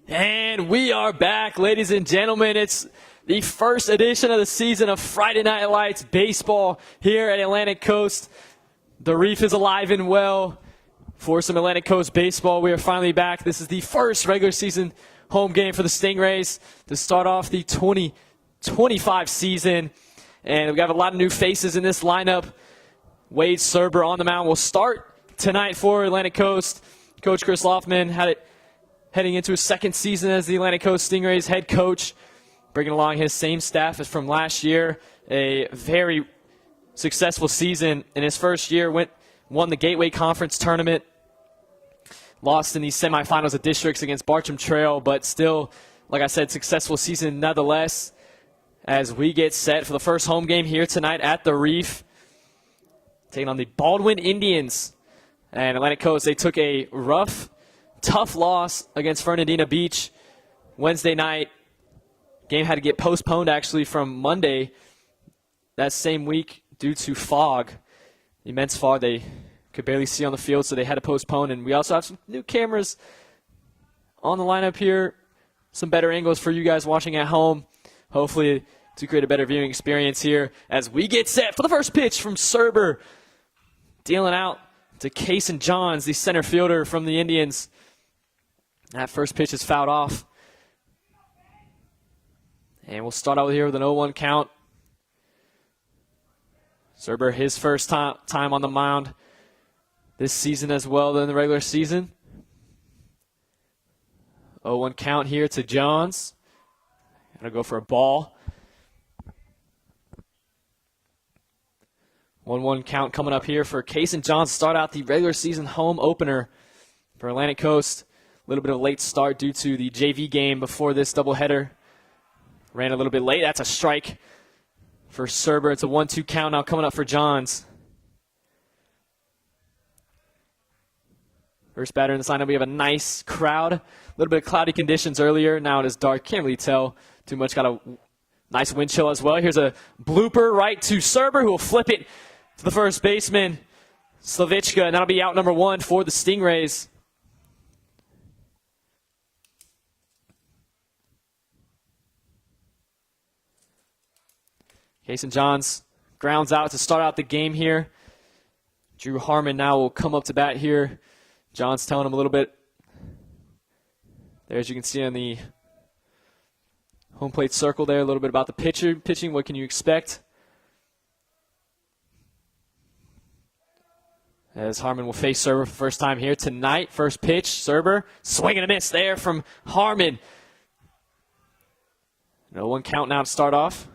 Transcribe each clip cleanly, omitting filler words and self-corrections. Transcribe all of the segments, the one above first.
And we are back, ladies and gentlemen. It's the first edition of the season of Friday Night Lights baseball here at Atlantic Coast. The Reef is alive and well for some Atlantic Coast baseball. We are finally back. This is the first regular season home game for the Stingrays to start off the 2025 season. And we've got a lot of new faces in this lineup. Wade Serber on the mound will start tonight for Atlantic Coast. Coach Chris Loftman had it heading into his second season as the Atlantic Coast Stingrays head coach, bringing along his same staff as from last year. A very successful season in his first year. Won the Gateway Conference tournament, lost in the semifinals of districts against Bartram Trail, but still, like I said, successful season nonetheless. As we get set for the first home game here tonight at the Reef, taking on the Baldwin Indians. And Atlantic Coast, they took a rough, tough loss against Fernandina Beach Wednesday night. Game had to get postponed actually from Monday that same week due to fog, immense fog they could barely see on the field, so they had to postpone. And we also have some new cameras on the lineup here, some better angles for you guys watching at home, hopefully to create a better viewing experience here as we get set for the first pitch from Serber, dealing out to Kason Johns, the center fielder from the Indians. That first pitch is fouled off. And we'll start out here with an 0-1 count. Serber, his first time on the mound this season as well than the regular season. 0-1 count here to Johns. Gonna go for a ball. 1-1 count coming up here for Kason Johns. Start out the regular season home opener for Atlantic Coast. A little bit of a late start due to the JV game before this doubleheader. Ran a little bit late. That's a strike for Serber. It's a 1-2 count now coming up for Johns. First batter in the lineup. We have a nice crowd. A little bit of cloudy conditions earlier. Now it is dark. Can't really tell too much. Got a nice wind chill as well. Here's a blooper right to Serber, who will flip it to the first baseman, Slavichka, and that'll be out number one for the Stingrays. Kason Johns grounds out to start out the game here. Drew Harmon now will come up to bat here. Johns telling him a little bit there, as you can see on the home plate circle there, a little bit about the pitching. What can you expect? As Harmon will face Serber for the first time here tonight. First pitch, Serber, swing and a miss there from Harmon. 0-1 count now to start off.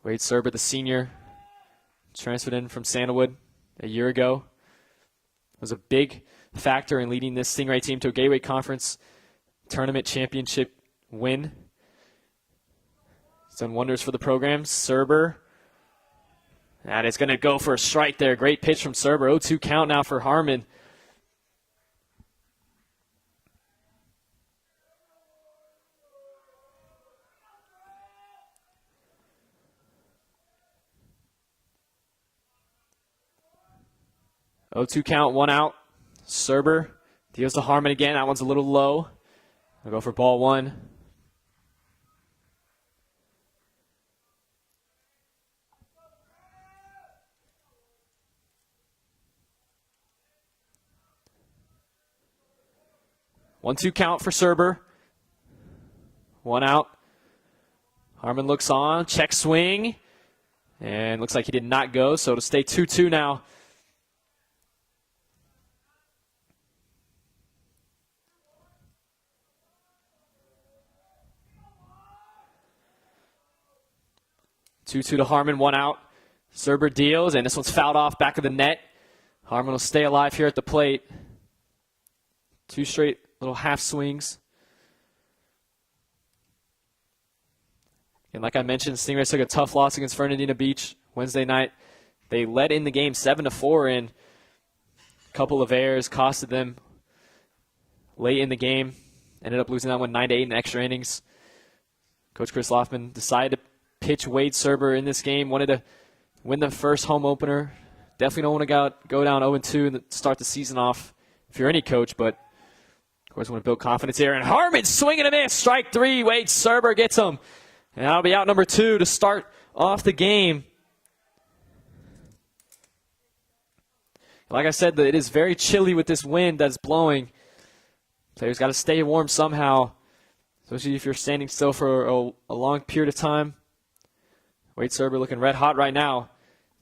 Wade Serber, the senior, transferred in from Sandalwood a year ago. Was a big factor in leading this Stingray team to a Gateway Conference tournament championship win. He's done wonders for the program. Serber, and it's going to go for a strike there. Great pitch from Serber. 0-2 count now for Harmon. Oh, 2 count, 1 out. Serber deals to Harmon again. That one's a little low. I'll go for ball one. One, 2 count for Serber. 1 out. Harmon looks on, check swing, and looks like he did not go, so it'll stay 2-2 now. Two to Harmon, 1 out. Serber deals, and this one's fouled off back of the net. Harmon will stay alive here at the plate. 2 straight little half swings. And like I mentioned, Stingrays took a tough loss against Fernandina Beach Wednesday night. They led in the game 7-4, and a couple of errors costed them late in the game. Ended up losing that one 9-8 in extra innings. Coach Chris Loftman decided to pitch Wade Serber in this game. Wanted to win the first home opener. Definitely don't want to go down 0-2 and start the season off if you're any coach, but of course want to build confidence here. And Harmon swinging a miss. Strike 3. Wade Serber gets him. And that'll be out number 2 to start off the game. Like I said, it is very chilly with this wind that's blowing. Players got to stay warm somehow, especially if you're standing still for a long period of time. Wade Serber looking red hot right now.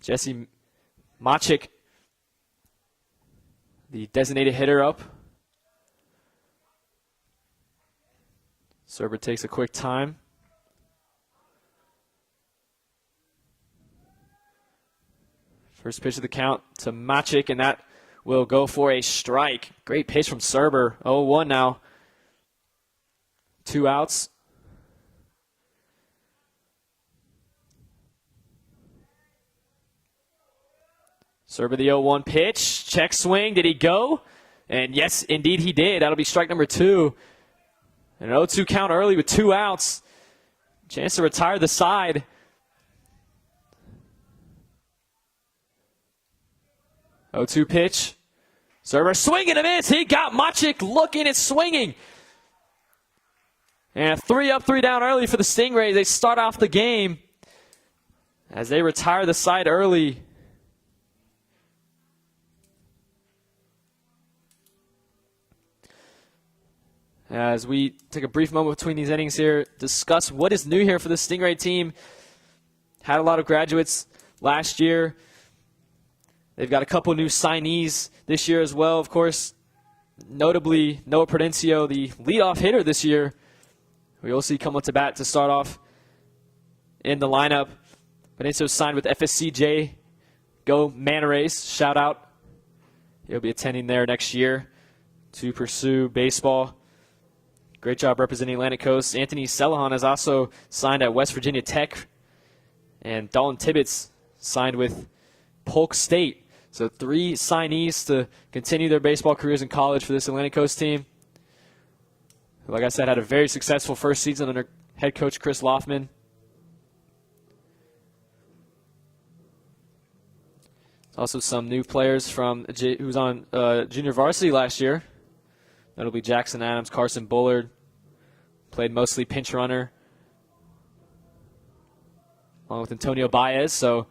Jesse Machik, the designated hitter, up. Serber takes a quick time. First pitch of the count to Machik, and that will go for a strike. Great pitch from Serber. 0-1 now. 2 outs. Serber the 0-1 pitch. Check swing. Did he go? And yes, indeed he did. That'll be strike number 2. An 0-2 count early with 2 outs. Chance to retire the side. Oh, 2 pitch. Serber swinging and a miss. He got Machik looking and swinging. And 3 up, 3 down early for the Stingrays. They start off the game as they retire the side early. As we take a brief moment between these innings here, discuss what is new here for the Stingray team. Had a lot of graduates last year. They've got a couple new signees this year as well. Of course, notably Noah Prudencio, the leadoff hitter this year. We will see come up to bat to start off in the lineup. Prudencio signed with FSCJ. Go Manta Rays. Shout out. He'll be attending there next year to pursue baseball. Great job representing Atlantic Coast. Anthony Celahan has also signed at West Virginia Tech. And Dalton Tibbetts signed with Polk State. So 3 signees to continue their baseball careers in college for this Atlantic Coast team. Like I said, had a very successful first season under head coach Chris Loffman. Also some new players from who was on junior varsity last year. That'll be Jackson Adams, Carson Bullard. Played mostly pinch runner. Along with Antonio Baez. So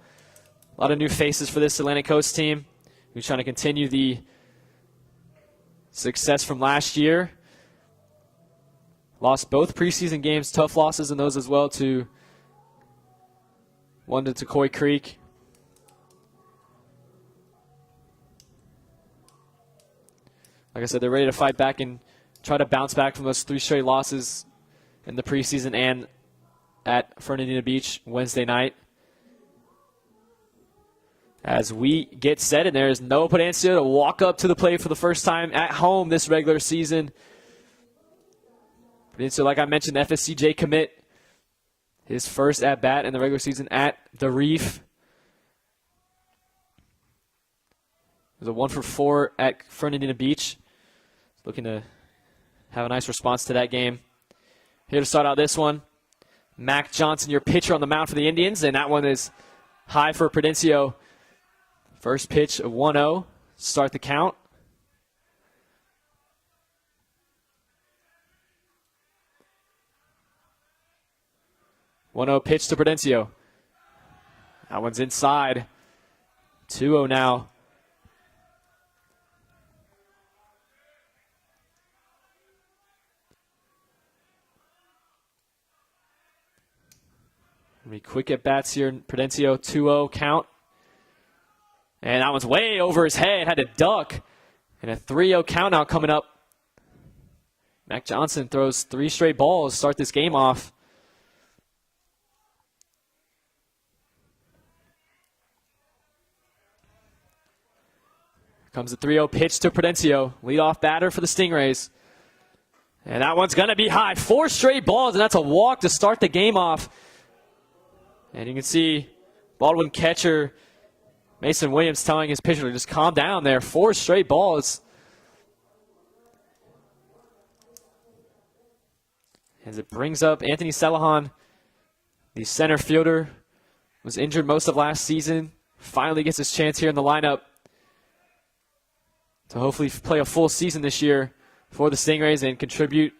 a lot of new faces for this Atlantic Coast team. We're trying to continue the success from last year. Lost both preseason games, tough losses in those as well, one to Coy Creek. Like I said, they're ready to fight back and try to bounce back from those 3 straight losses in the preseason and at Fernandina Beach Wednesday night. As we get set, and there's Noah Prudencio to walk up to the plate for the first time at home this regular season. Prudencio, like I mentioned, FSCJ commit. His first at-bat in the regular season at the Reef. It was a 1-for-4 at Fernandina Beach. Looking to have a nice response to that game. Here to start out this one, Mac Johnson, your pitcher on the mound for the Indians, and that one is high for Prudencio. First pitch of 1-0. Start the count. One-0 pitch to Prudencio. That one's inside. 2-0 now. Quick at bats here. Prudencio 2-0 count. And that one's way over his head. Had to duck. And a 3-0 count now coming up. Mac Johnson throws 3 straight balls to start this game off. Here comes the 3-0 pitch to Prudencio. Leadoff batter for the Stingrays. And that one's going to be high. 4 straight balls, and that's a walk to start the game off. And you can see Baldwin catcher Mason Williams telling his pitcher to just calm down there. 4 straight balls. As it brings up Anthony Celahan, The center fielder was injured most of last season. Finally gets his chance here in the lineup to hopefully play a full season this year for the Stingrays and contribute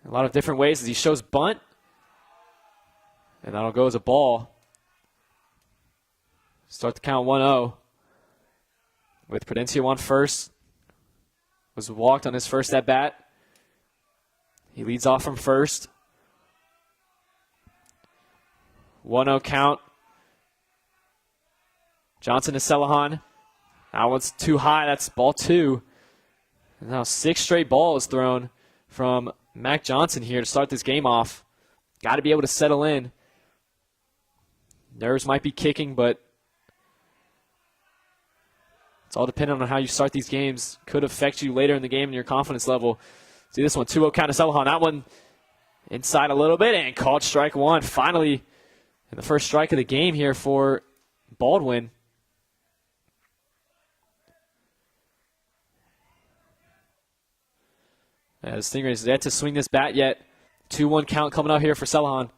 in a lot of different ways as he shows bunt. And that'll go as a ball. Start the count 1-0 with Prudencio on first. Was walked on his first at bat. He leads off from first. 1-0 count. Johnson to Celahan. That one's too high. That's ball 2. And now 6 straight balls thrown from Mac Johnson here to start this game off. Got to be able to settle in. Nerves might be kicking, but it's all dependent on how you start these games. Could affect you later in the game and your confidence level. See this one, 2-0 count to Celahan. That one inside a little bit and called strike 1. Finally, in the first strike of the game here for Baldwin. The Stingrays yet to swing this bat yet. 2-1 count coming up here for Celahan.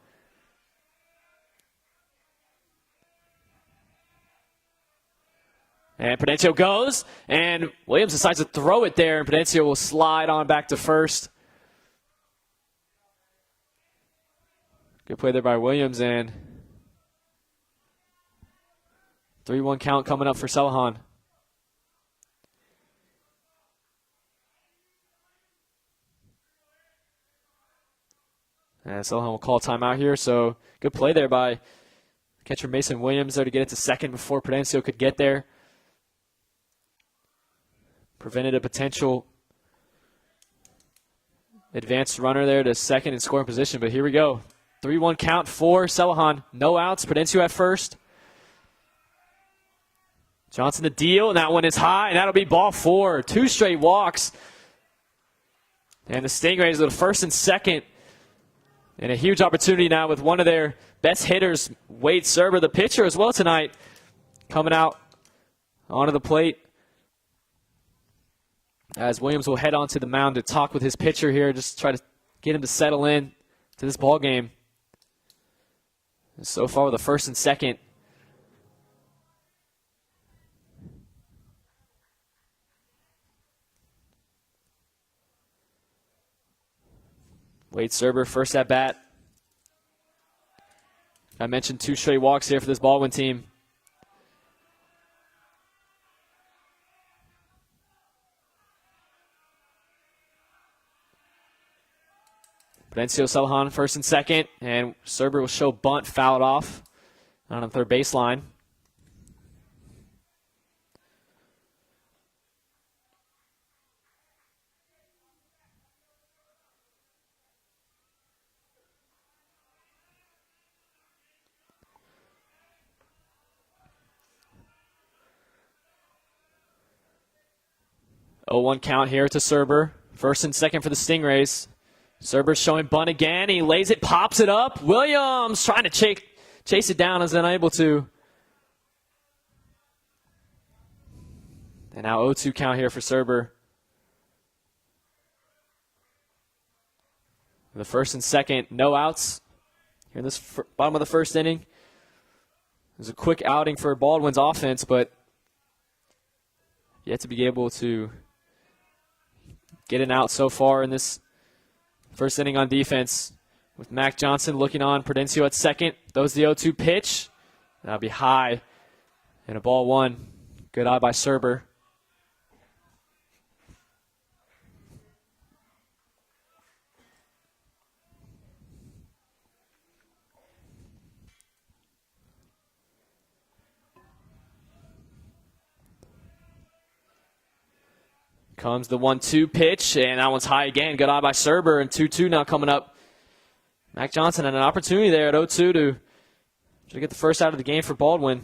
And Prudencio goes, and Williams decides to throw it there, and Prudencio will slide on back to first. Good play there by Williams, and 3-1 count coming up for Celahan. And Celahan will call timeout here, so good play there by catcher Mason Williams there to get it to second before Prudencio could get there. Prevented a potential advanced runner there to second in scoring position, but here we go. 3-1 count for Celahan. No outs. Prudencio at first. Johnson the deal, and that one is high, and that'll be ball 4. 2 straight walks. And the Stingrays are the first and second. And a huge opportunity now with one of their best hitters, Wade Serber, the pitcher as well tonight, coming out onto the plate. As Williams will head onto the mound to talk with his pitcher here, just try to get him to settle in to this ball game. And so far, the first and second. Wade Serber, first at bat. I mentioned 2 straight walks here for this Baldwin team. Prudencio, Celahan, first and second, and Serber will show bunt, fouled off on the third baseline. Oh, 1 count here to Serber. First and second for the Stingrays. Serber's showing bunt again. He lays it, pops it up. Williams trying to chase it down, is unable to. And now 0-2 count here for Serber. The first and second, no outs here in this bottom of the first inning. It was a quick outing for Baldwin's offense, but yet to be able to get an out so far in this first inning on defense, with Mac Johnson looking on. Prudencio at second. Throws the 0-2 pitch. That'll be high. And a ball 1. Good eye by Serber. Comes the 1-2 pitch, and that one's high again. Good eye by Serber, and 2-2 now coming up. Mac Johnson had an opportunity there at 0-2 to get the first out of the game for Baldwin.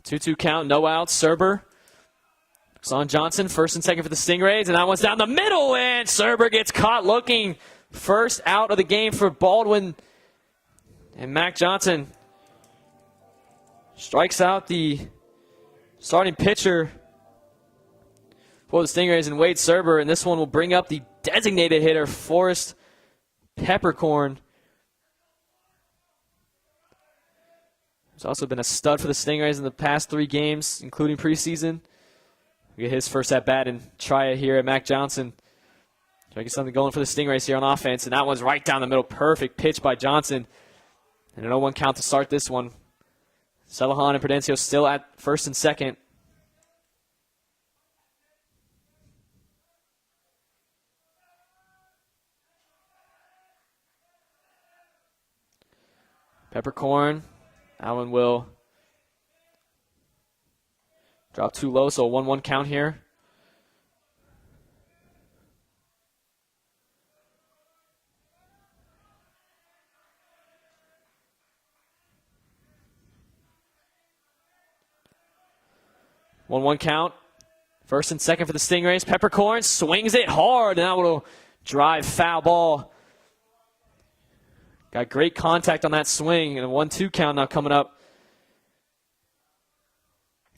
Two-two count, no outs. Serber it's on Johnson, first and second for the Stingrays, and that one's down the middle, and Serber gets caught looking. First out of the game for Baldwin, and Mac Johnson strikes out the Starting pitcher for the Stingrays and Wade Serber, and this one will bring up the designated hitter, Forrest Peppercorn. He's also been a stud for the Stingrays in the past 3 games, including preseason. We'll get his first at-bat and try it here at Mac Johnson. Try to get something going for the Stingrays here on offense, and that one's right down the middle. Perfect pitch by Johnson. And an 0-1 count to start this one. Celohan and Prudencio still at first and second. Peppercorn. That one will drop too low, so a 1-1 count here. One count. First and second for the Stingrays. Peppercorn swings it hard, and that will drive foul ball. Got great contact on that swing, and a 1-2 count now coming up.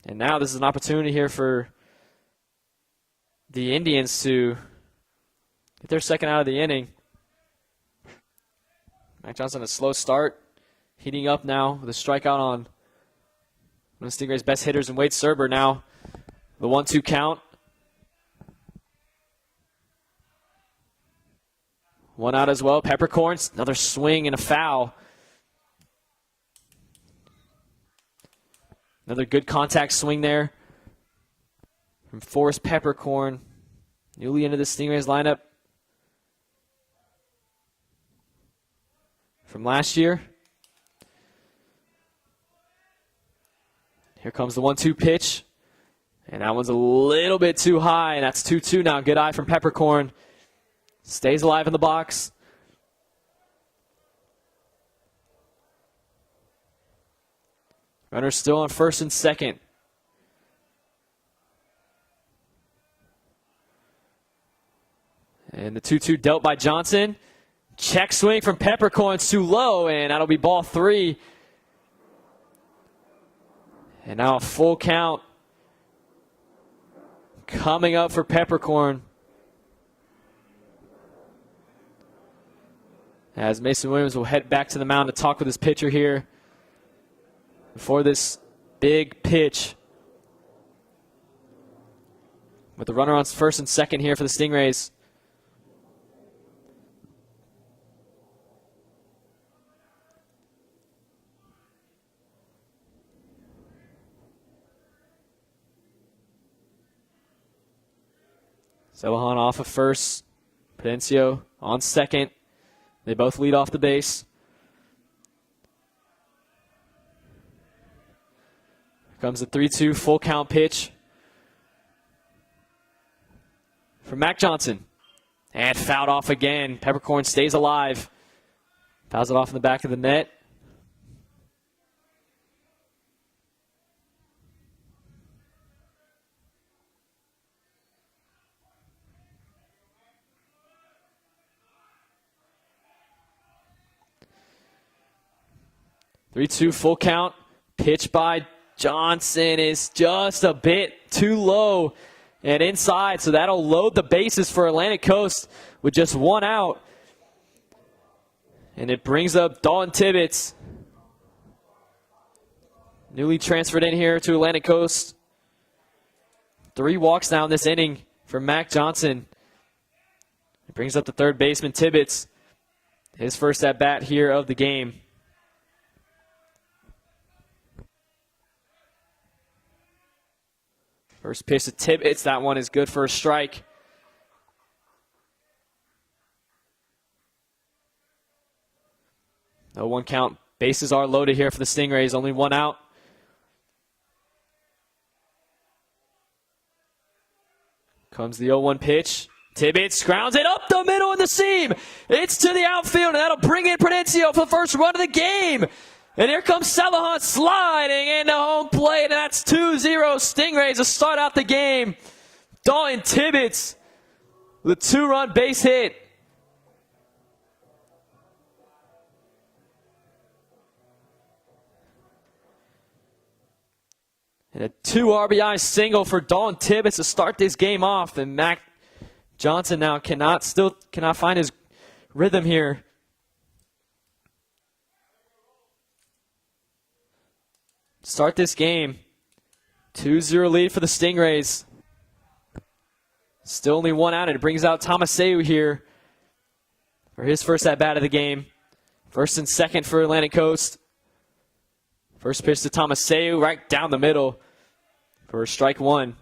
And now this is an opportunity here for the Indians to get their second out of the inning. Mac Johnson, a slow start, heating up now with a strikeout on one of the Stingrays' best hitters in Wade Serber. Now the 1-2 count. One out as well. Peppercorn, another swing and a foul. Another good contact swing there from Forrest Peppercorn. Newly into the Stingrays lineup from last year. Here comes the 1-2 pitch. And that one's a little bit too high, and that's 2-2 now. Good eye from Peppercorn. Stays alive in the box. Runner still on first and second. And the 2-2 dealt by Johnson. Check swing from Peppercorn, too low, and that'll be ball 3. And now a full count coming up for Peppercorn, as Mason Williams will head back to the mound to talk with his pitcher here before this big pitch. With the runner on first and second here for the Stingrays. Celohan off of first. Prudencio on second. They both lead off the base. Here comes the 3-2 full count pitch for Mac Johnson. And fouled off again. Peppercorn stays alive. Fouls it off in the back of the net. Three-two full count. Pitch by Johnson is just a bit too low and inside, so that'll load the bases for Atlantic Coast with just one out. And it brings up Dalton Tibbetts, newly transferred in here to Atlantic Coast. 3 walks now in this inning for Mac Johnson. It brings up the third baseman, Tibbetts, his first at-bat here of the game. First pitch to Tibbetts. That one is good for a strike. No 1 count. Bases are loaded here for the Stingrays. Only 1 out. Comes the 0-1 pitch. Tibbetts grounds it up the middle of the seam. It's to the outfield, and that'll bring in Prudencio for the first run of the game. And here comes Celohan sliding into home plate, and that's 2-0 Stingrays to start out the game. Dalton Tibbetts with a 2-run base hit. And a 2 RBI single for Dalton Tibbetts to start this game off. And Mac Johnson now cannot find his rhythm here. Start this game. 2-0 lead for the Stingrays. Still only one out, and it brings out Tomaseu here for his first at-bat of the game. First and second for Atlantic Coast. First pitch to Tomaseu right down the middle for strike one.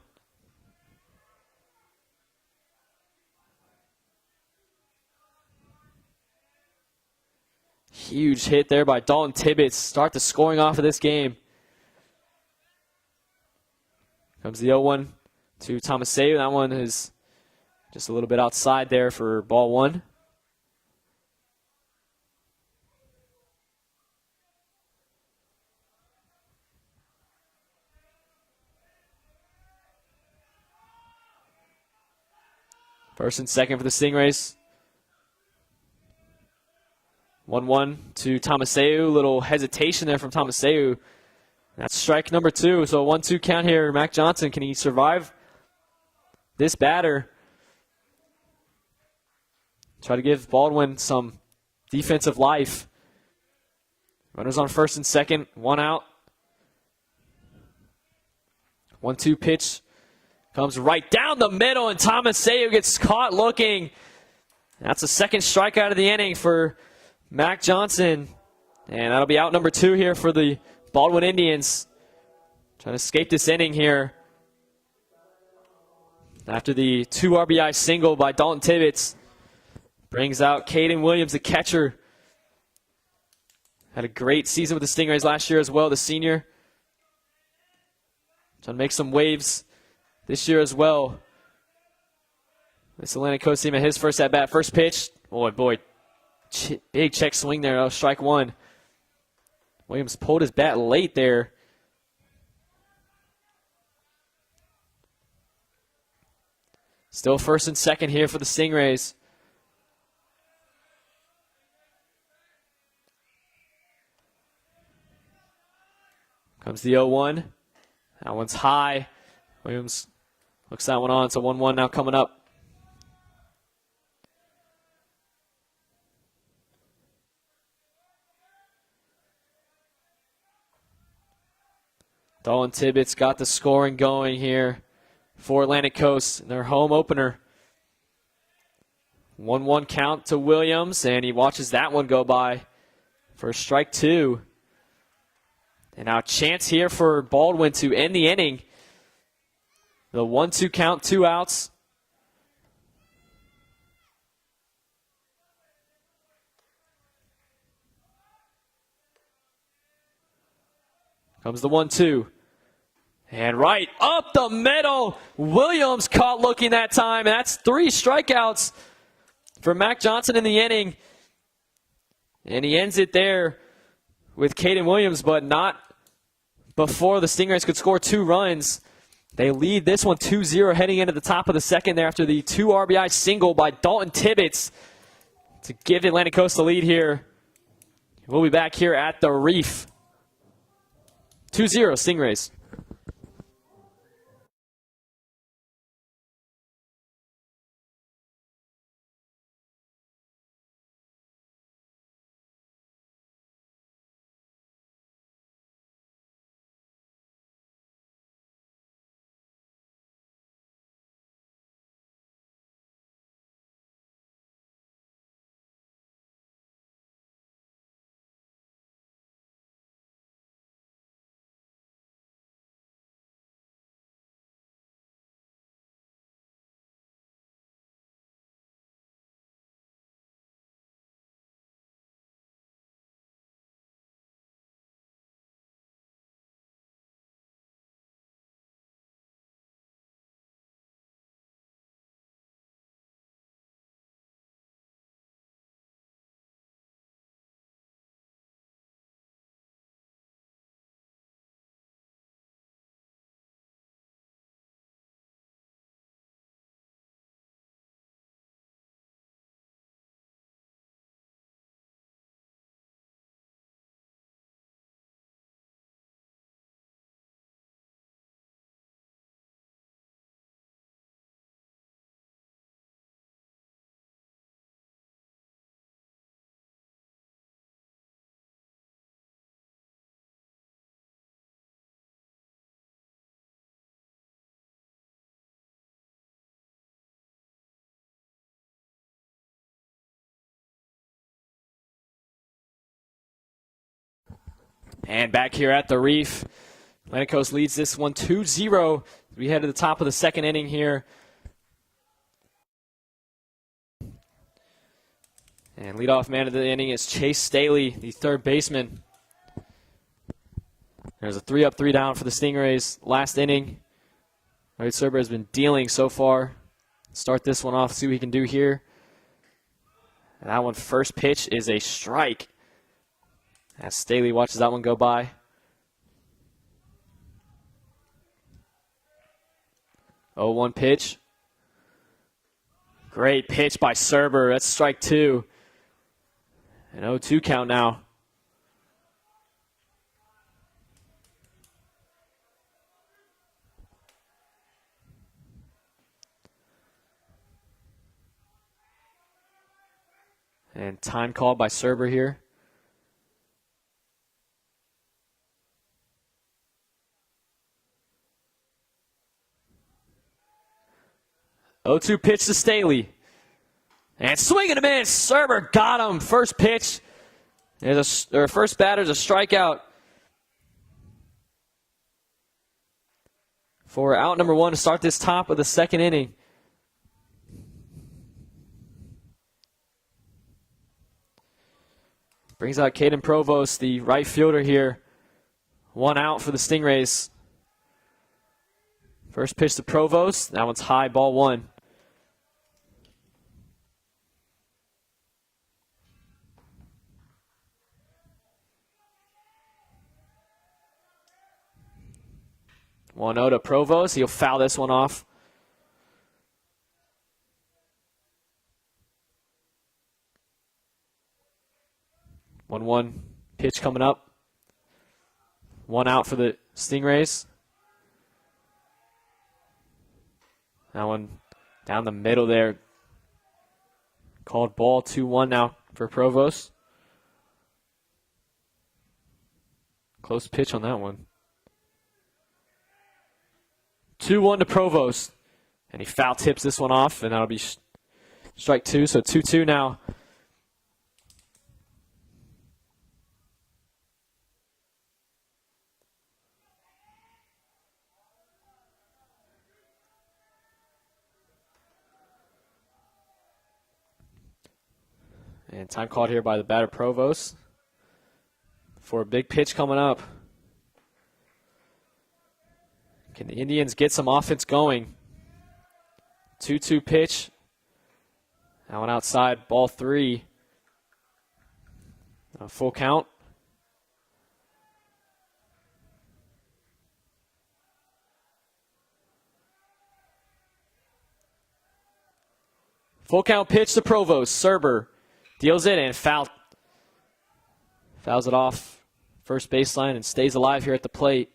Huge hit there by Dalton Tibbetts. Start the scoring off of this game. Comes the 0-1 to Tomaseu. That one is just a little bit outside there for ball one. First and second for the Stingrays. 1-1 to Tomaseu. Little hesitation there from Tomaseu. That's strike number two. So a 1-2 count here. Mac Johnson, can he survive this batter? Try to give Baldwin some defensive life. Runners on first and second. One out. 1-2 pitch. Comes right down the middle, and Tomaseu gets caught looking. That's the second strikeout of the inning for Mac Johnson. And that'll be out number two here for the Baldwin Indians. Trying to escape this inning here. After the 2 RBI single by Dalton Tibbetts. Brings out Caden Williams, the catcher. Had a great season with the Stingrays last year as well, the senior. Trying to make some waves this year as well. This Atlantic Coast team at his first at-bat. First pitch. Boy. Big check swing there. That was strike one. Williams pulled his bat late there. Still first and second here for the Stingrays. Comes the 0-1. That one's high. Williams looks that one on. So 1-1 now coming up. Dalton Tibbetts got the scoring going here for Atlantic Coast in their home opener. 1-1 count to Williams, and he watches that one go by for strike two. And now a chance here for Baldwin to end the inning. The 1-2 count, 2 outs. Comes the 1-2. And right up the middle. Williams caught looking that time. And that's 3 strikeouts for Mac Johnson in the inning. And he ends it there with Caden Williams, but not before the Stingrays could score 2 runs. They lead this one 2-0 heading into the top of the second there after the 2 RBI single by Dalton Tibbetts to give Atlantic Coast the lead here. We'll be back here at the Reef. 2-0 Stingrays. And back here at the Reef, Atlantic Coast leads this one 2-0. We head to the top of the second inning here. And leadoff man of the inning is Chase Staley, the third baseman. There's a 3-up, 3-down for the Stingrays last inning. Wade Serber has been dealing so far. Start this one off, see what he can do here. And that one, first pitch, is a strike. As Staley watches that one go by. Oh, 1 pitch. Great pitch by Serber. That's strike 2. An 0-2 count now. And time called by Serber here. Oh, 2 pitch to Staley. And swinging a miss. Serber got him. First pitch. First batter's a strikeout. For out number 1 to start this top of the second inning. Brings out Caden Provost, the right fielder here. 1 out for the Stingrays. First pitch to Provost. That one's high, ball 1. One 0 to Provost. He'll foul this one off. One pitch coming up. 1 out for the Stingrays. That one down the middle there. Called ball 2-1 now for Provost. Close pitch on that one. 2-1 to Provost. And he foul tips this one off, and that'll be strike 2. So 2-2 now. And time called here by the batter Provost for a big pitch coming up. Can the Indians get some offense going? 2-2 pitch. That one outside, ball 3. A full count. Full count pitch to Provost. Serber deals it and fouls it off first baseline and stays alive here at the plate.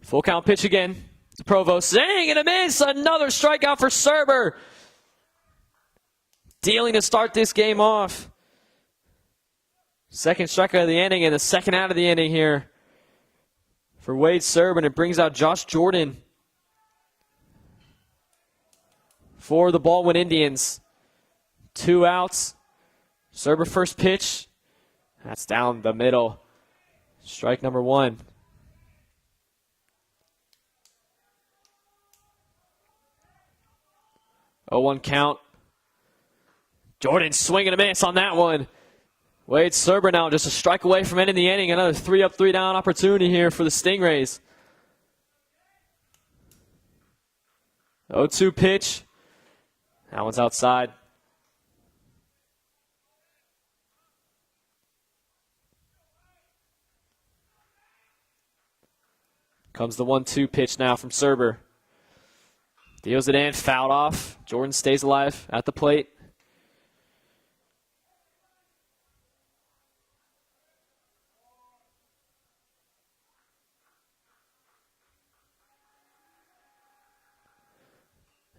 Full count pitch again to Provost. Swing and a miss. Another strikeout for Serber. Dealing to start this game off. Second strikeout of the inning and the second out of the inning here for Wade Serber. And it brings out Josh Jordan for the Baldwin Indians. 2 outs. Serber first pitch. That's down the middle. Strike number 1. Oh, 1 count. Jordan swinging a miss on that one. Wade Serber now just a strike away from ending the inning. Another 3-up, 3-down opportunity here for the Stingrays. 0-2 pitch. That one's outside. Comes the 1-2 pitch now from Serber. Deals it in, fouled off. Jordan stays alive at the plate.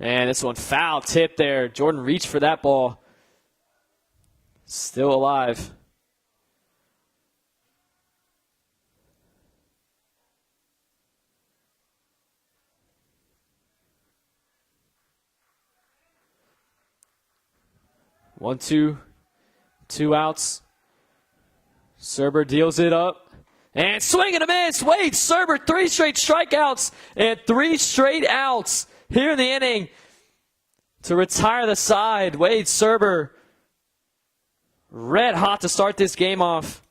And this one foul tip there. Jordan reached for that ball. Still alive. 1-2, 2 outs. Serber deals it up. And swing and a miss. Wade Serber, 3 straight strikeouts and 3 straight outs here in the inning to retire the side. Wade Serber, red hot to start this game off.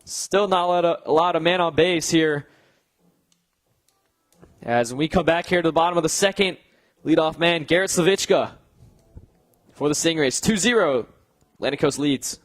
Still not a lot of men on base here. As we come back here to the bottom of the second, leadoff man Garrett Slavichka for the Stingrays. 2-0, Atlantic Coast leads.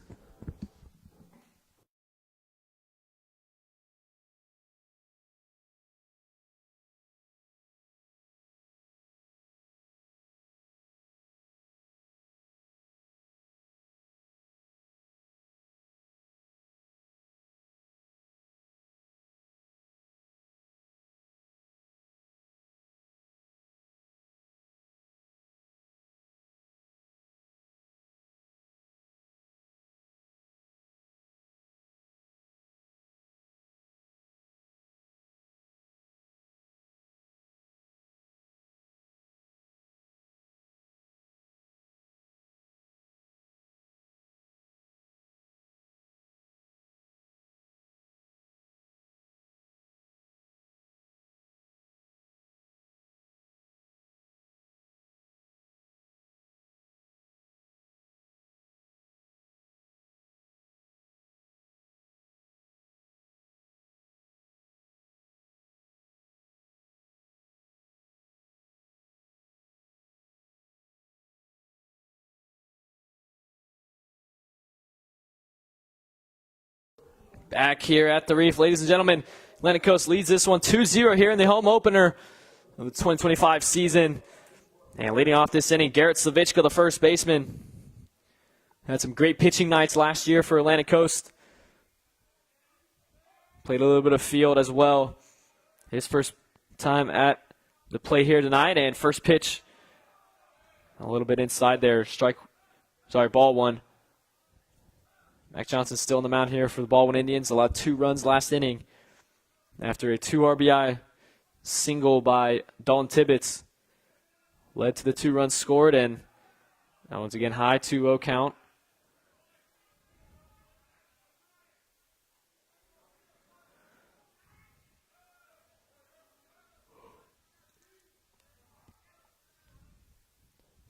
Back here at the Reef, ladies and gentlemen, Atlantic Coast leads this one 2-0 here in the home opener of the 2025 season. And leading off this inning, Garrett Slavichka, the first baseman. Had some great pitching nights last year for Atlantic Coast. Played a little bit of field as well. His first time at the plate here tonight, and first pitch a little bit inside there. Ball one. Mac Johnson still on the mound here for the Baldwin Indians. Allowed 2 runs last inning after a 2 RBI single by Dalton Tibbetts. Led to the 2 runs scored, and that one's again high 2-0 count.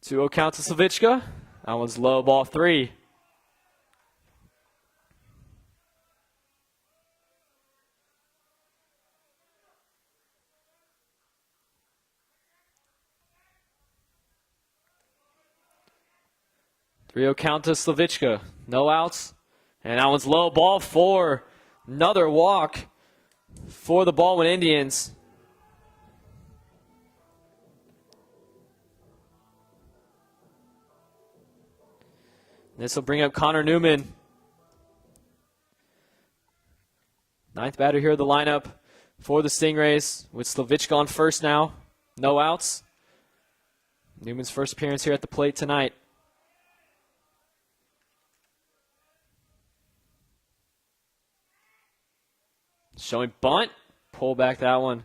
Two-0 count to Slavichka. That one's low, ball 3. Three-0 count to Slavichka. No outs. And that one's low. Ball 4. Another walk for the Baldwin Indians. This will bring up Connor Newman. 9th batter here of the lineup for the Stingrays with Slavichka on first now. No outs. Newman's first appearance here at the plate tonight. Showing bunt. Pull back that one.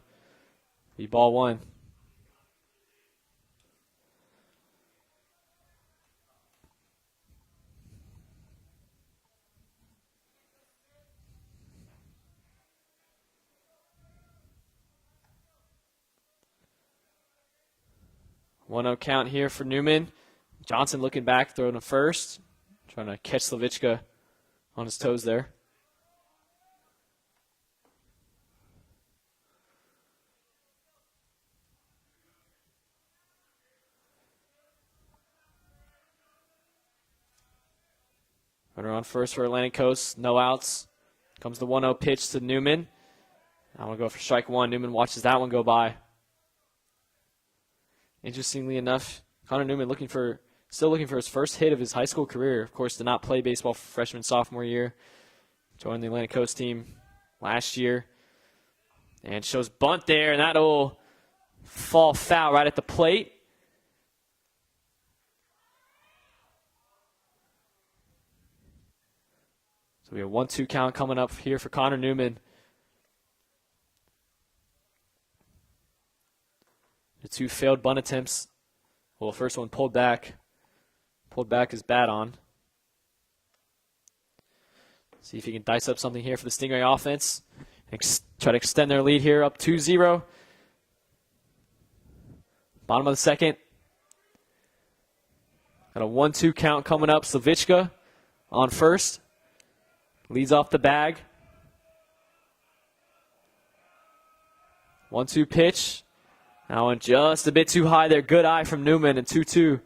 Be ball 1. One-zero count here for Newman. Johnson looking back, throwing to first. Trying to catch Slavichka on his toes there. Runner on first for Atlantic Coast. No outs. Comes the 1-0 pitch to Newman. I want to go for strike 1. Newman watches that one go by. Interestingly enough, Connor Newman still looking for his first hit of his high school career. Of course, did not play baseball freshman, sophomore year. Joined the Atlantic Coast team last year. And shows bunt there, and that'll fall foul right at the plate. So we have 1-2 count coming up here for Connor Newman. The 2 failed bunt attempts. Well, the first one pulled pulled back his bat on. See if he can dice up something here for the Stingray offense. Try to extend their lead here up 2-0. Bottom of the second. Got a 1-2 count coming up. Slavichka on first. Leads off the bag. 1-2 pitch. That one just a bit too high there. Good eye from Newman, and 2-2.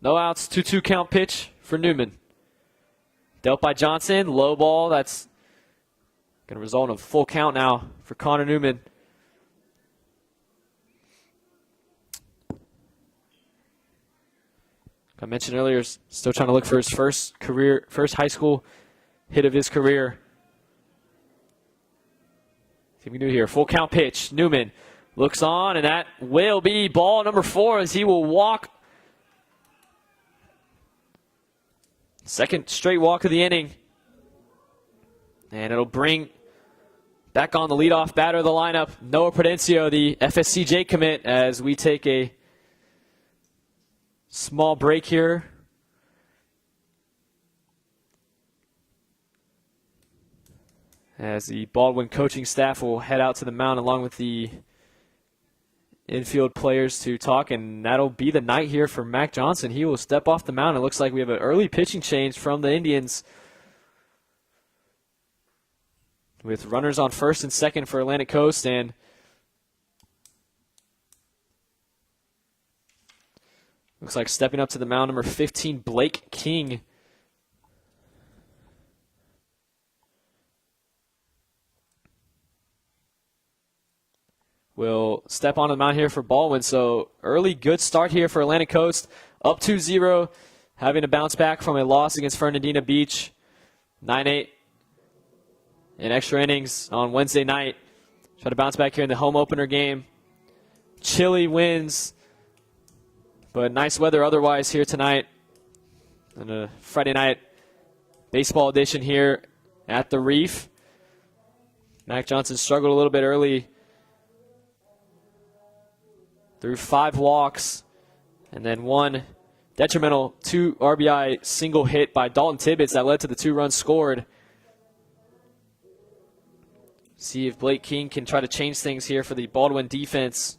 No outs, 2-2 count pitch for Newman. Dealt by Johnson, low ball. That's going to result in a full count now for Connor Newman. I mentioned earlier, still trying to look for his first high school hit of his career. See what we can do here. Full count pitch. Newman looks on, and that will be ball number 4 as he will walk. Second straight walk of the inning. And it'll bring back on the leadoff batter of the lineup, Noah Prudencio, the FSCJ commit, as we take a small break here. As the Baldwin coaching staff will head out to the mound along with the infield players to talk, and that'll be the night here for Mac Johnson. He will step off the mound. It looks like we have an early pitching change from the Indians with runners on first and second for Atlantic Coast, and looks like stepping up to the mound, number 15, Blake King. Will step on the mound here for Baldwin. So early good start here for Atlantic Coast. Up 2-0, having to bounce back from a loss against Fernandina Beach. 9-8 in extra innings on Wednesday night. Try to bounce back here in the home opener game. Chilly winds, but nice weather otherwise here tonight. And a Friday night baseball edition here at the Reef. Mac Johnson struggled a little bit early through 5 walks, and then one detrimental 2 RBI single hit by Dalton Tibbetts that led to the 2 runs scored. See if Blake King can try to change things here for the Baldwin defense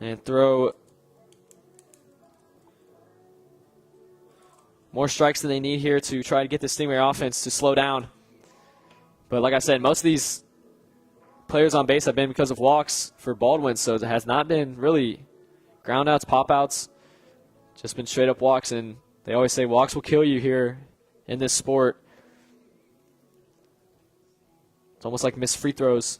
and throw more strikes than they need here to try to get the Stingray offense to slow down. But like I said, most of these players on base have been because of walks for Baldwin, so it has not been really ground outs, pop outs, just been straight up walks, and they always say walks will kill you here in this sport. It's almost like missed free throws.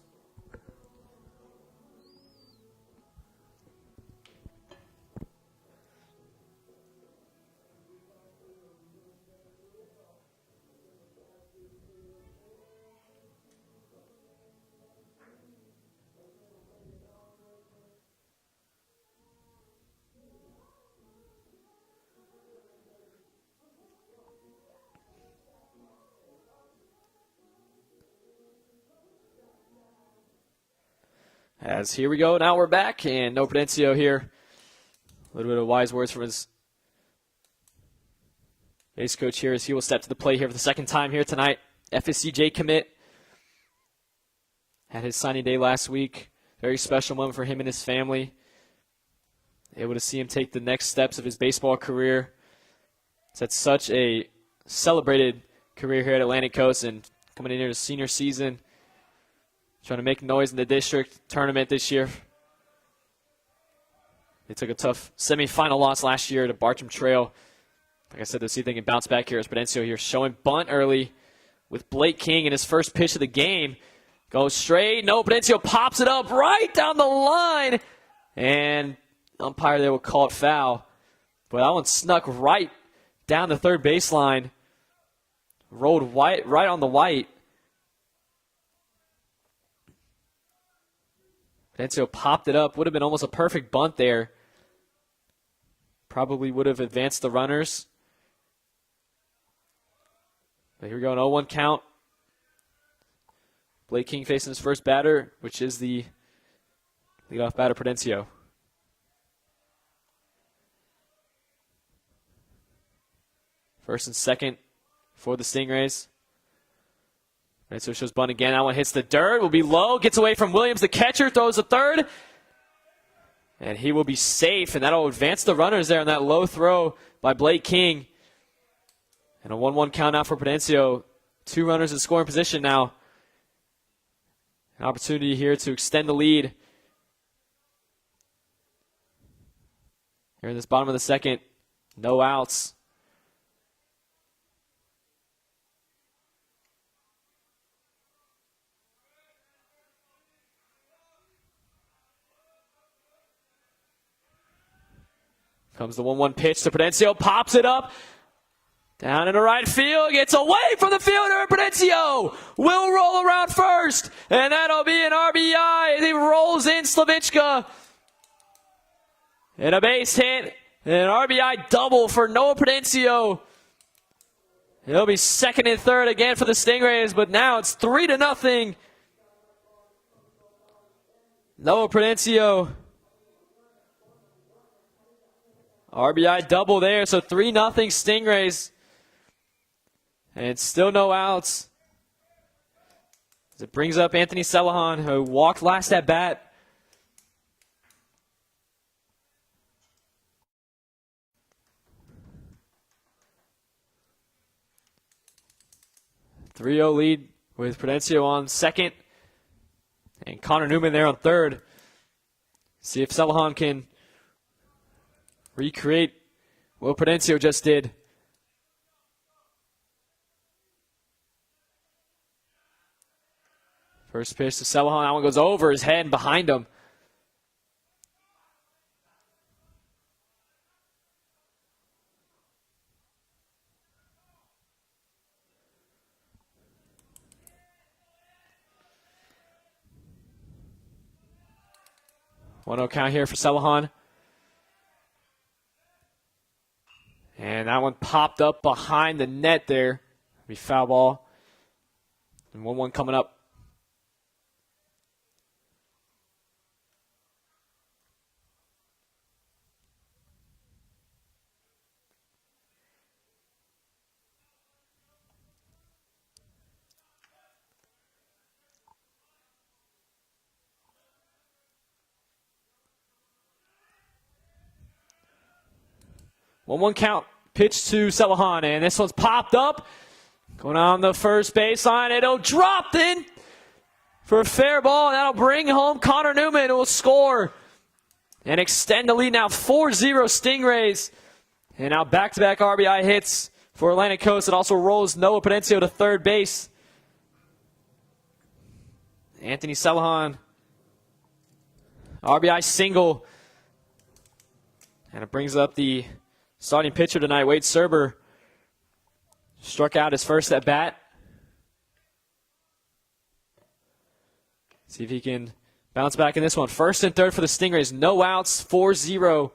As here we go, now we're back, and no Prudencio here. A little bit of wise words from his base coach here as he will step to the plate here for the second time here tonight. FSCJ commit. Had his signing day last week. Very special moment for him and his family. Able to see him take the next steps of his baseball career. He's had such a celebrated career here at Atlantic Coast, and coming in here to senior season, trying to make noise in the district tournament this year. They took a tough semifinal loss last year to Bartram Trail. Like I said, they'll see if they can bounce back here as Prudencio here showing bunt early with Blake King in his first pitch of the game. Goes straight. No, Prudencio pops it up right down the line. And umpire there will call it foul. But that one snuck right down the third baseline. Rolled right on the white. Prudencio popped it up. Would have been almost a perfect bunt there. Probably would have advanced the runners. But here we go, an 0-1 count. Blake King facing his first batter, which is the leadoff batter, Prudencio. First and second for the Stingrays. Prudencio shows bunt again. That one hits the dirt. Will be low. Gets away from Williams. The catcher throws the third. And he will be safe. And that'll advance the runners there on that low throw by Blake King. And a 1-1 count out for Prudencio. 2 runners in scoring position now. An opportunity here to extend the lead. Here in this bottom of the second. No outs. Comes the 1-1 pitch to Prudencio. Pops it up. Down in the right field. Gets away from the fielder. Prudencio will roll around first. And that'll be an RBI. He rolls in Slavichka. And a base hit. And an RBI double for Noah Prudencio. He'll be second and third again for the Stingrays. But now it's 3-0. Noah Prudencio. RBI double there, so 3-0 Stingrays. And still no outs. As it brings up Anthony Celahan, who walked last at bat. A 3-0 lead with Prudencio on second. And Connor Newman there on third. See if Celahan can recreate what Prudencio just did. First pitch to Celahan. That one goes over his head and behind him. One 0 count here for Celahan. And that one popped up behind the net there. Be foul ball. And 1-1 coming up. One count. Pitch to Celahan, and this one's popped up. Going on the first baseline. It'll drop in for a fair ball, and that'll bring home Connor Newman, who will score and extend the lead now 4-0 Stingrays. And now back-to-back RBI hits for Atlantic Coast. It also rolls Noah Prudencio to third base. Anthony Celahan, RBI single. And it brings up the starting pitcher tonight, Wade Serber. Struck out his first at bat. See if he can bounce back in this one. First and third for the Stingrays. No outs, 4-0.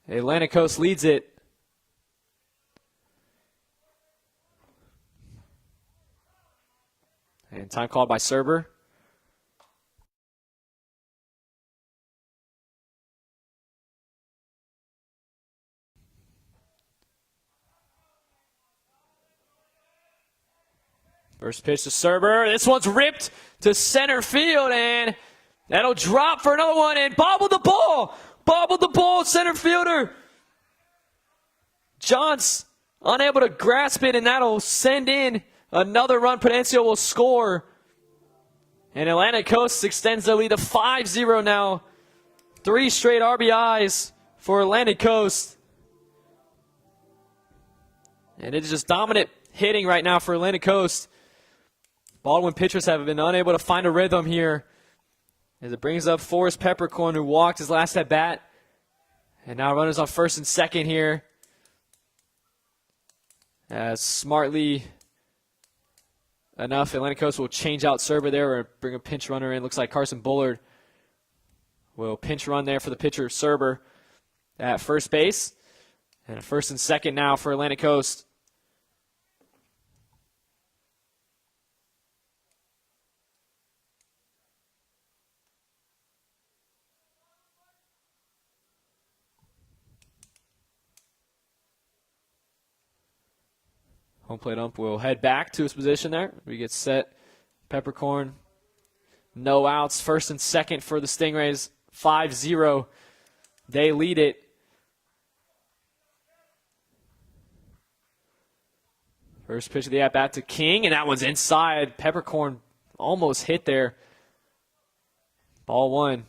Atlantic Coast leads it. And time called by Serber. First pitch to Serber. This one's ripped to center field, and that'll drop for another one, and bobbled the ball. Bobbled the ball, center fielder. Johns unable to grasp it, and that'll send in another run. Prudencio will score. And Atlantic Coast extends their lead to 5-0 now. 3 straight RBIs for Atlantic Coast. And it is just dominant hitting right now for Atlantic Coast. Baldwin pitchers have been unable to find a rhythm here. As it brings up Forrest Peppercorn, who walked his last at bat. And now runners on first and second here. As smartly enough, Atlantic Coast will change out Serber there or bring a pinch runner in. Looks like Carson Bullard will pinch run there for the pitcher Serber at first base. And a first and second now for Atlantic Coast. Home plate ump will head back to his position there. We get set. Peppercorn. No outs. First and second for the Stingrays. 5-0. They lead it. First pitch of the at-bat to King, and that one's inside. Peppercorn almost hit there. Ball one.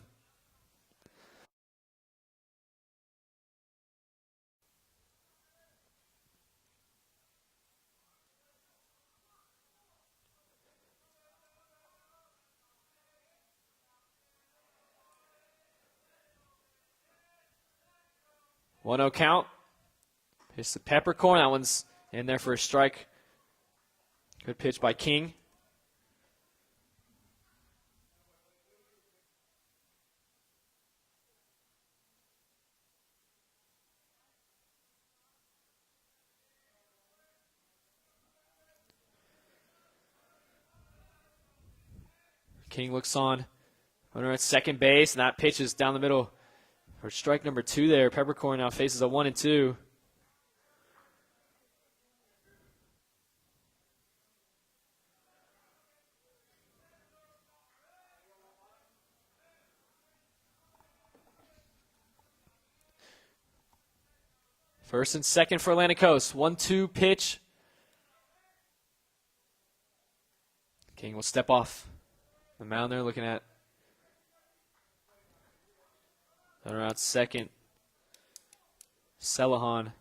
One-0 count. Pitch to Peppercorn. That one's in there for a strike. Good pitch by King. King looks on. Runner at second base, and that pitch is down the middle for strike number 2 there. Peppercorn now faces a 1-2. First and second for Atlantic Coast. 1-2 pitch. King will step off the mound there, looking at runner out second. Celahan.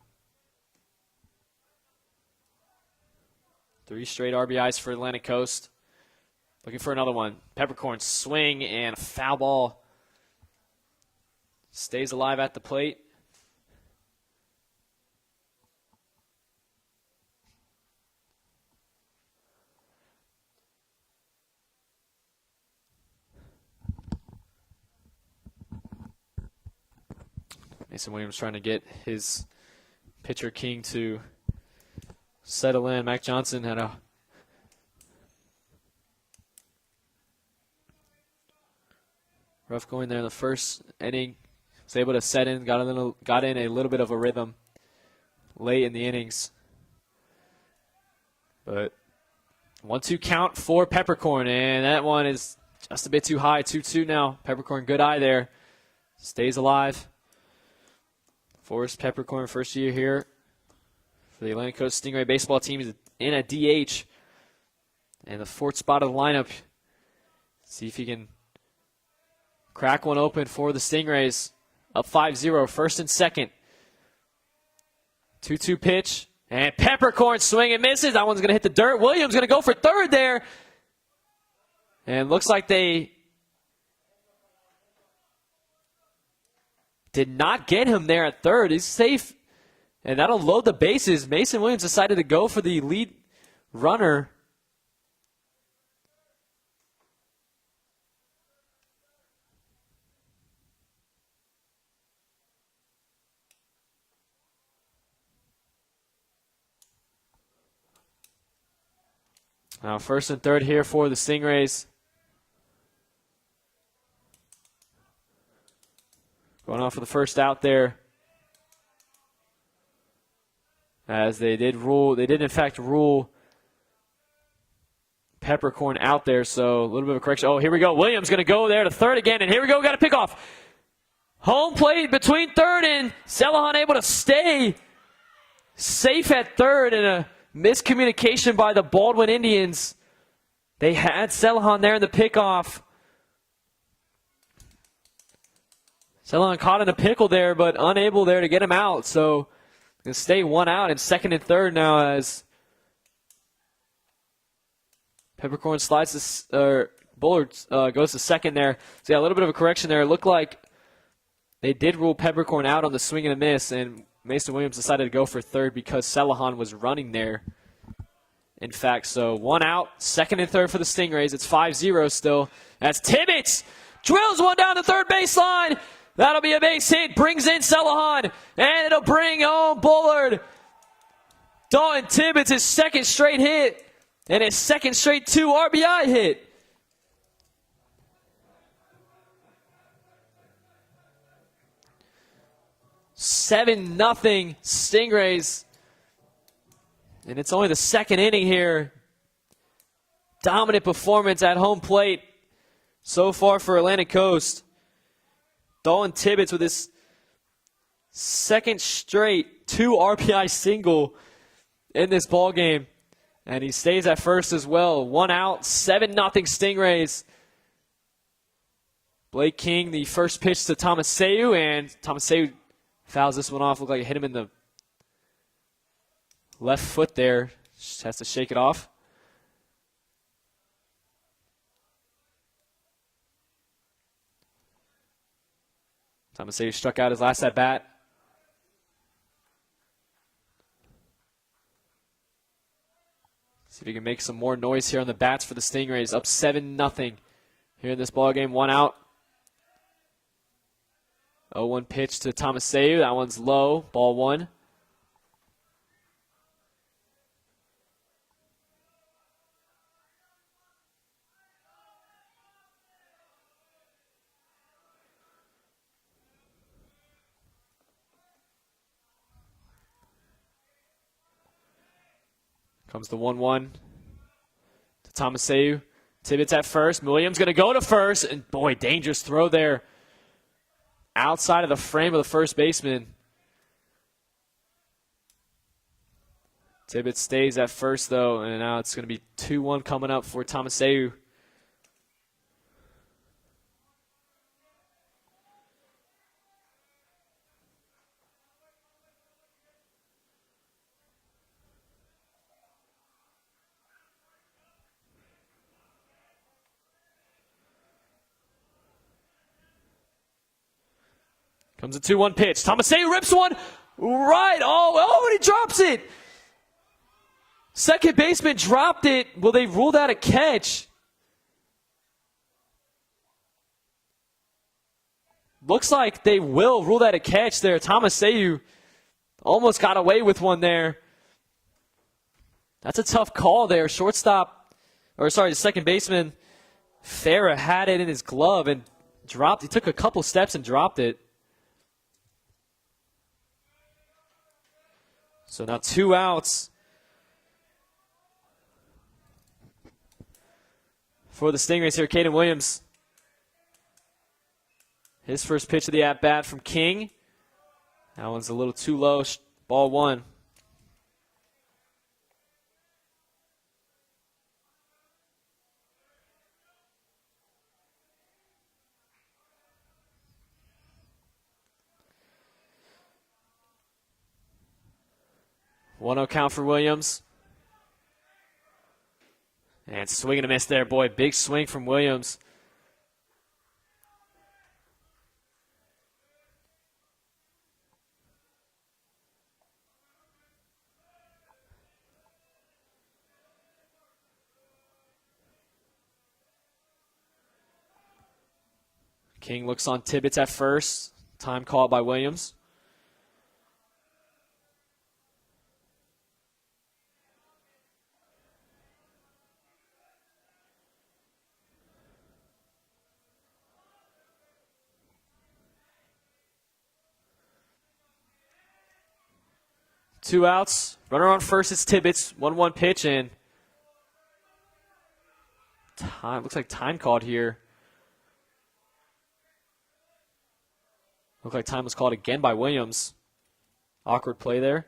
3 straight RBIs for Atlantic Coast. Looking for another one. Peppercorn swing and a foul ball. Stays alive at the plate. Mason Williams trying to get his pitcher King to settle in. Mac Johnson had a rough going there in the first inning. Was able to set in, got in a little bit of a rhythm late in the innings. But 1-2 count for Peppercorn, and that one is just a bit too high. 2-2 now. Peppercorn, good eye there. Stays alive. Forrest Peppercorn, first year here for the Atlantic Coast Stingray baseball team. He's in at DH. And the 4th spot of the lineup. See if he can crack one open for the Stingrays. Up 5-0, first and second. 2-2 pitch. And Peppercorn swing and misses. That one's going to hit the dirt. Williams going to go for third there. And looks like they did not get him there at third. He's safe, and that'll load the bases. Mason Williams decided to go for the lead runner. Now first and third here for the Stingrays. Going off for the first out there. As they did in fact rule Peppercorn out there, so a little bit of a correction. Oh, here we go. Williams going to go there to third again, and here we go. Got to pick off. Home plate between third and Celahan able to stay safe at third, and a miscommunication by the Baldwin Indians. They had Celahan there in the pickoff. Celahan caught in a pickle there, but unable there to get him out. So going to stay one out in second and third now as Peppercorn slides this, Bullard goes to second there. So yeah, a little bit of a correction there. It looked like they did rule Peppercorn out on the swing and a miss, and Mason Williams decided to go for third because Celahan was running there. In fact, so one out, second and third for the Stingrays. It's 5-0 still. As Tibbetts drills one down the third baseline. That'll be a base hit. Brings in Celohan. And it'll bring home Bullard. Dalton Tibbetts, his second straight hit. And his second straight 2 RBI hit. Seven nothing Stingrays. And it's only the second inning here. Dominant performance at home plate so far for Atlantic Coast. Dalton Tibbetts with his second straight 2 RBI single in this ball game. And he stays at first as well. 1 out, 7-0 Stingrays. Blake King, the first pitch to Tomaseu, and Tomaseu fouls this one off. Looked like it hit him in the left foot there. Just has to shake it off. Tomaseu struck out his last at bat. See if he can make some more noise here on the bats for the Stingrays. Up 7-0 here in this ball game. 1 out. 0-1 pitch to Tomaseu. That one's low. Ball 1. Comes the 1-1 to Tomaseu. Tibbetts at first. Williams going to go to first. And boy, dangerous throw there. Outside of the frame of the first baseman. Tibbetts stays at first, though. And now it's going to be 2-1 coming up for Tomaseu. Comes a 2-1 pitch. Tomaseu rips one right. Oh, and he drops it. Second baseman dropped it. Will they rule that a catch? Looks like they will rule that a catch there. Tomaseu almost got away with one there. That's a tough call there. The second baseman, Farah, had it in his glove and dropped. He took a couple steps and dropped it. So now 2 outs for the Stingrays here. Caden Williams. His first pitch of the at-bat from King. That one's a little too low. Ball 1. One-zero count for Williams. And swing and a miss there, boy. Big swing from Williams. King looks on Tibbetts at first. Time called by Williams. Two outs. Runner on first is Tibbetts. 1-1 pitch and time. Looks like time called here. Looks like time was called again by Williams. Awkward play there.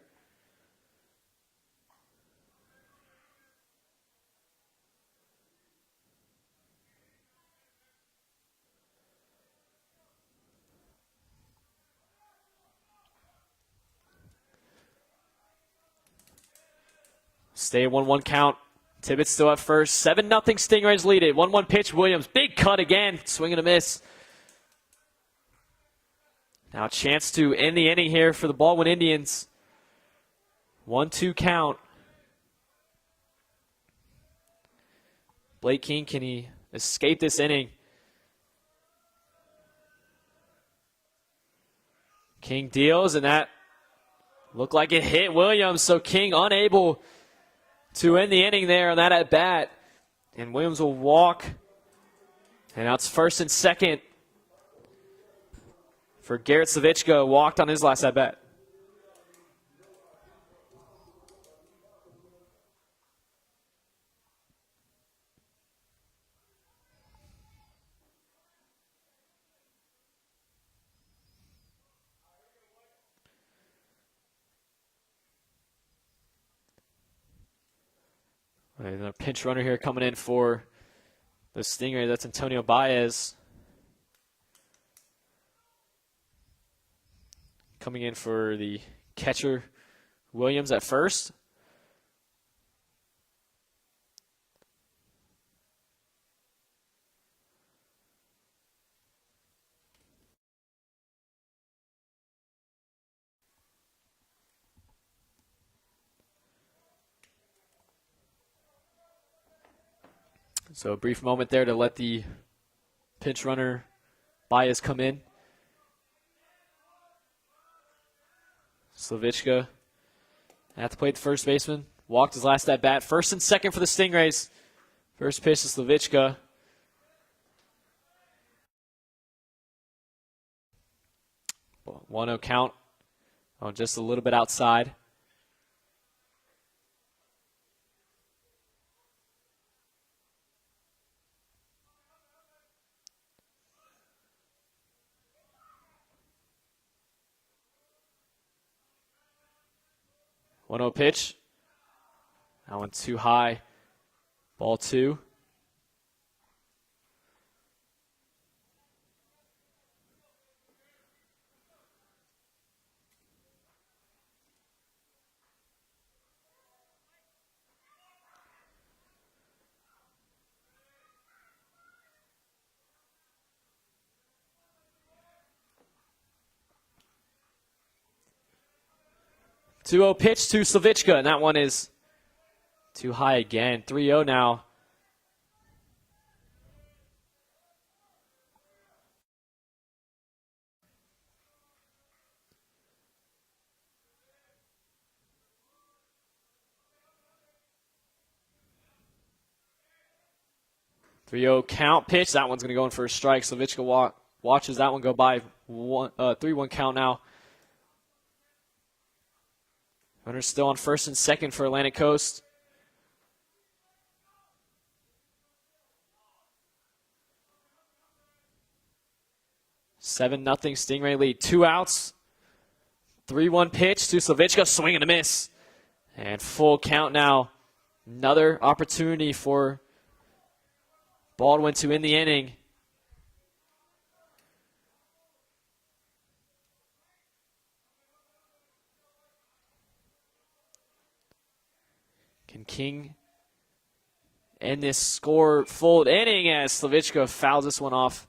Stay 1-1 count. Tibbetts still at first. 7-0 Stingrays lead it. 1-1 pitch. Williams. Big cut again. Swing and a miss. Now a chance to end the inning here for the Baldwin Indians. 1-2 count. Blake King, can he escape this inning? King deals, and that looked like it hit Williams, so King unable to end the inning there on that at bat. And Williams will walk. And now it's first and second for Garrett Slavichka, walked on his last at bat. Another pinch runner here coming in for the Stingrays. That's Antonio Baez. Coming in for the catcher, Williams at first. So a brief moment there to let the pinch runner Baez come in. Slavichka at the plate, the first baseman. Walked his last at bat. First and second for the Stingrays. First pitch to Slavichka. 1-0 count. Oh, just a little bit outside. One 0 pitch. That one too high. Ball two. Two 0 pitch to Slavichka, and that one is too high again. 3-0 now. Three-0 count pitch. That one's going to go in for a strike. Slavichka watches that one go by. 3-1 count now. Runners still on first and second for Atlantic Coast. Nothing Stingray lead. 2 outs. 3-1 pitch to Slavichka. Swing and a miss. And full count now. Another opportunity for Baldwin to end the inning. Can King end this score full inning as Slavichka fouls this one off?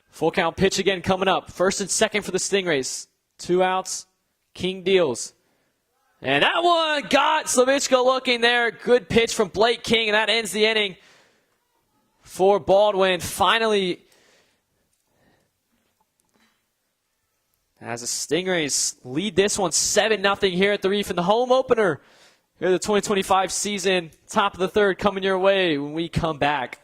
Full count pitch again coming up. First and second for the Stingrays. 2 outs. King deals. And that one got Slavichka looking there. Good pitch from Blake King, and that ends the inning for Baldwin. Finally, as the Stingrays lead this one 7-0 here at the Reef in the home opener here the 2025 season. Top of the third coming your way when we come back.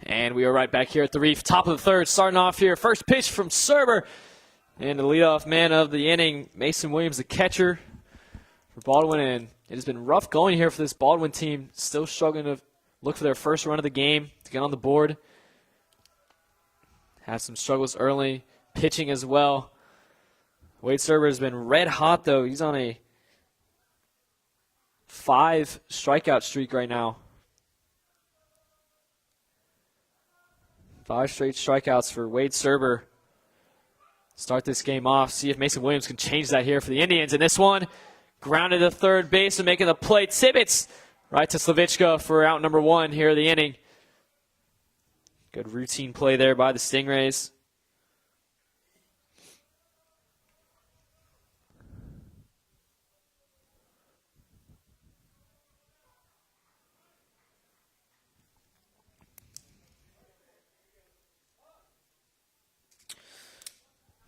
And we are right back here at the Reef. Top of the third, starting off here. First pitch from Serber. And the leadoff man of the inning, Mason Williams, the catcher for Baldwin. And it has been rough going here for this Baldwin team. Still struggling to look for their first run of the game to get on the board. Had some struggles early, pitching as well. Wade Serber has been red hot, though. He's on a 5 strikeout streak right now. 5 straight strikeouts for Wade Serber. Start this game off. See if Mason Williams can change that here for the Indians. And this one, grounded to third base and making the play. Tibbetts right to Slavichka for out number 1 here of the inning. Good routine play there by the Stingrays.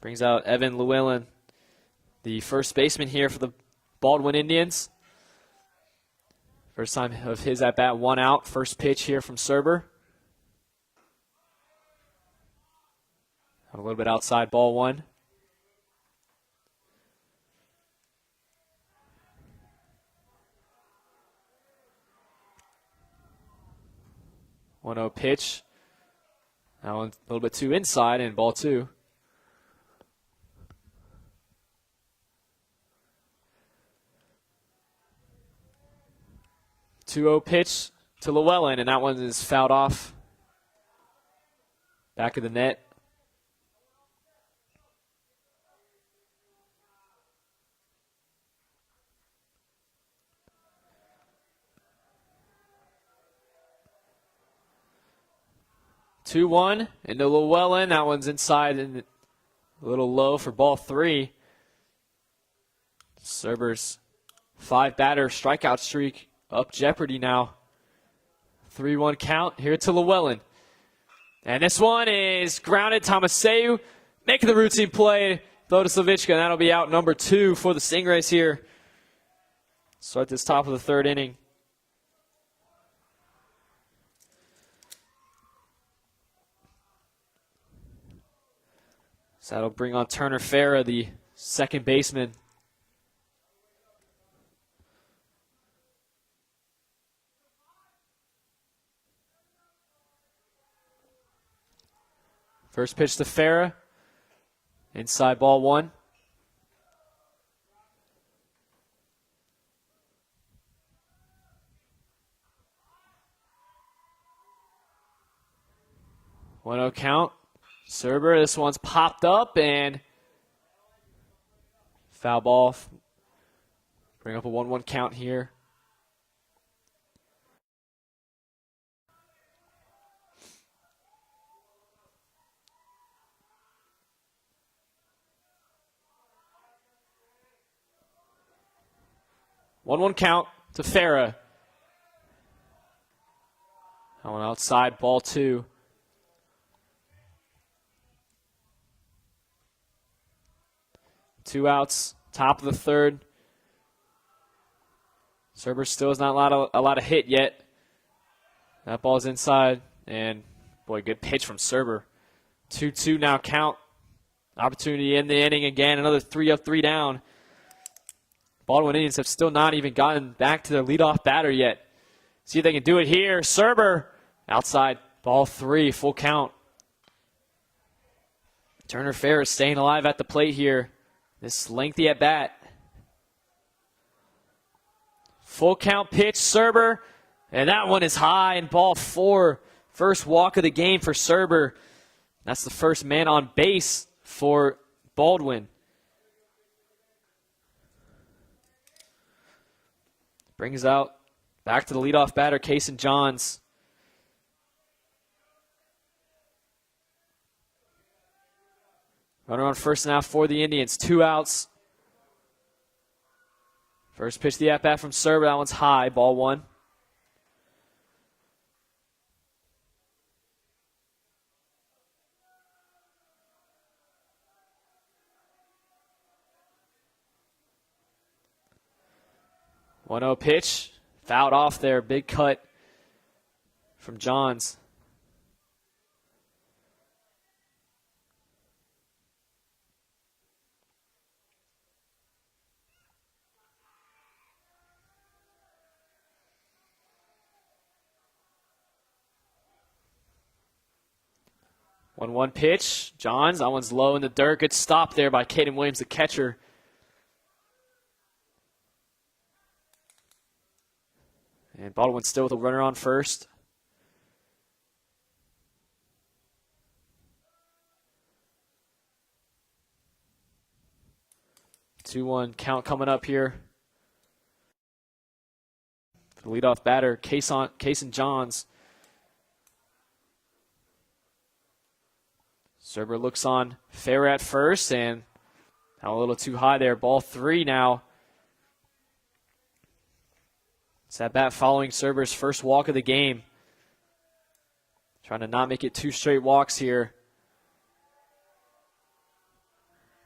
Brings out Evan Llewellyn, the first baseman here for the Baldwin Indians. First time of his at-bat, 1 out. First pitch here from Serber. A little bit outside, ball 1. One 0 pitch. That one's a little bit too inside, and ball 2. 2-0 pitch to Llewellyn, and that one is fouled off. Back of the net. Two one into Llewellyn. That one's inside and a little low for ball 3. Serber's 5-batter strikeout streak up jeopardy now. 3-1 count here to Llewellyn. And this one is grounded. Tomaseu making the routine play. Throw to Slavichka, and that'll be out number 2 for the Stingrays here. Start this top of the 3rd inning. So that'll bring on Turner Farah, the second baseman. First pitch to Farah. Inside, ball 1. One 0 count. Serber, this one's popped up and foul ball. Bring up a 1-1 count here. One count to Farah. That one outside, ball 2. Two outs, top of the 3rd. Serber still has not a lot of hit yet. That ball's inside, and boy, good pitch from Serber. 2-2 now count. Opportunity in the inning again, another 3 up, 3 down. Baldwin Indians have still not even gotten back to their leadoff batter yet. See if they can do it here. Serber outside, ball 3, full count. Turner Farah staying alive at the plate here. This lengthy at bat. Full count pitch, Serber. And that one is high in ball 4. First walk of the game for Serber. That's the first man on base for Baldwin. Brings out back to the leadoff batter, Kason Johns. Runner on first now for the Indians. 2 outs. First pitch the at-bat from Serber. That one's high. Ball 1. One 0 pitch. Fouled off there. Big cut from Johns. 1-1 pitch. Johns, that one's low in the dirt. Good stop there by Caden Williams, the catcher. And Baldwin still with a runner on first. Two-one count coming up here. For the leadoff batter, Kason Johns. Serber looks on, fair at first, and a little too high there. Ball 3 now. It's at bat following Serber's first walk of the game. Trying to not make it 2 straight walks here.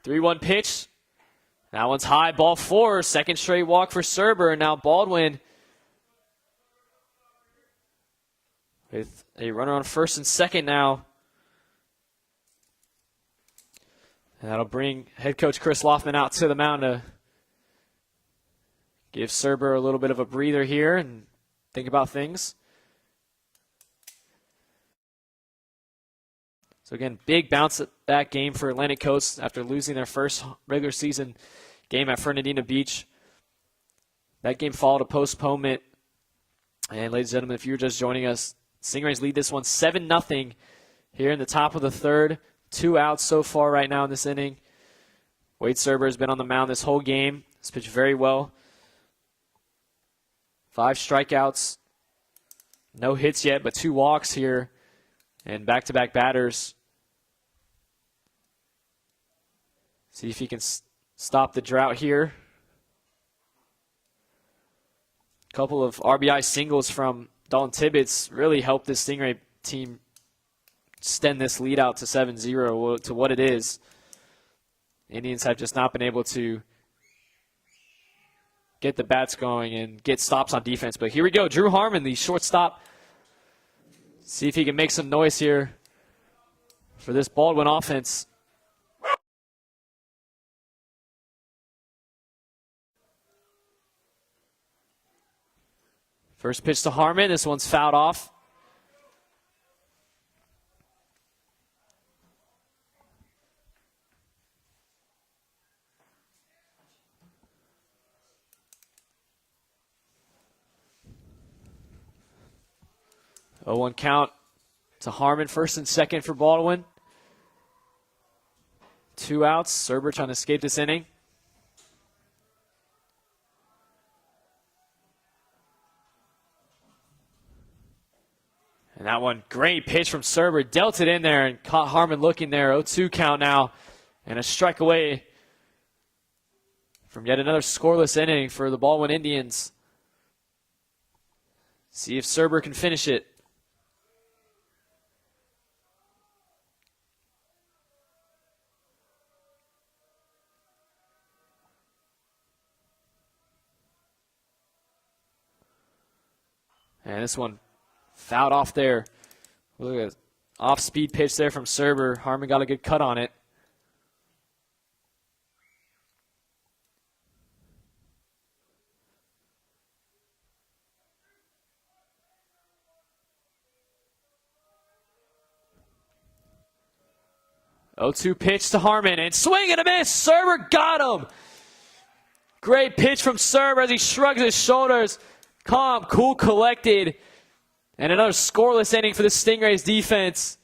3-1 pitch. That one's high, ball 4. Second straight walk for Serber. And now Baldwin with a runner on first and second now. And that'll bring head coach Chris Loftman out to the mound to give Serber a little bit of a breather here and think about things. So again, big bounce back game for Atlantic Coast after losing their first regular season game at Fernandina Beach. That game followed a postponement. And ladies and gentlemen, if you're just joining us, Stingrays lead this one 7-0 here in the top of the third. 2 outs so far right now in this inning. Wade Serber has been on the mound this whole game. He's pitched very well. 5 strikeouts. No hits yet, but 2 walks here. And back-to-back batters. See if he can stop the drought here. A couple of RBI singles from Dalton Tibbetts really helped this Stingray team extend this lead out to 7-0 to what it is. Indians have just not been able to get the bats going and get stops on defense. But here we go. Drew Harmon, the shortstop. See if he can make some noise here for this Baldwin offense. First pitch to Harmon. This one's fouled off. Oh, 1 count to Harmon, first and second for Baldwin. 2 outs. Serber trying to escape this inning. And that one, great pitch from Serber. Dealt it in there and caught Harmon looking there. 0-2 count now. And a strike away from yet another scoreless inning for the Baldwin Indians. See if Serber can finish it. And this one fouled off there. Look at off-speed pitch there from Serber. Harmon got a good cut on it. Oh, 2 pitch to Harmon, and swing and a miss. Serber got him. Great pitch from Serber as he shrugs his shoulders. Calm, cool, collected. And another scoreless inning for the Stingrays defense.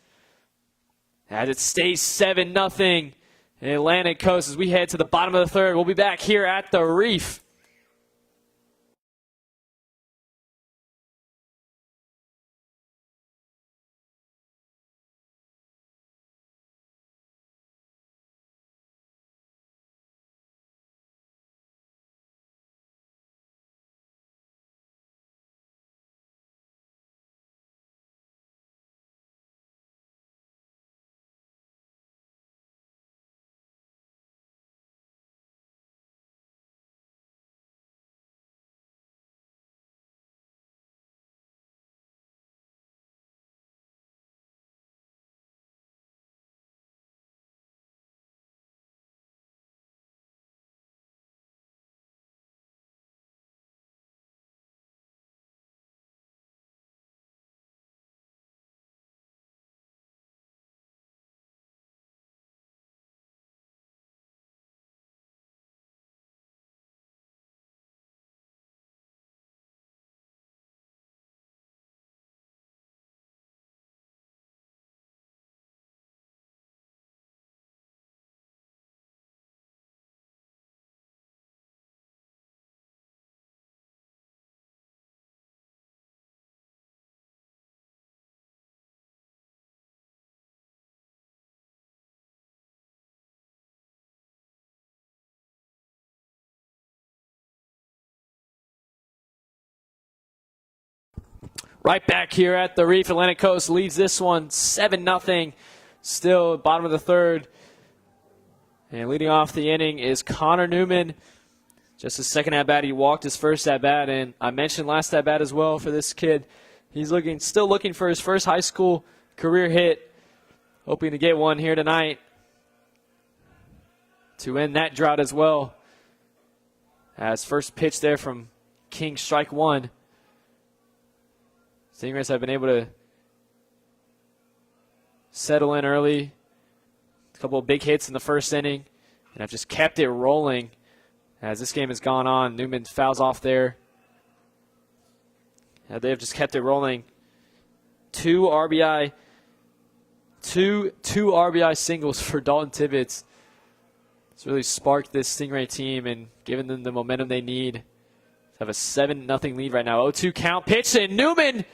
As it stays 7-0 in Atlantic Coast as we head to the bottom of the third. We'll be back here at the Reef. right back here at the Reef. Atlantic Coast leads this one 7-0. Still bottom of the third. And leading off the inning is Connor Newman. Just his second at-bat. He walked his first at-bat, and I mentioned last at-bat as well for this kid. He's still looking for his first high school career hit. Hoping to get one here tonight to end that drought as well. As first pitch there from King, strike one. Stingrays have been able to settle in early. A couple of big hits in the first inning, and have just kept it rolling as this game has gone on. Newman fouls off there. They have just kept it rolling. Two RBI singles for Dalton Tibbetts. It's really sparked this Stingray team and given them the momentum they need. They have a 7-0 lead right now. 0-2 count, pitch, and Newman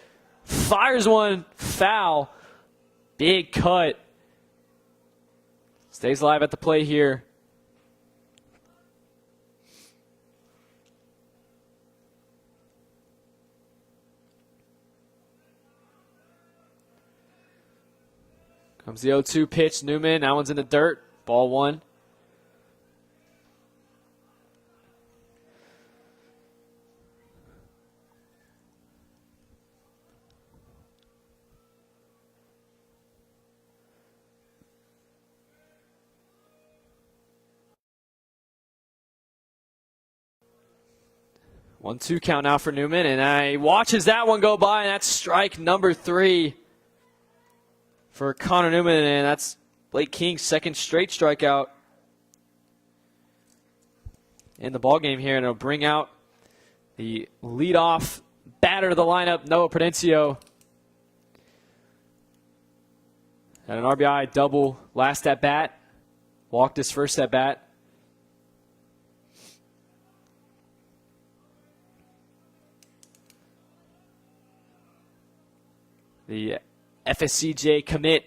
fires one foul. Big cut. Stays alive at the plate here. Comes the 0-2 pitch. Newman, that one's in the dirt. Ball one. One, two count now for Newman, and he watches that one go by, and that's strike number 3 for Connor Newman, and that's Blake King's second straight strikeout in the ballgame here, and it'll bring out the leadoff batter of the lineup, Noah Prudencio. Had an RBI double last at bat, walked his first at bat. The FSCJ commit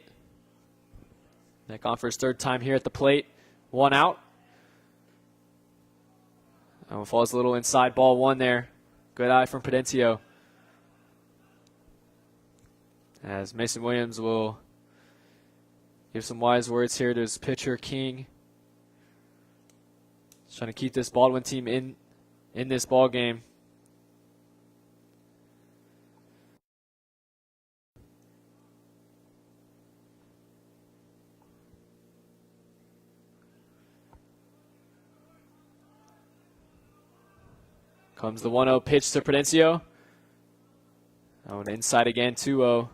back on for his third time here at the plate. One out. That one falls a little inside, ball one there. Good eye from Prudencio. As Mason Williams will give some wise words here to his pitcher, King. He's trying to keep this Baldwin team in this ball game. Comes the 1-0 pitch to Prudencio. Oh, and inside again, 2-0.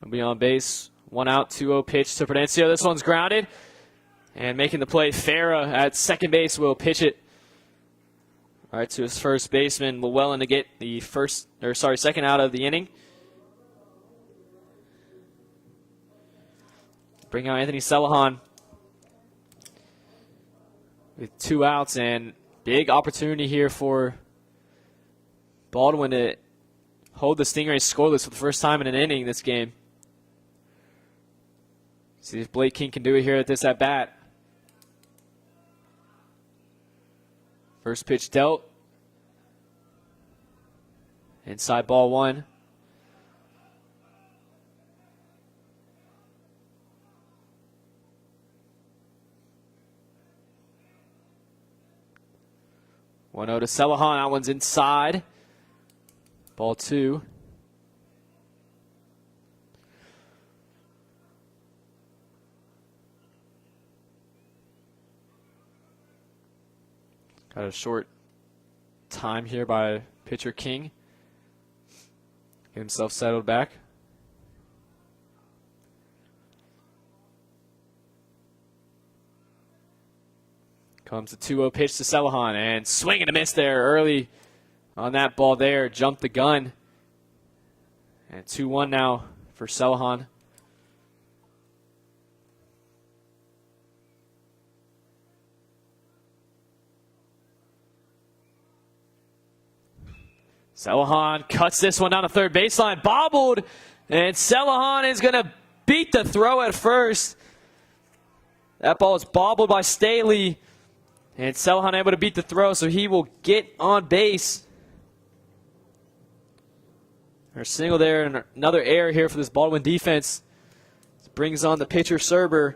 He'll be on base. 1 out, 2-0 pitch to Prudencio. This one's grounded. And making the play, Farah at second base will pitch it. All right, to his first baseman, Llewellyn, to get the second out of the inning. Bring out Anthony Celahan with 2 outs, and big opportunity here for Baldwin to hold the Stingrays scoreless for the first time in an inning this game. See if Blake King can do it here at this at-bat. First pitch dealt. Inside ball one. One 0 to Celahan. That one's inside. Ball two. Got a short time here by pitcher King. Get himself settled back. Comes the 2-0 pitch to Celahan, and swing and a miss there early on that ball there. Jumped the gun. And 2-1 now for Celahan. Celahan cuts this one down the third baseline, bobbled, and Celahan is going to beat the throw at first. That ball is bobbled by Staley. And Celehan able to beat the throw, so he will get on base. There's a single there and another error here for this Baldwin defense. This brings on the pitcher, Serber.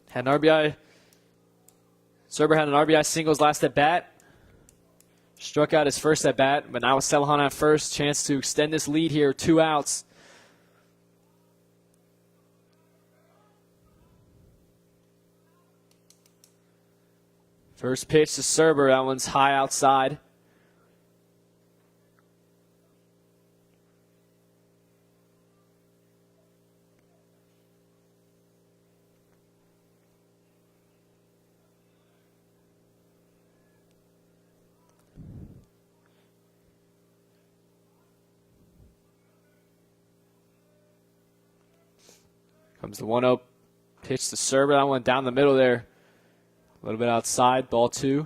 Had an RBI. Serber had an RBI singles last at bat. Struck out his first at bat, but now with Celehan at first, chance to extend this lead here, 2 outs. First pitch to Serber, that one's high outside. Comes the 1-0 pitch to Serber. That one down the middle there. A little bit outside, ball 2.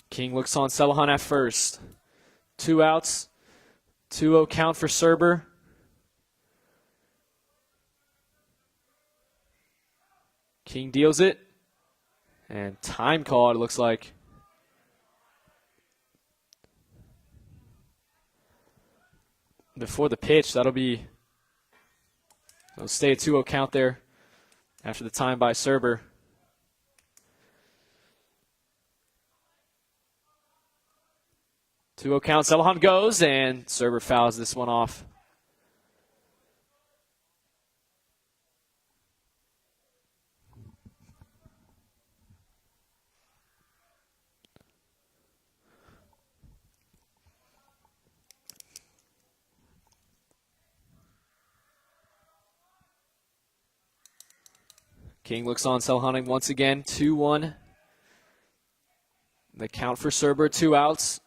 King looks on Celehan at first. 2 outs. 2-0 count for Serber. King deals it. And time called, it looks like. Before the pitch, that'll stay a 2-0 count there after the time by Serber. Two-0 count, Celehan goes, and Serber fouls this one off. King looks on Celehan once again, 2-1. The count for Serber, 2 outs.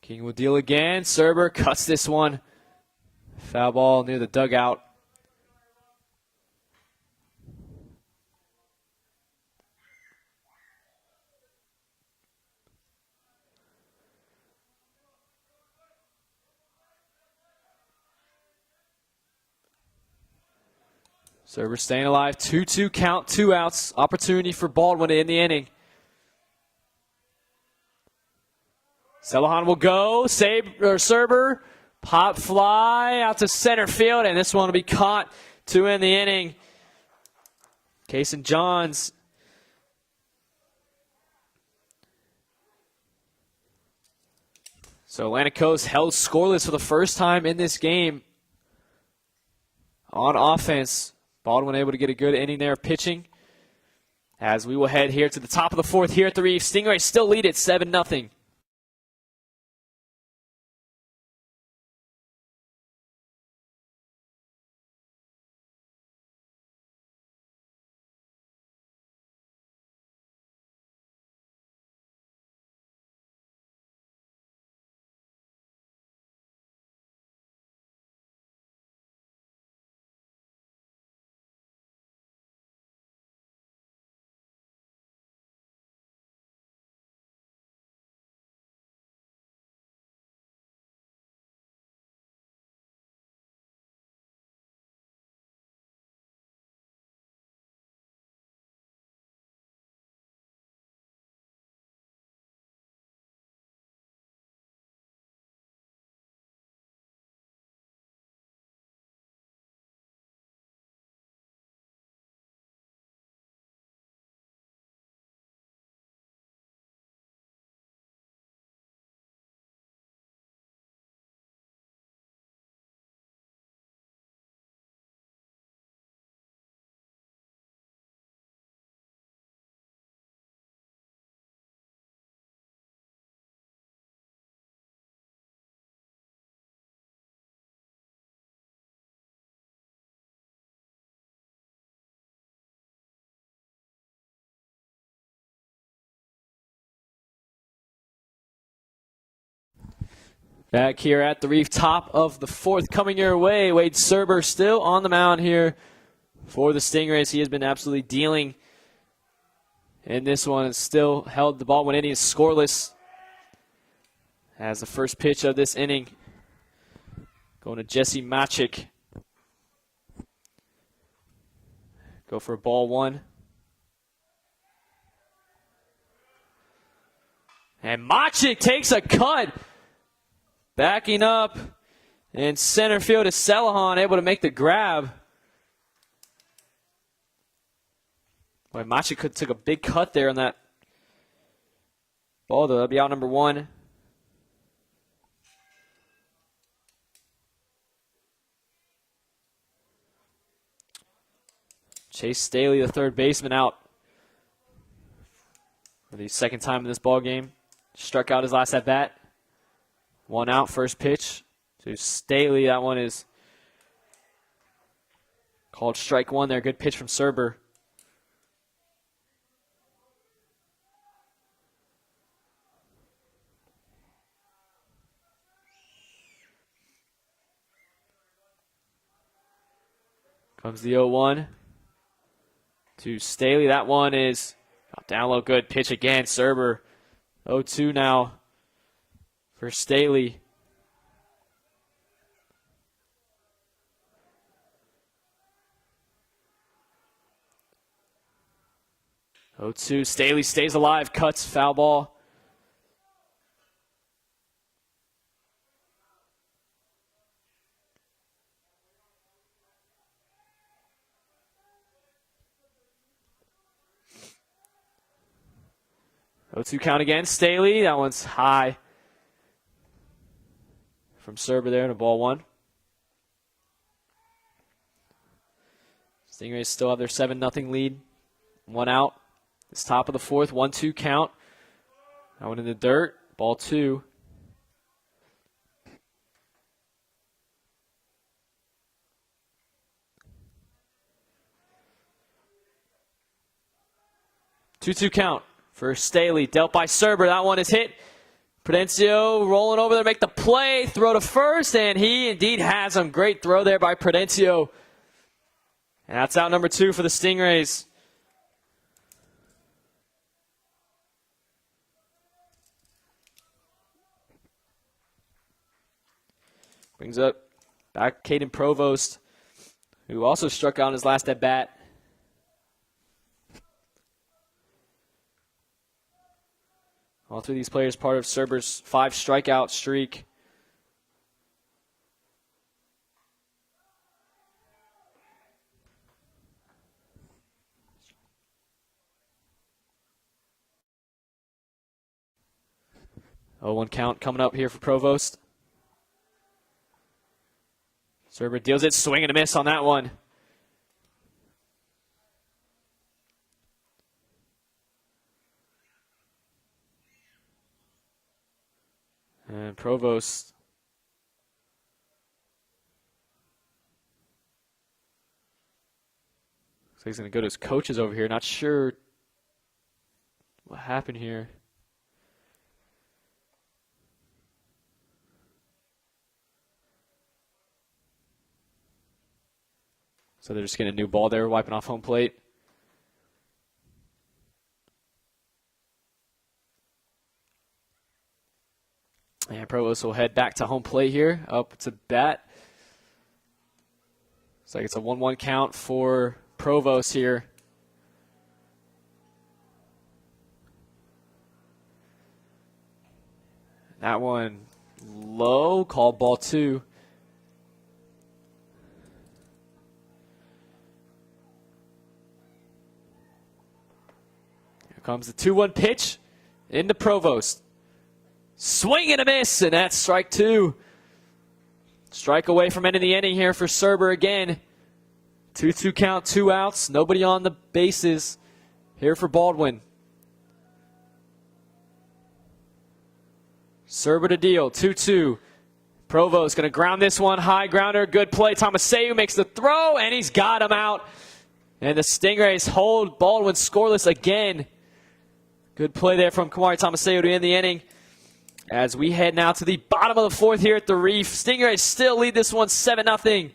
King will deal again. Serber cuts this one. Foul ball near the dugout. Serber staying alive. 2-2 count, 2 outs. Opportunity for Baldwin in the inning. Celehan will go. Serber. Pop fly out to center field, and this one will be caught to end the inning. Cason Johns. So Atlantic Coast held scoreless for the first time in this game on offense. Baldwin able to get a good inning there pitching. As we will head here to the top of the 4th here at the Reef. Stingrays still lead it 7-0. Back here at the Reef, top of the fourth, coming your way. Wade Serber still on the mound here for the Stingrays. He has been absolutely dealing in this one and still held the Baldwin Indians scoreless as the first pitch of this inning. Going to Jesse Maciek. Go for ball one. And Maciek takes a cut. Backing up in center field is Celahan, able to make the grab. Boy, Maciek took a big cut there on that ball, though. That'll be out number one. Chase Staley, the third baseman, out for the second time in this ball game. Struck out his last at bat. One out, first pitch to Staley. That one is called strike one there. Good pitch from Serber. Comes the 0-1 to Staley. That one is down low. Good pitch again. Serber. 0-2 now for Staley. Staley stays alive, cuts, foul ball. Oh, 2 count again. Staley, that one's high from Serber there to ball one. Stingrays still have their 7-0 lead. One out. It's top of the fourth. 1-2 count. That one in the dirt. Ball two. Two count for Staley. Dealt by Serber. That one is hit. Prudencio rolling over there, make the play, throw to first, and he indeed has him. Great throw there by Prudencio. And that's out number two for the Stingrays. Brings up back Caden Provost, who also struck out in his last at bat. All three of these players part of Serber's 5 strikeout streak. Oh, 1 count coming up here for Provost. Serber deals it, swing and a miss on that one. And Provost looks like he's going to go to his coaches over here. Not sure what happened here. So they're just getting a new ball there, wiping off home plate. And Provost will head back to home plate here, up to bat. Looks like it's a 1-1 count for Provost here. That one low, called ball two. Here comes the 2-1 pitch into Provost. Swing and a miss, and that's strike two. Strike away from ending the inning here for Serber again. 2-2 count, 2 outs. Nobody on the bases here for Baldwin. Serber to deal, 2-2. Provost going to ground this one. High grounder, good play. Tomaseu makes the throw, and he's got him out. And the Stingrays hold Baldwin scoreless again. Good play there from Kamari Tomaseu to end the inning. As we head now to the bottom of the fourth here at the Reef. Stingrays still lead this one 7-0.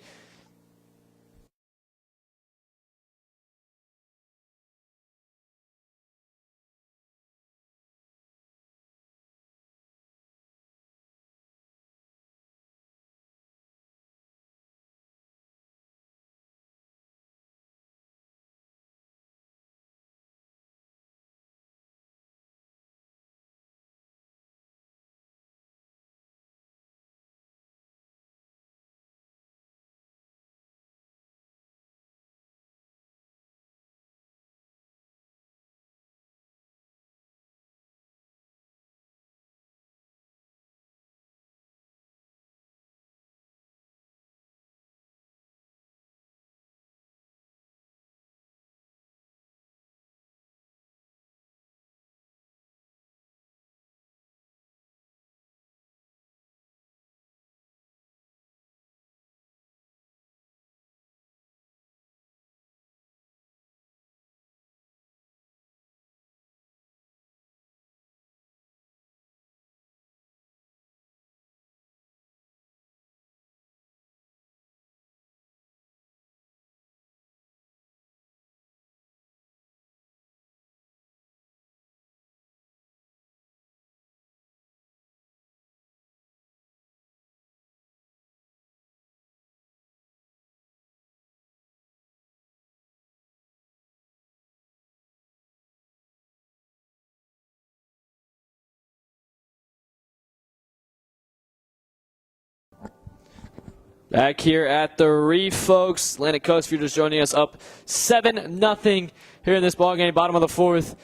Back here at the Reef, folks. Atlantic Coast, if you're just joining us, up 7-0 here in this ballgame, bottom of the fourth.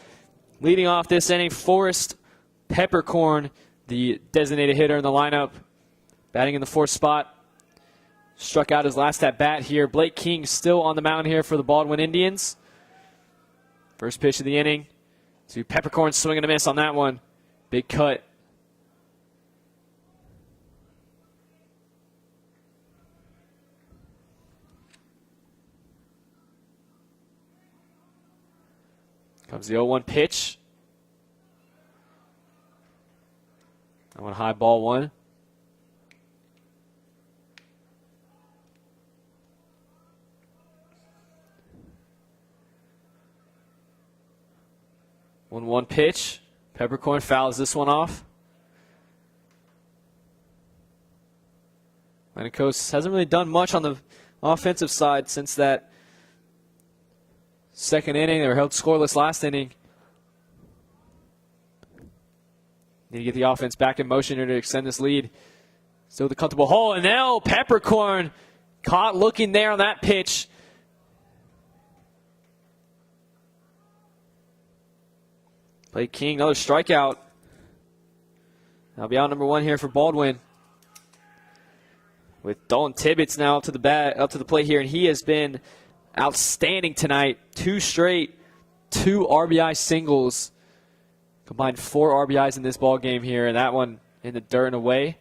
Leading off this inning, Forrest Peppercorn, the designated hitter in the lineup, batting in the fourth spot. Struck out his last at bat here. Blake King still on the mound here for the Baldwin Indians. First pitch of the inning to Peppercorn, swing and a miss on that one. Big cut. Comes the 0-1 pitch. That one high, ball one. One pitch. Peppercorn fouls this one off. Atlantic Coast hasn't really done much on the offensive side since that second inning. They were held scoreless last inning. Need to get the offense back in motion here to extend this lead. Still the comfortable hole, and now Peppercorn caught looking there on that pitch. Blake King, another strikeout. That'll be out number one here for Baldwin. With Dalton Tibbetts now up to the plate here, and he has been outstanding tonight. 2 straight, 2 RBI singles. Combined 4 RBIs in this ball game here, and that one in the dirt and away.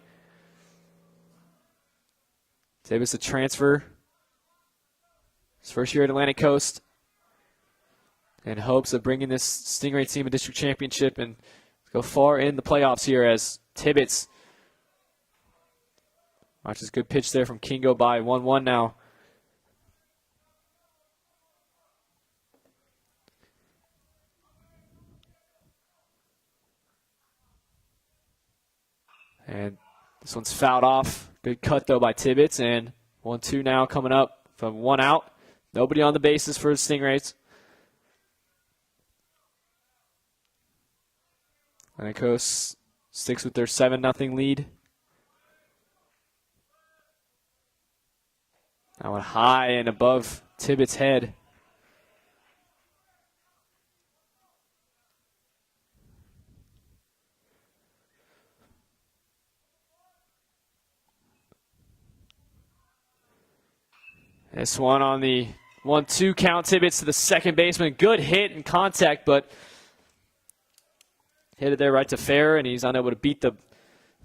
Tibbetts a transfer. His first year at Atlantic Coast. In hopes of bringing this Stingray team a district championship and go far in the playoffs here as Tibbetts. Watch this good pitch there from King go by. 1-1 now. And this one's fouled off. Good cut, though, by Tibbetts. And 1-2 now coming up from 1 out. Nobody on the bases for the Stingrays. Atlantic Coast sticks with their 7-0 lead. That one high and above Tibbetts' head. This one on the 1-2 count. Tibbetts to the second baseman. Good hit and contact, but hit it there right to fair, and he's unable to beat the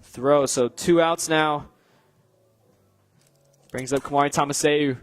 throw. So 2 outs now. Brings up Kamari Tomaseu.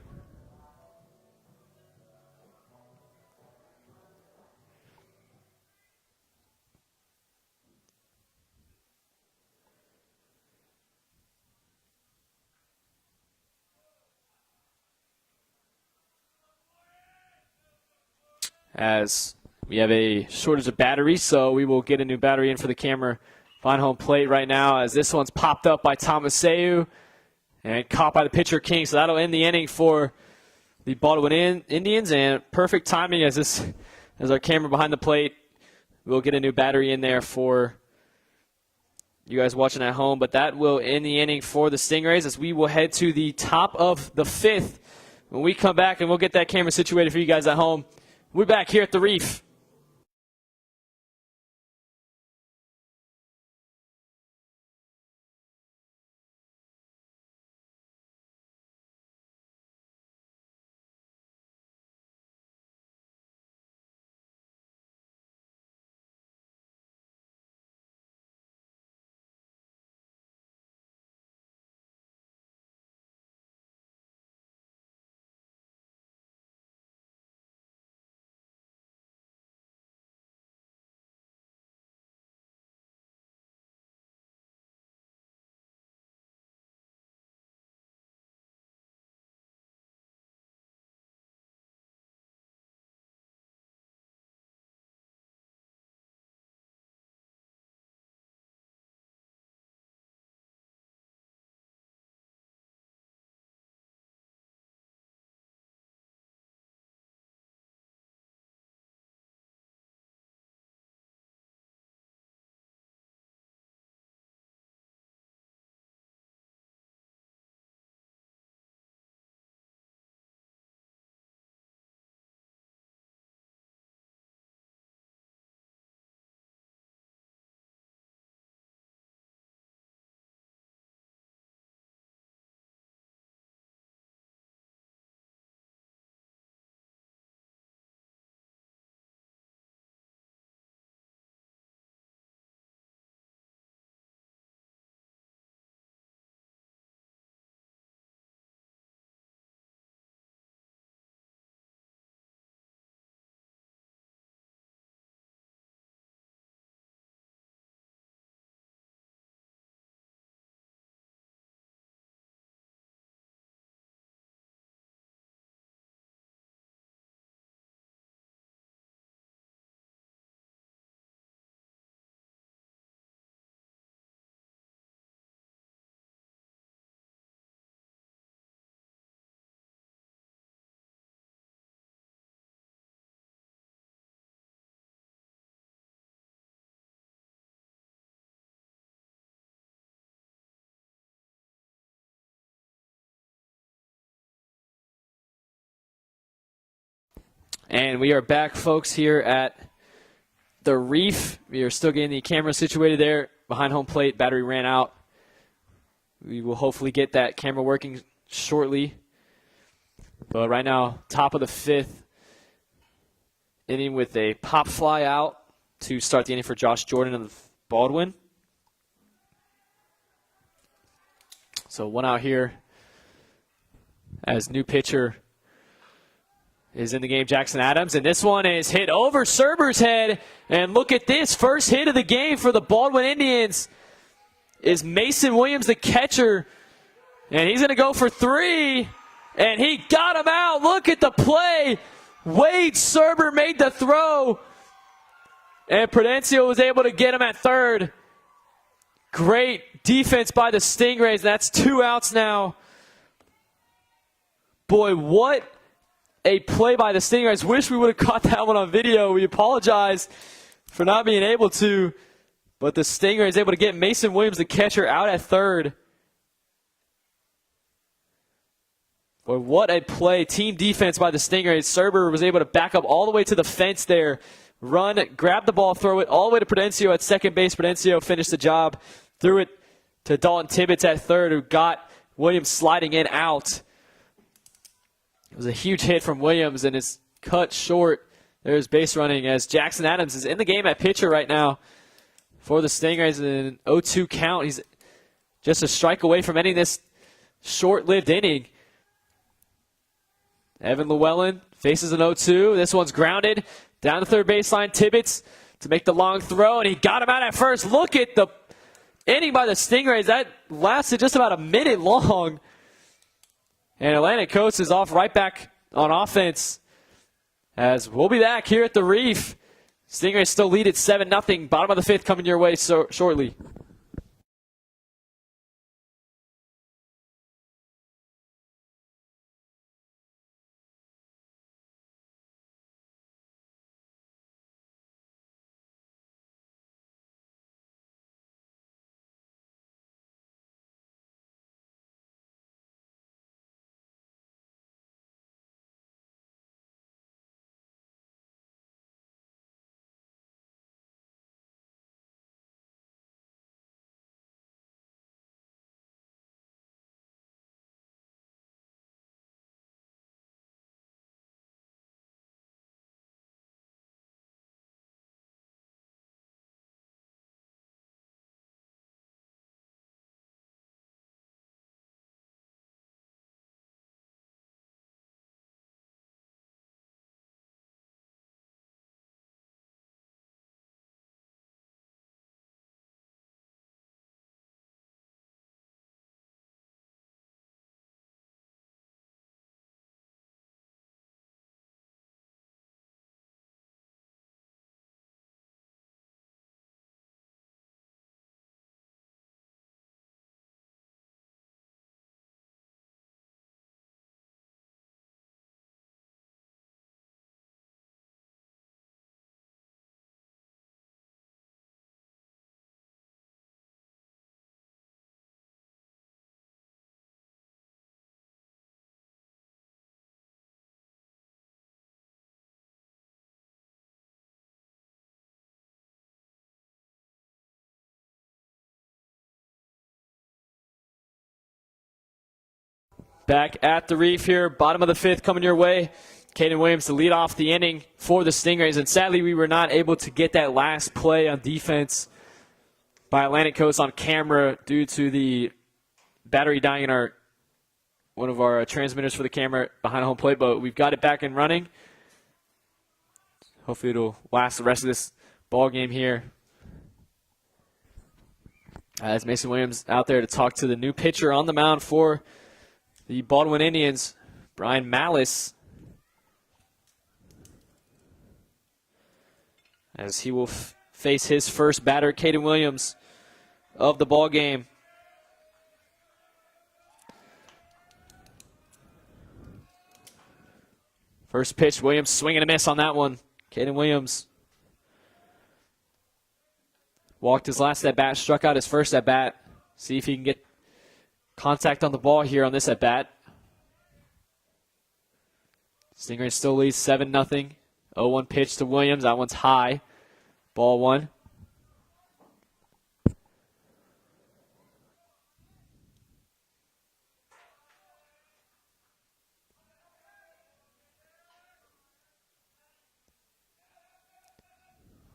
as we have a shortage of batteries, so we will get a new battery in for the camera behind home plate right now, as this one's popped up by Tomaseu and caught by the pitcher King. So that'll end the inning for the Baldwin Indians, and perfect timing as our camera behind the plate. We'll get a new battery in there for you guys watching at home, but that will end the inning for the Stingrays, as we will head to the top of the 5th when we come back, and we'll get that camera situated for you guys at home. We're back here at the Reef. And we are back, folks, here at the Reef. We are still getting the camera situated there behind home plate. Battery ran out. We will hopefully get that camera working shortly. But right now, top of the 5th inning with a pop fly out to start the inning for Josh Jordan of Baldwin. So one out here as new pitcher is in the game, Jackson Adams, and this one is hit over Serber's head. And look at this, first hit of the game for the Baldwin Indians is Mason Williams, the catcher, and he's going to go for 3, and he got him out. Look at the play. Wade Serber made the throw, and Prudencio was able to get him at third. Great defense by the Stingrays. That's 2 outs now. Boy, what a play by the Stingrays. Wish we would have caught that one on video. We apologize for not being able to. But the Stingrays able to get Mason Williams, the catcher, out at third. Boy, what a play. Team defense by the Stingrays. Serber was able to back up all the way to the fence there. Run, grab the ball, throw it all the way to Prudencio at second base. Prudencio finished the job. Threw it to Dalton Tibbetts at third, who got Williams sliding in out. It was a huge hit from Williams, and it's cut short. There's base running as Jackson Adams is in the game at pitcher right now for the Stingrays in an 0-2 count. He's just a strike away from ending this short-lived inning. Evan Llewellyn faces an 0-2. This one's grounded down the third baseline. Tibbetts to make the long throw, and he got him out at first. Look at the inning by the Stingrays. That lasted just about a minute long. And Atlantic Coast is off right back on offense As we'll be back here at the Reef. Stingrays still lead at 7-0. Bottom of the fifth coming your way shortly. Back at the Reef here, bottom of the fifth coming your way. Caden Williams to lead off the inning for the Stingrays. And sadly, we were not able to get that last play on defense by Atlantic Coast on camera due to the battery dying in one of our transmitters for the camera behind home plate. But we've got it back and running. Hopefully it'll last the rest of this ball game here. As Mason Williams out there to talk to the new pitcher on the mound for the Baldwin Indians, Brian Malice, as he will face his first batter, Caden Williams, of the ball game. First pitch, Williams swinging a miss on that one. Caden Williams walked his last at bat, struck out his first at bat. See if he can get contact on the ball here on this at bat. Stingrays still leads 7-0. 0-1 pitch to Williams. That one's high. Ball one.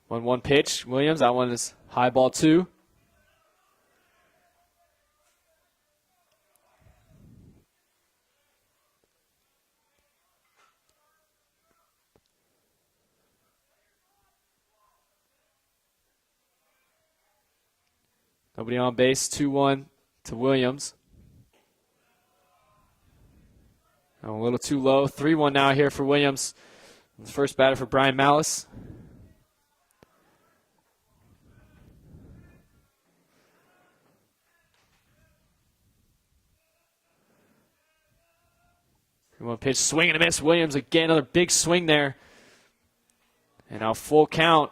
One pitch. Williams. That one is high, ball two. Nobody on base, 2-1 to Williams. A little too low, 3-1 now here for Williams. The first batter for Brian Malice. One pitch, swing and a miss. Williams again, another big swing there. And now full count.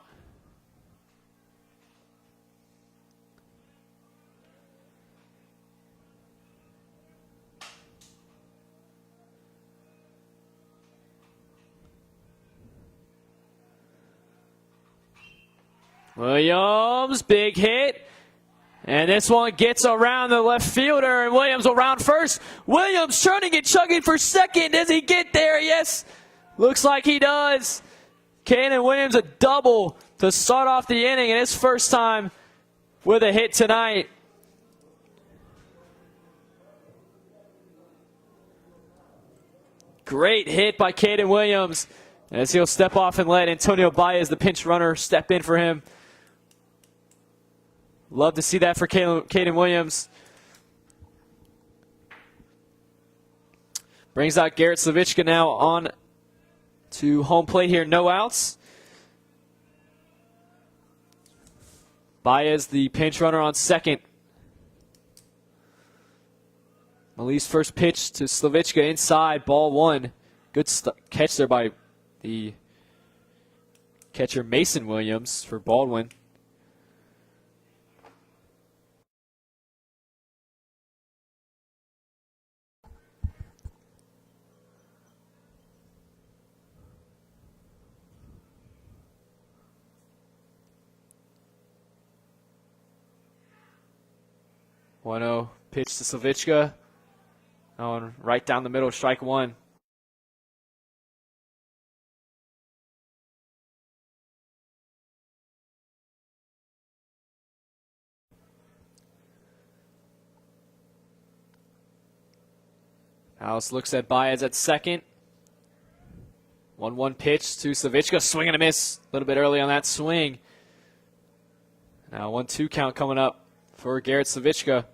Williams, big hit. And this one gets around the left fielder, and Williams will round first. Williams turning and chugging for second. Does he get there? Yes, looks like he does. Caden Williams a double to start off the inning, and his first time with a hit tonight. Great hit by Caden Williams, as he'll step off and let Antonio Baez, the pinch runner, step in for him. Love to see that for Caden Williams. Brings out Garrett Slavichka now on to home plate here, no outs. Baez, the pinch runner on second. Mali's first pitch to Slavichka inside, ball one. Good catch there by the catcher Mason Williams for Baldwin. One-0 pitch to Slavichka. On right down the middle, strike one. Alice looks at Baez at second. 1-1 pitch to Slavichka. Swing and a miss. A little bit early on that swing. Now 1-2 count coming up for Garrett Slavichka.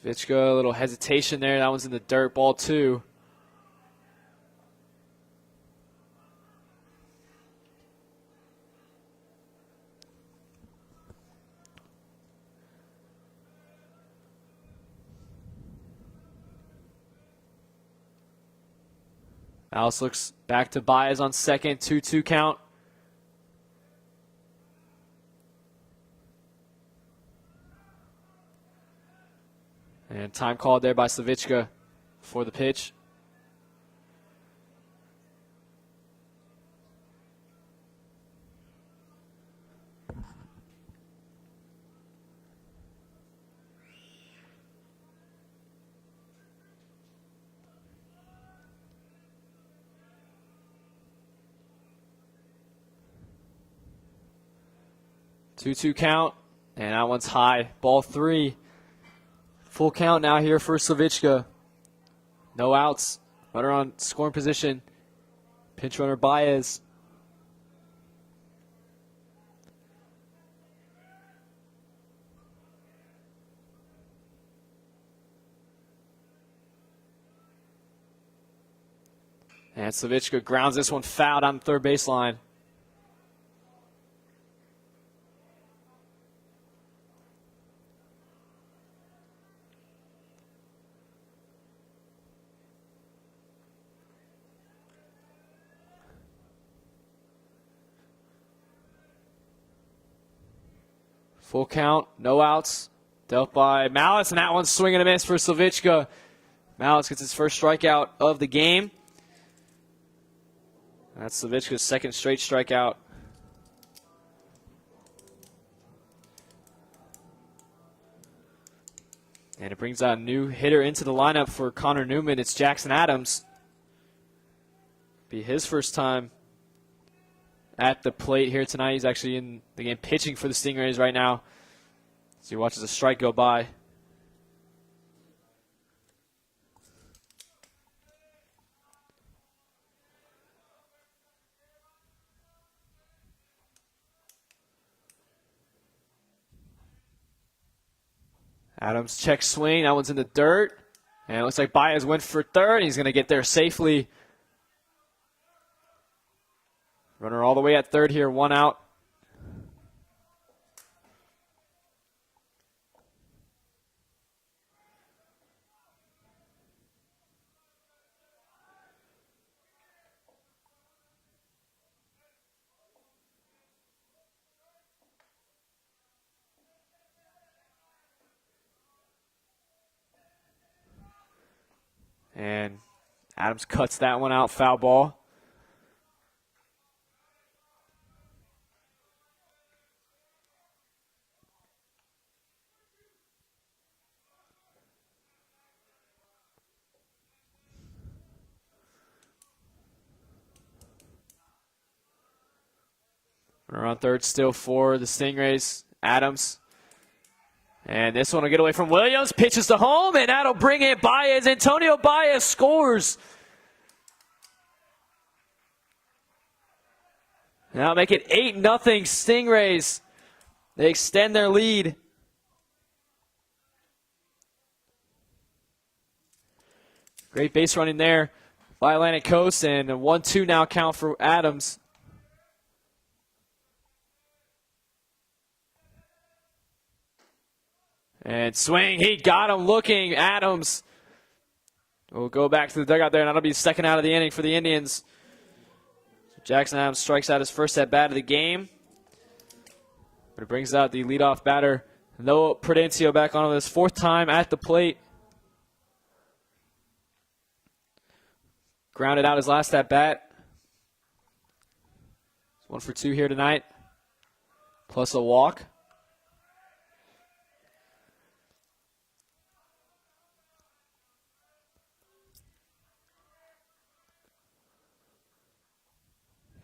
Slavichka, a little hesitation there. That one's in the dirt. Ball two. Alice looks back to Baez on second. 2-2 count. And time called there by Slavichka for the pitch. Two-two count, and that one's high. Ball three. Full count now here for Slavichka. No outs. Runner on scoring position. Pinch runner Baez. And Slavichka grounds this one foul down the third baseline. Full count, no outs. Dealt by Malice, and that one's swing and a miss for Slavichka. Malice gets his first strikeout of the game. That's Slavichka's second straight strikeout. And it brings out a new hitter into the lineup for Connor Newman. It's Jackson Adams. Be his first time at the plate here tonight. He's actually in the game pitching for the Stingrays right now. So he watches a strike go by. Adams check swing. That one's in the dirt. And it looks like Baez went for third. He's going to get there safely. Runner all the way at third here, one out. And Adams cuts that one out, foul ball. Runner on third still for the Stingrays. Adams. And this one will get away from Williams. Pitches to home, and that'll bring in Baez. Antonio Baez scores. Now make it 8-0 Stingrays. They extend their lead. Great base running there by Atlantic Coast, and a 1-2 now count for Adams. And swing, he got him looking. Adams will go back to the dugout there, and that'll be second out of the inning for the Indians. So Jackson Adams strikes out his first at-bat of the game. But it brings out the leadoff batter, Noah Prudencio, back on his fourth time at the plate. Grounded out his last at-bat. 1 for 2 here tonight, plus a walk.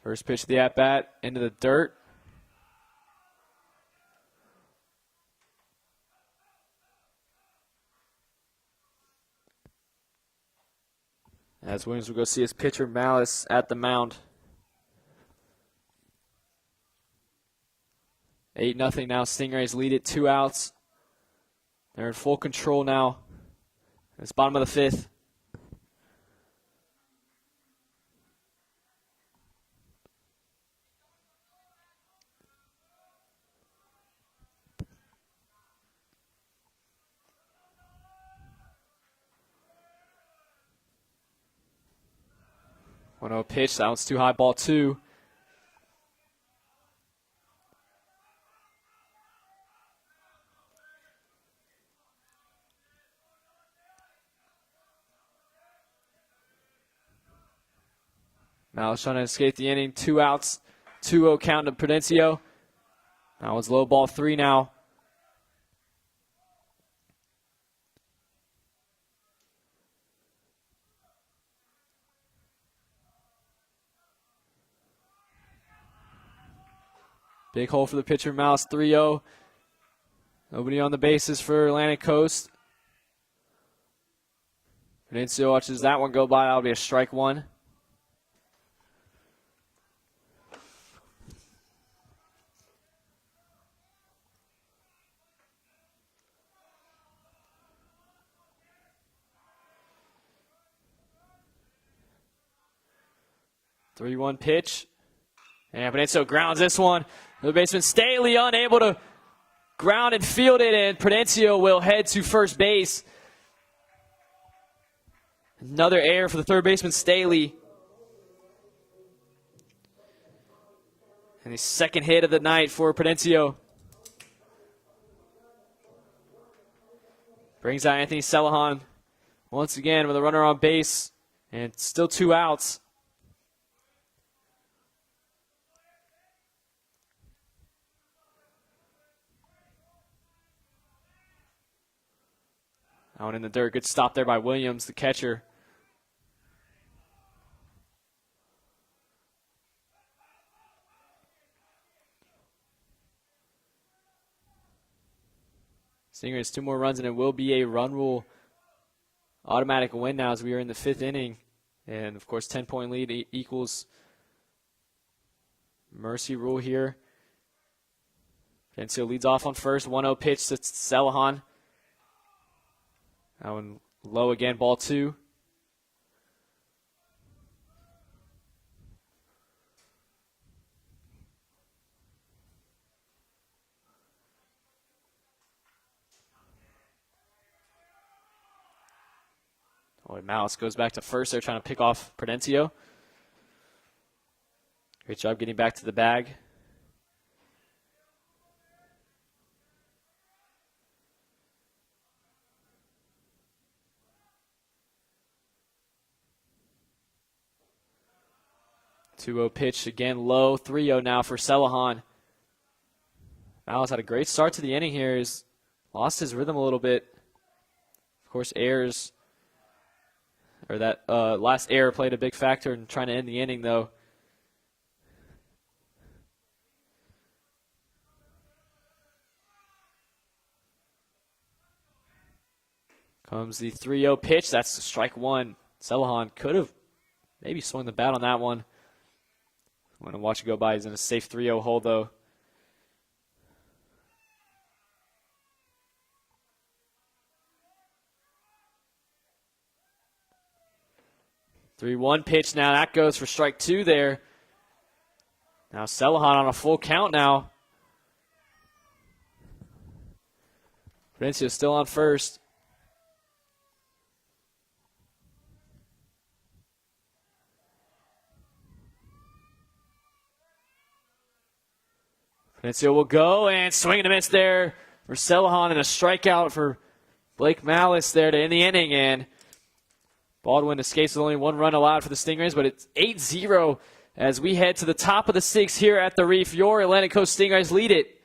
First pitch of the at-bat into the dirt. As Williams will go see his pitcher Malice at the mound. 8-0 now. Stingrays lead it, 2 outs. They're in full control now. It's bottom of the 5th. One-0 pitch. That one's too high. Ball 2. Malice trying to escape the inning. 2 outs. 2-0 count to Prudencio. That one's low. Ball 3 now. Big hole for the pitcher, Malice, 3-0. Nobody on the bases for Atlantic Coast. Prudencio watches that one go by. That'll be a strike 1. Three-one pitch. And Prudencio grounds this one. The baseman Staley unable to ground and field it, and Prudencio will head to first base. Another error for the third baseman Staley. And the second hit of the night for Prudencio. Brings out Anthony Celohan once again with a runner on base, and still 2 outs. Out in the dirt. Good stop there by Williams, the catcher. Stingrays 2 more runs, and it will be a run rule automatic win now as we are in the 5th inning. And, of course, 10-point lead equals mercy rule here. Prudencio leads off on first. 1-0 pitch to Celohan. That one low again, ball 2. Oh, Malice goes back to first. They're trying to pick off Prudencio. Great job getting back to the bag. Two-0 pitch again low. 3-0 now for Celohan. Malice had a great start to the inning here. He's lost his rhythm a little bit. Of course, errors, or that last error played a big factor in trying to end the inning, though. Comes the 3-0 pitch. That's strike 1. Celohan could have maybe swung the bat on that one. I'm going to watch it go by. He's in a safe 3-0 hold, though. Three one pitch now. That goes for strike 2 there. Now Celahan on a full count now. Valencia still on first. Valencia will go and swing and a miss there for Celahan, and a strikeout for Blake Malice there to end the inning. And Baldwin escapes with only 1 run allowed for the Stingrays, but it's 8-0 as we head to the top of the 6th here at the Reef. Your Atlantic Coast Stingrays lead it.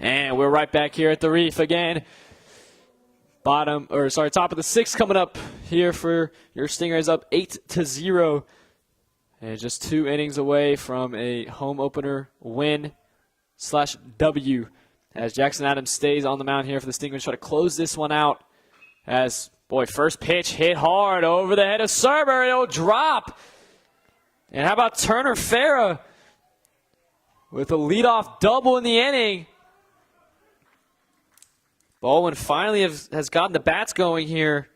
And we're right back here at the Reef again. Top of the 6th coming up here for your Stingrays, up 8-0. And just 2 innings away from a home opener win/W. As Jackson Adams stays on the mound here for the Stingrays, try to close this one out. As, first pitch hit hard over the head of Serber. It'll drop. And how about Turner Farah with a leadoff double in the inning? Baldwin finally has gotten the bats going here.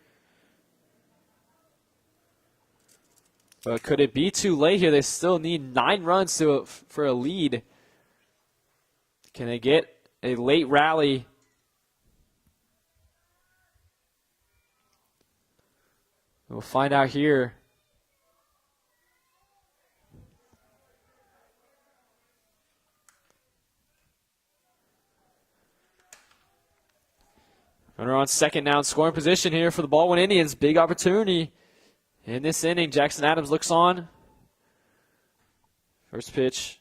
But could it be too late here? They still need 9 runs for a lead. Can they get a late rally? We'll find out here. Runner on second now in scoring position here for the Baldwin Indians. Big opportunity in this inning. Jackson Adams looks on. First pitch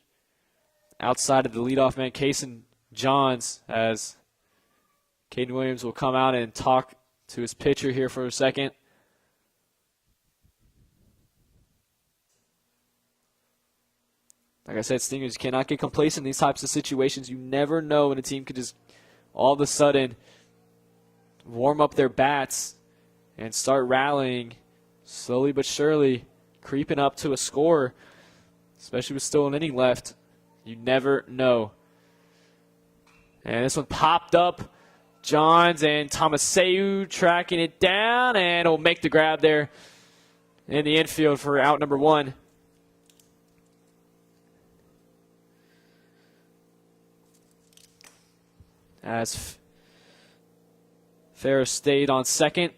outside of the leadoff man, Kason Johns, as Caden Williams will come out and talk to his pitcher here for a second. Like I said, Stingers cannot get complacent in these types of situations. You never know when a team could just all of a sudden warm up their bats and start rallying slowly but surely, creeping up to a score, especially with still an inning left. You never know. And this one popped up. Johns and Tomaseu tracking it down, and will make the grab there in the infield for out number 1. As Ferris stayed on second.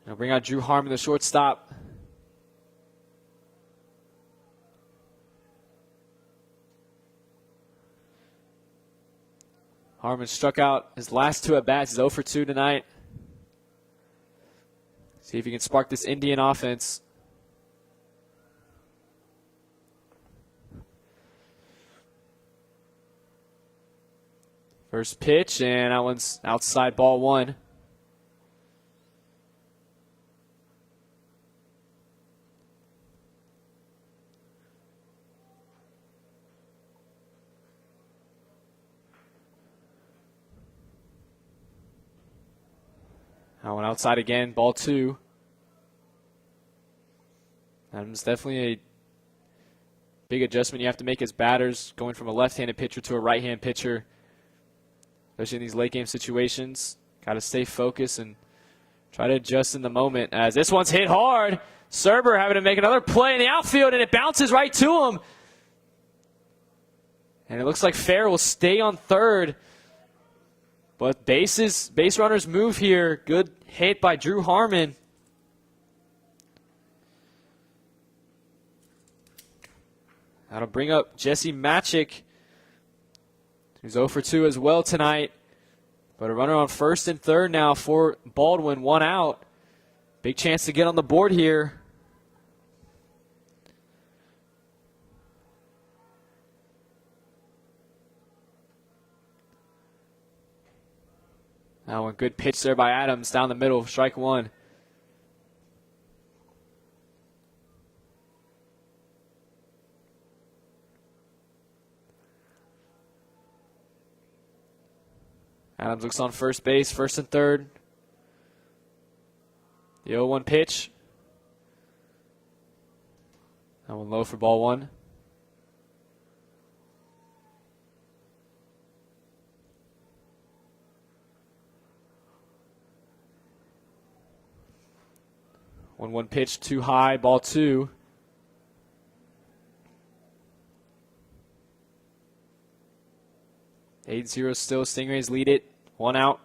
Now bring out Drew Harmon, the shortstop. Harmon struck out his last 2 at-bats. He's 0 for 2 tonight. See if he can spark this Indian offense. First pitch, and that one's outside, ball 1. That one outside again, ball 2. Adams definitely a big adjustment you have to make as batters, going from a left-handed pitcher to a right-hand pitcher, especially in these late-game situations. Got to stay focused and try to adjust in the moment, as this one's hit hard. Serber having to make another play in the outfield, and it bounces right to him. And it looks like Fair will stay on third. But base runners move here. Good hit by Drew Harmon. That'll bring up Jesse Matchick, who's 0 for 2 as well tonight. But a runner on first and third now for Baldwin, 1 out. Big chance to get on the board here. Now a good pitch there by Adams down the middle, strike 1. Adams looks on first base, first and third. The 0-1 pitch. That one low for ball 1. One pitch too high, ball 2. Eight 8-0 still. Stingrays lead it. 1 out.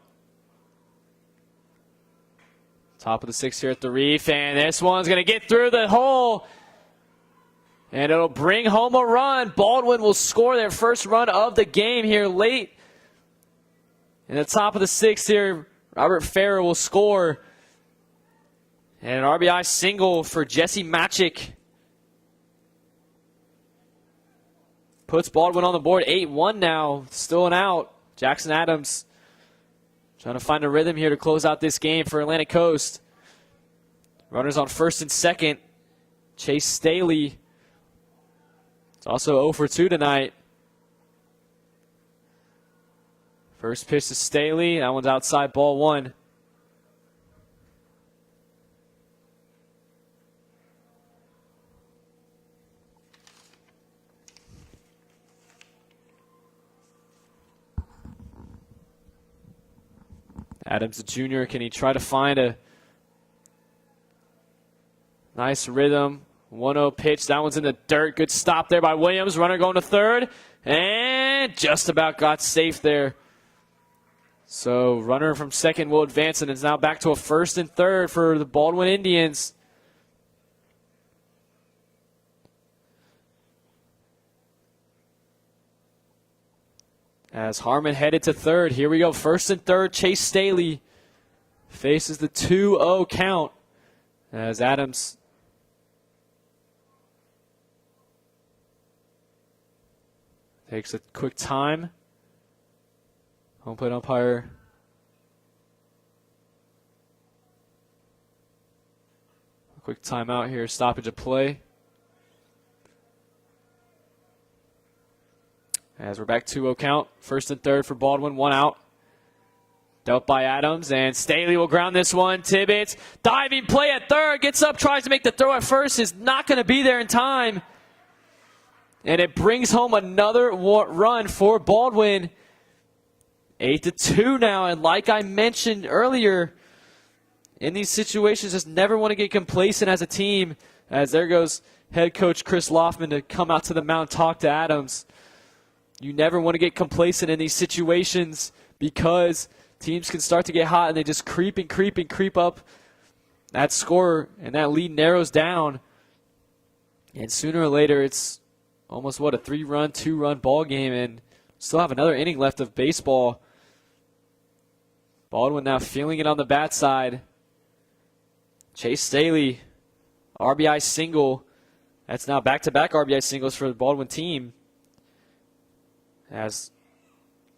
Top of the 6th here at the Reef, and this one's going to get through the hole. And it'll bring home a run. Baldwin will score their first run of the game here late. In the top of the 6th here, Robert Farrer will score. And an RBI single for Jesse Matchick puts Baldwin on the board. 8-1 now, still an out. Jackson Adams trying to find a rhythm here to close out this game for Atlantic Coast. Runners on first and second. Chase Staley. It's also 0 for 2 tonight. First pitch to Staley. That one's outside, ball 1. Adams, the junior, can he try to find a nice rhythm? 1-0 pitch. That one's in the dirt. Good stop there by Williams. Runner going to third. And just about got safe there. So runner from second will advance, and it's now back to a first and third for the Baldwin Indians. As Harmon headed to third. Here we go. First and third. Chase Staley faces the 2-0 count. As Adams takes a quick time. Home plate umpire a quick timeout here. Stoppage of play. As we're back 2-0 count. First and third for Baldwin. 1 out. Dealt by Adams. And Staley will ground this one. Tibbetts. Diving play at third. Gets up. Tries to make the throw at first. Is not going to be there in time. And it brings home another run for Baldwin. 8-2 now. And like I mentioned earlier, in these situations, just never want to get complacent as a team. As there goes head coach Chris Loftman to come out to the mound, talk to Adams. You never want to get complacent in these situations because teams can start to get hot and they just creep up that score, and that lead narrows down. And sooner or later, it's almost, a 3-run, 2-run ball game, and still have another inning left of baseball. Baldwin now feeling it on the bat side. Chase Staley, RBI single. That's now back-to-back RBI singles for the Baldwin team. As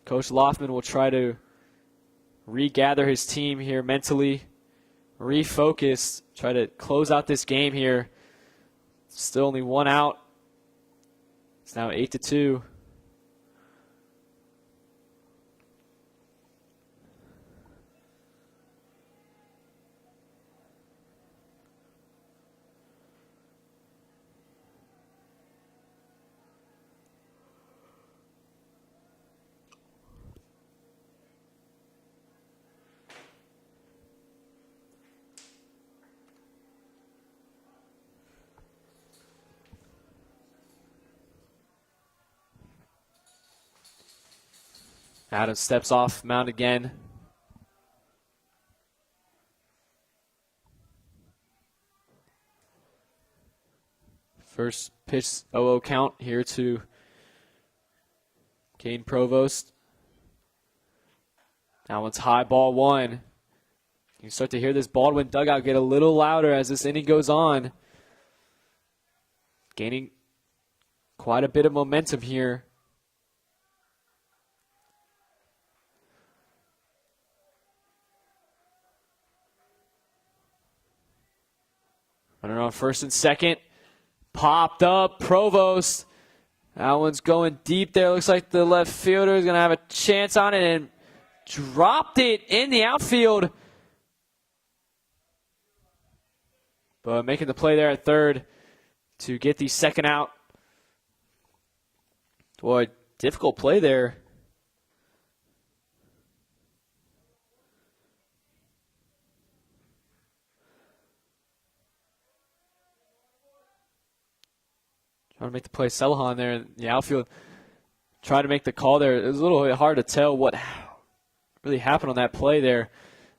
Coach Loftman will try to regather his team here mentally, refocus, try to close out this game here. Still only 1 out. It's now 8-2. Adams steps off mound again. First pitch 0-0 count here to Kane Provost. That one's high, ball one. You start to hear this Baldwin dugout get a little louder as this inning goes on. Gaining quite a bit of momentum here. Runner on first and second. Popped up, Provost. That one's going deep there. Looks like the left fielder is going to have a chance on it and dropped it in the outfield. But making the play there at third to get the second out. Boy, difficult play there. Trying to make the play, Celahan there in the outfield. Trying to make the call there. It was a little bit hard to tell what really happened on that play there.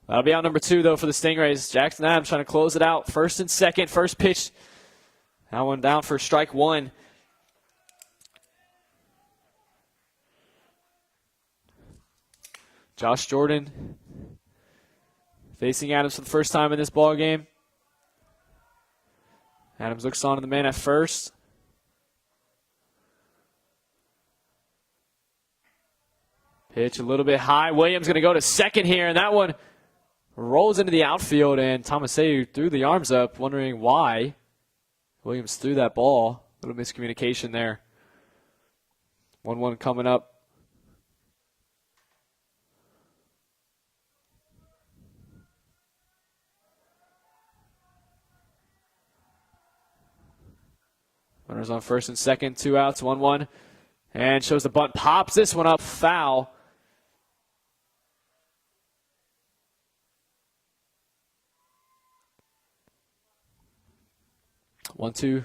That'll be out number 2, though, for the Stingrays. Jackson Adams trying to close it out. First and second, first pitch. That one down for strike one. Josh Jordan facing Adams for the first time in this ball game. Adams looks on to the man at first. Pitch a little bit high. Williams going to go to second here, and that one rolls into the outfield, and Tomaseu threw the arms up, wondering why Williams threw that ball. A little miscommunication there. 1-1 coming up. Runners on first and second, 2 outs, 1-1. And shows the bunt, pops this one up, foul. One-two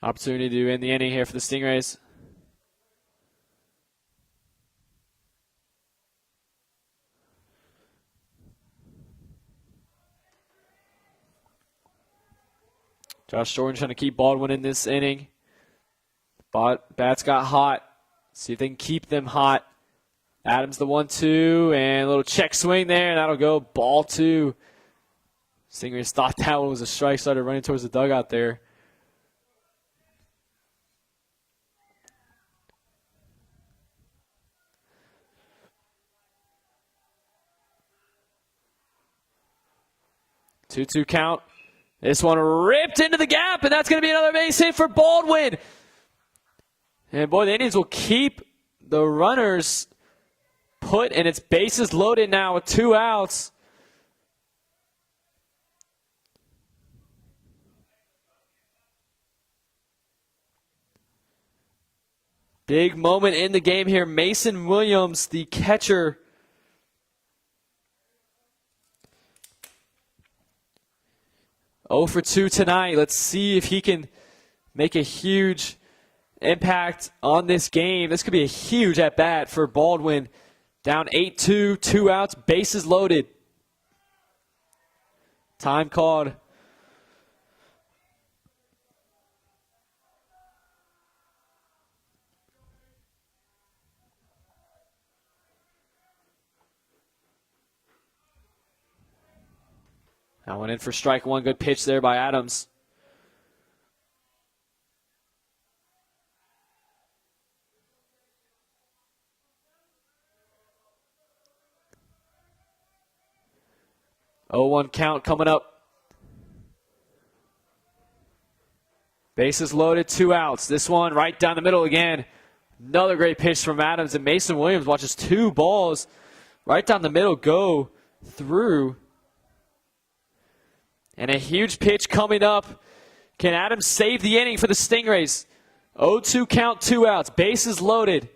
opportunity to end the inning here for the Stingrays. Josh Jordan trying to keep Baldwin in this inning. But bats got hot. See if they can keep them hot. Adams the 1-2 and a little check swing there, and that'll go ball 2. Stingrays thought that one was a strike, started running towards the dugout there. Two-two count. This one ripped into the gap, and that's going to be another base hit for Baldwin. And boy, the Indians will keep the runners put, and it's bases loaded now with 2 outs. Big moment in the game here. Mason Williams, the catcher. Oh for 2 tonight. Let's see if he can make a huge impact on this game. This could be a huge at-bat for Baldwin. Down 8-2, 2 outs, bases loaded. Time called. That one in for strike one. Good pitch there by Adams. Oh, 1 count coming up. Bases loaded, 2 outs. This one right down the middle again. Another great pitch from Adams, and Mason Williams watches 2 balls right down the middle go through. And a huge pitch coming up. Can Adams save the inning for the Stingrays? 0-2 count, 2 outs. Bases loaded.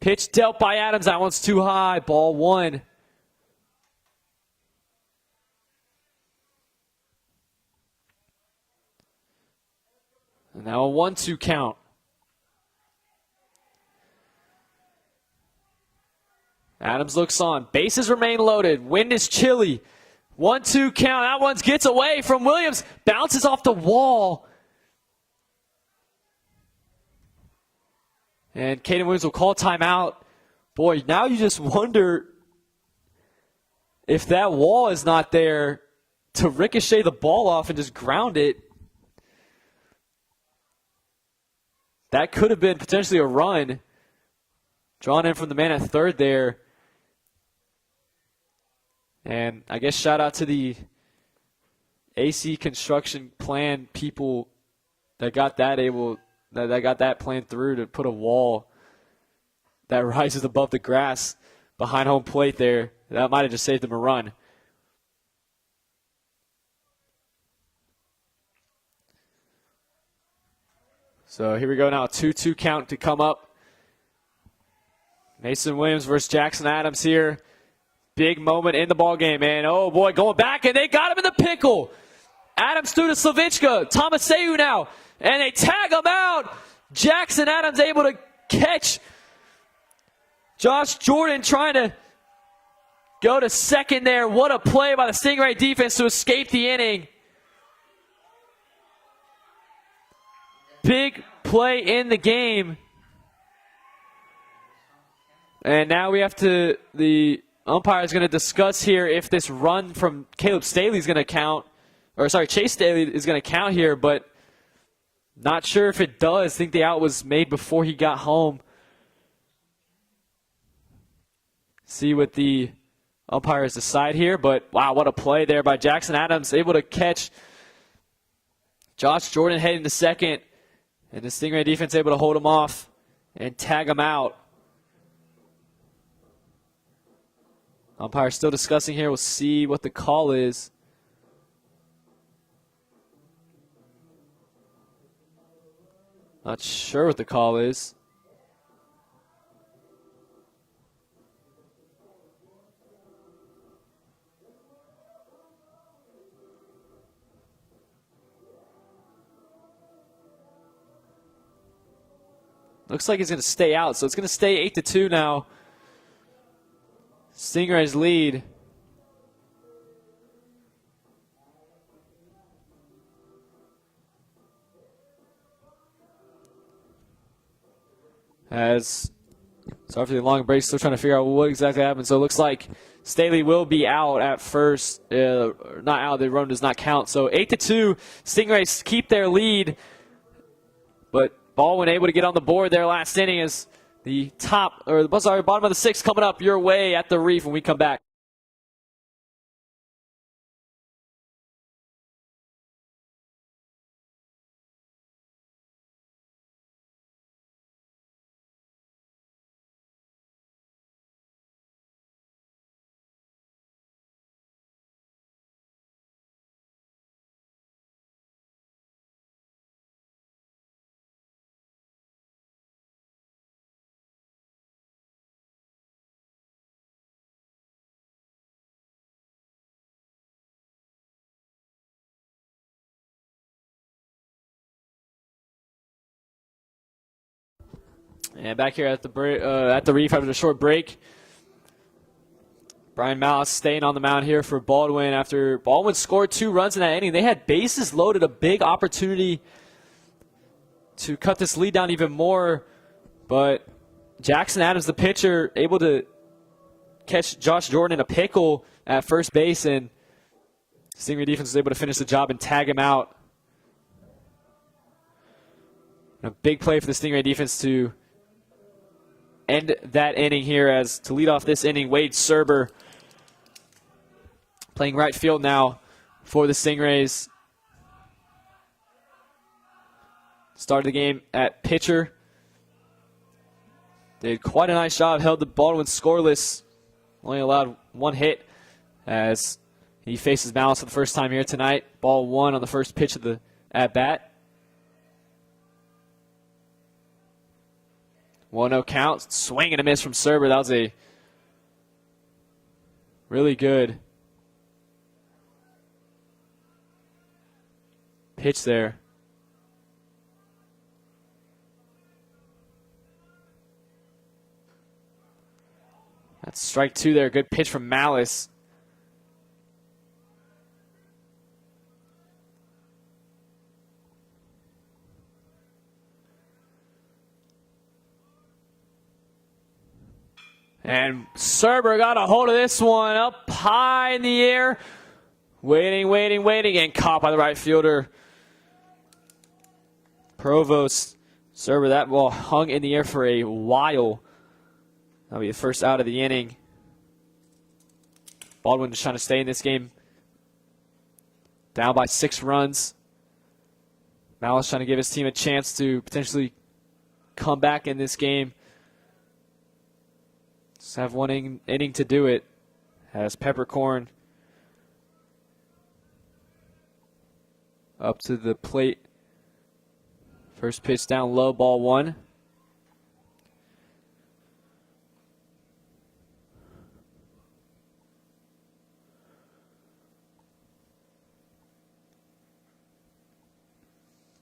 Pitch dealt by Adams. That one's too high. Ball 1. And now a 1-2 count. Adams looks on. Bases remain loaded. Wind is chilly. 1-2 count. That one gets away from Williams. Bounces off the wall. And Caden Williams will call timeout. Boy, now you just wonder if that wall is not there to ricochet the ball off and just ground it. That could have been potentially a run. Drawn in from the man at third there. And I guess shout out to the AC construction plan people that got that plan through to put a wall that rises above the grass behind home plate there. That might have just saved them a run. So here we go now, a 2-2 count to come up. Mason Williams versus Jackson Adams here. Big moment in the ball game, man. Oh boy, going back, and they got him in the pickle. Adams through to Slavichka. Tomaseu now, and they tag him out. Jackson Adams able to catch Josh Jordan trying to go to second there. What a play by the Stingray defense to escape the inning. Big play in the game. And now we have to, the umpire is going to discuss here if this run from Caleb Staley is going to count, or sorry, Chase Staley is going to count here, but not sure if it does. I think the out was made before he got home. See what the umpires decide here, but wow, what a play there by Jackson Adams, able to catch Josh Jordan heading to second, and the Stingray defense able to hold him off and tag him out. Umpire still discussing here. We'll see what the call is. Not sure what the call is. Looks like he's going to stay out, so it's going to stay 8-2 now. Stingrays lead. Sorry for the long break, still trying to figure out what exactly happened. So it looks like Staley will be out at first. Not out, the run does not count. So 8-2, Stingrays keep their lead. But Baldwin able to get on the board there last inning as the bottom of the sixth coming up your way at the Reef when we come back. And back here at the Reef after a short break. Brian Malice staying on the mound here for Baldwin after Baldwin scored 2 runs in that inning. They had bases loaded, a big opportunity to cut this lead down even more. But Jackson Adams, the pitcher, able to catch Josh Jordan in a pickle at first base, and Stingray defense was able to finish the job and tag him out. A big play for the Stingray defense to end that inning here, as to lead off this inning, Wade Serber playing right field now for the Stingrays. Started the game at pitcher. Did quite a nice job, held the Baldwin scoreless, only allowed 1 hit as he faces Malice for the first time here tonight. Ball 1 on the first pitch of the at-bat. 1-0 count. Swing and a miss from Serber. That was a really good pitch there. That's strike two there. Good pitch from Malice. And Serber got a hold of this one up high in the air. Waiting, and caught by the right fielder. Provost. Serber, that ball hung in the air for a while. That'll be the first out of the inning. Baldwin just trying to stay in this game. Down by 6 runs. Malice trying to give his team a chance to potentially come back in this game. Just have one inning to do it. Has Peppercorn up to the plate. First pitch down low, ball 1.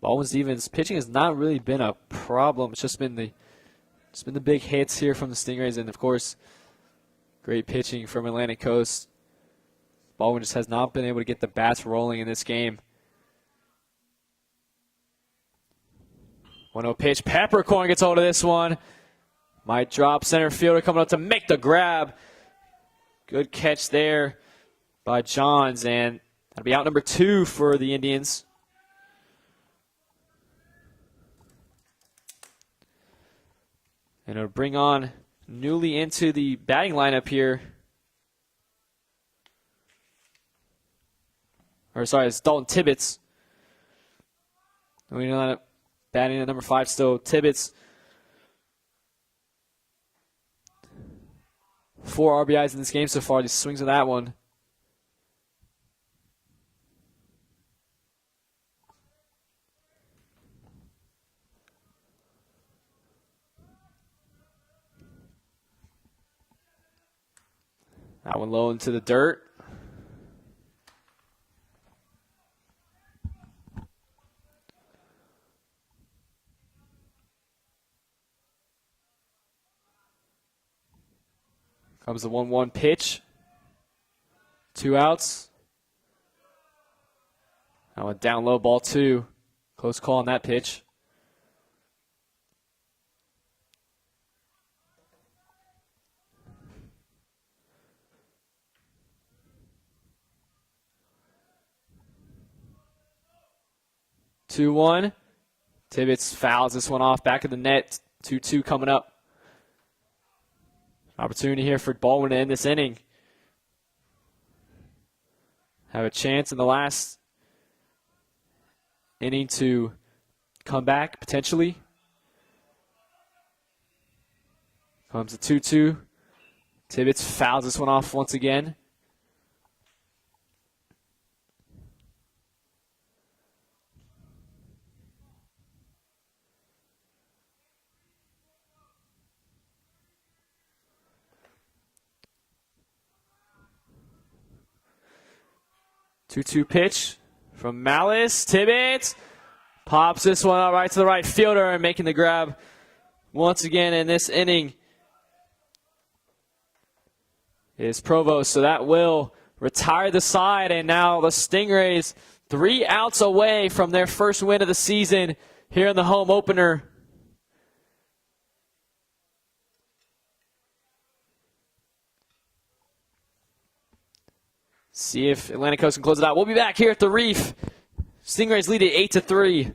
Baldwin Stevens pitching has not really been a problem. It's just been the big hits here from the Stingrays, and of course, great pitching from Atlantic Coast. Baldwin just has not been able to get the bats rolling in this game. 1-0 pitch. Peppercorn gets hold of this one. Might drop. Center fielder coming up to make the grab. Good catch there by Johns, and that'll be out number 2 for the Indians. And it'll bring on newly into the batting lineup here. Or sorry, it's Dalton Tibbetts. We know that batting at number 5 still. Tibbetts. 4 RBIs in this game so far. He swings of that one. That one low into the dirt. Comes the 1-1 pitch. 2 outs. That one down low, ball 2. Close call on that pitch. Two-one. Tibbetts fouls this one off. Back of the net. 2-2 coming up. Opportunity here for Baldwin to end this inning. Have a chance in the last inning to come back, potentially. Comes a 2-2. Tibbetts fouls this one off once again. Two-two pitch from Malice. Tibbetts pops this one out right to the right fielder and making the grab once again in this inning is Provost. So that will retire the side, and now the Stingrays 3 outs away from their first win of the season here in the home opener. See if Atlantic Coast can close it out. We'll be back here at the Reef. Stingrays lead it 8-3.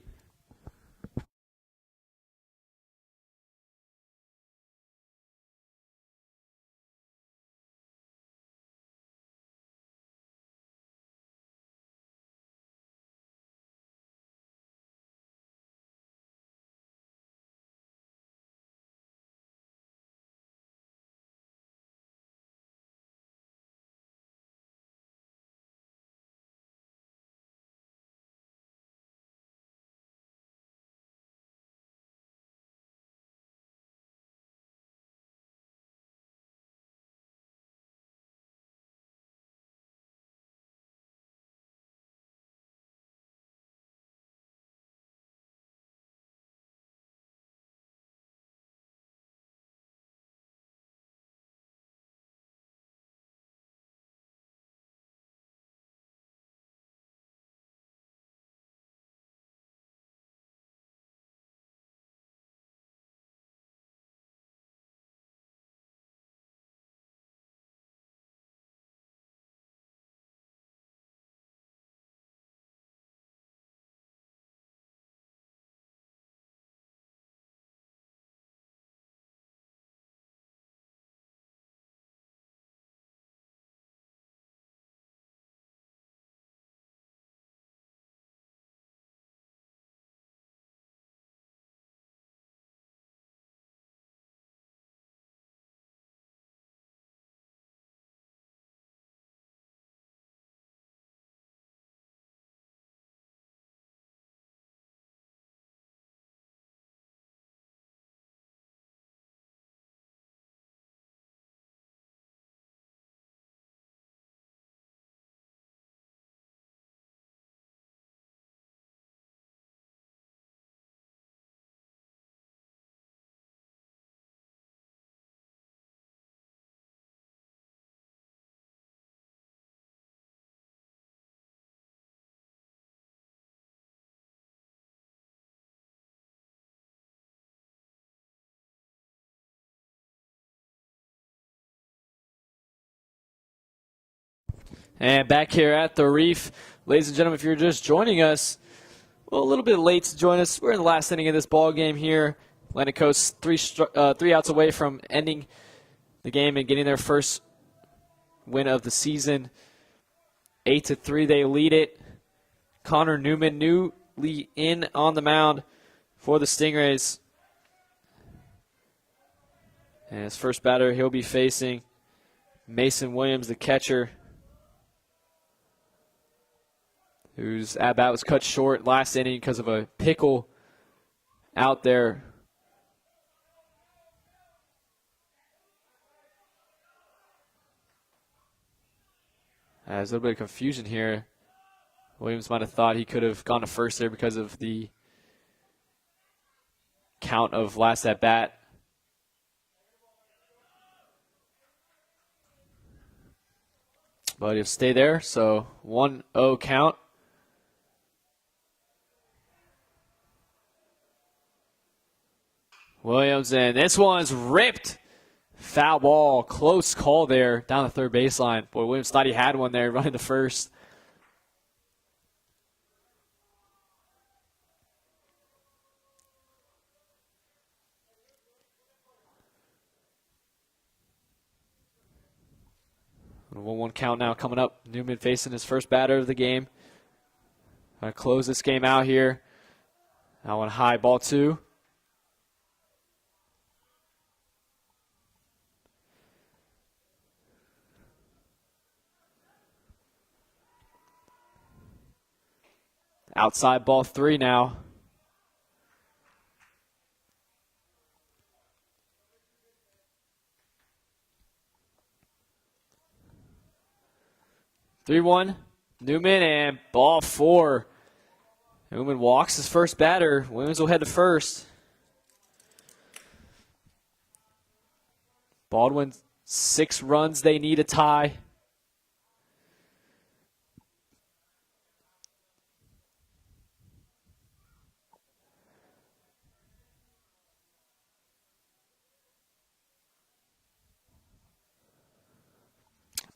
And back here at the Reef, ladies and gentlemen, if you're just joining us, well, a little bit late to join us. We're in the last inning of this ball game here. Atlantic Coast three outs away from ending the game and getting their first win of the season. 8-3, they lead it. Connor Newman newly in on the mound for the Stingrays. And his first batter, he'll be facing Mason Williams, the catcher, whose at-bat was cut short last inning because of a pickle out there. There's a little bit of confusion here. Williams might have thought he could have gone to first there because of the count of last at-bat. But he'll stay there, so 1-0 count. Williams, and this one's ripped. Foul ball, close call there down the third baseline. Boy, Williams thought he had one there running to first. A 1-1 count now coming up. Newman facing his first batter of the game. Going to close this game out here. That one high, ball 2. Outside, ball 3 now. Three-one, Newman, and ball 4. Newman walks his first batter. Williams will head to first. Baldwin, 6 runs they need a tie.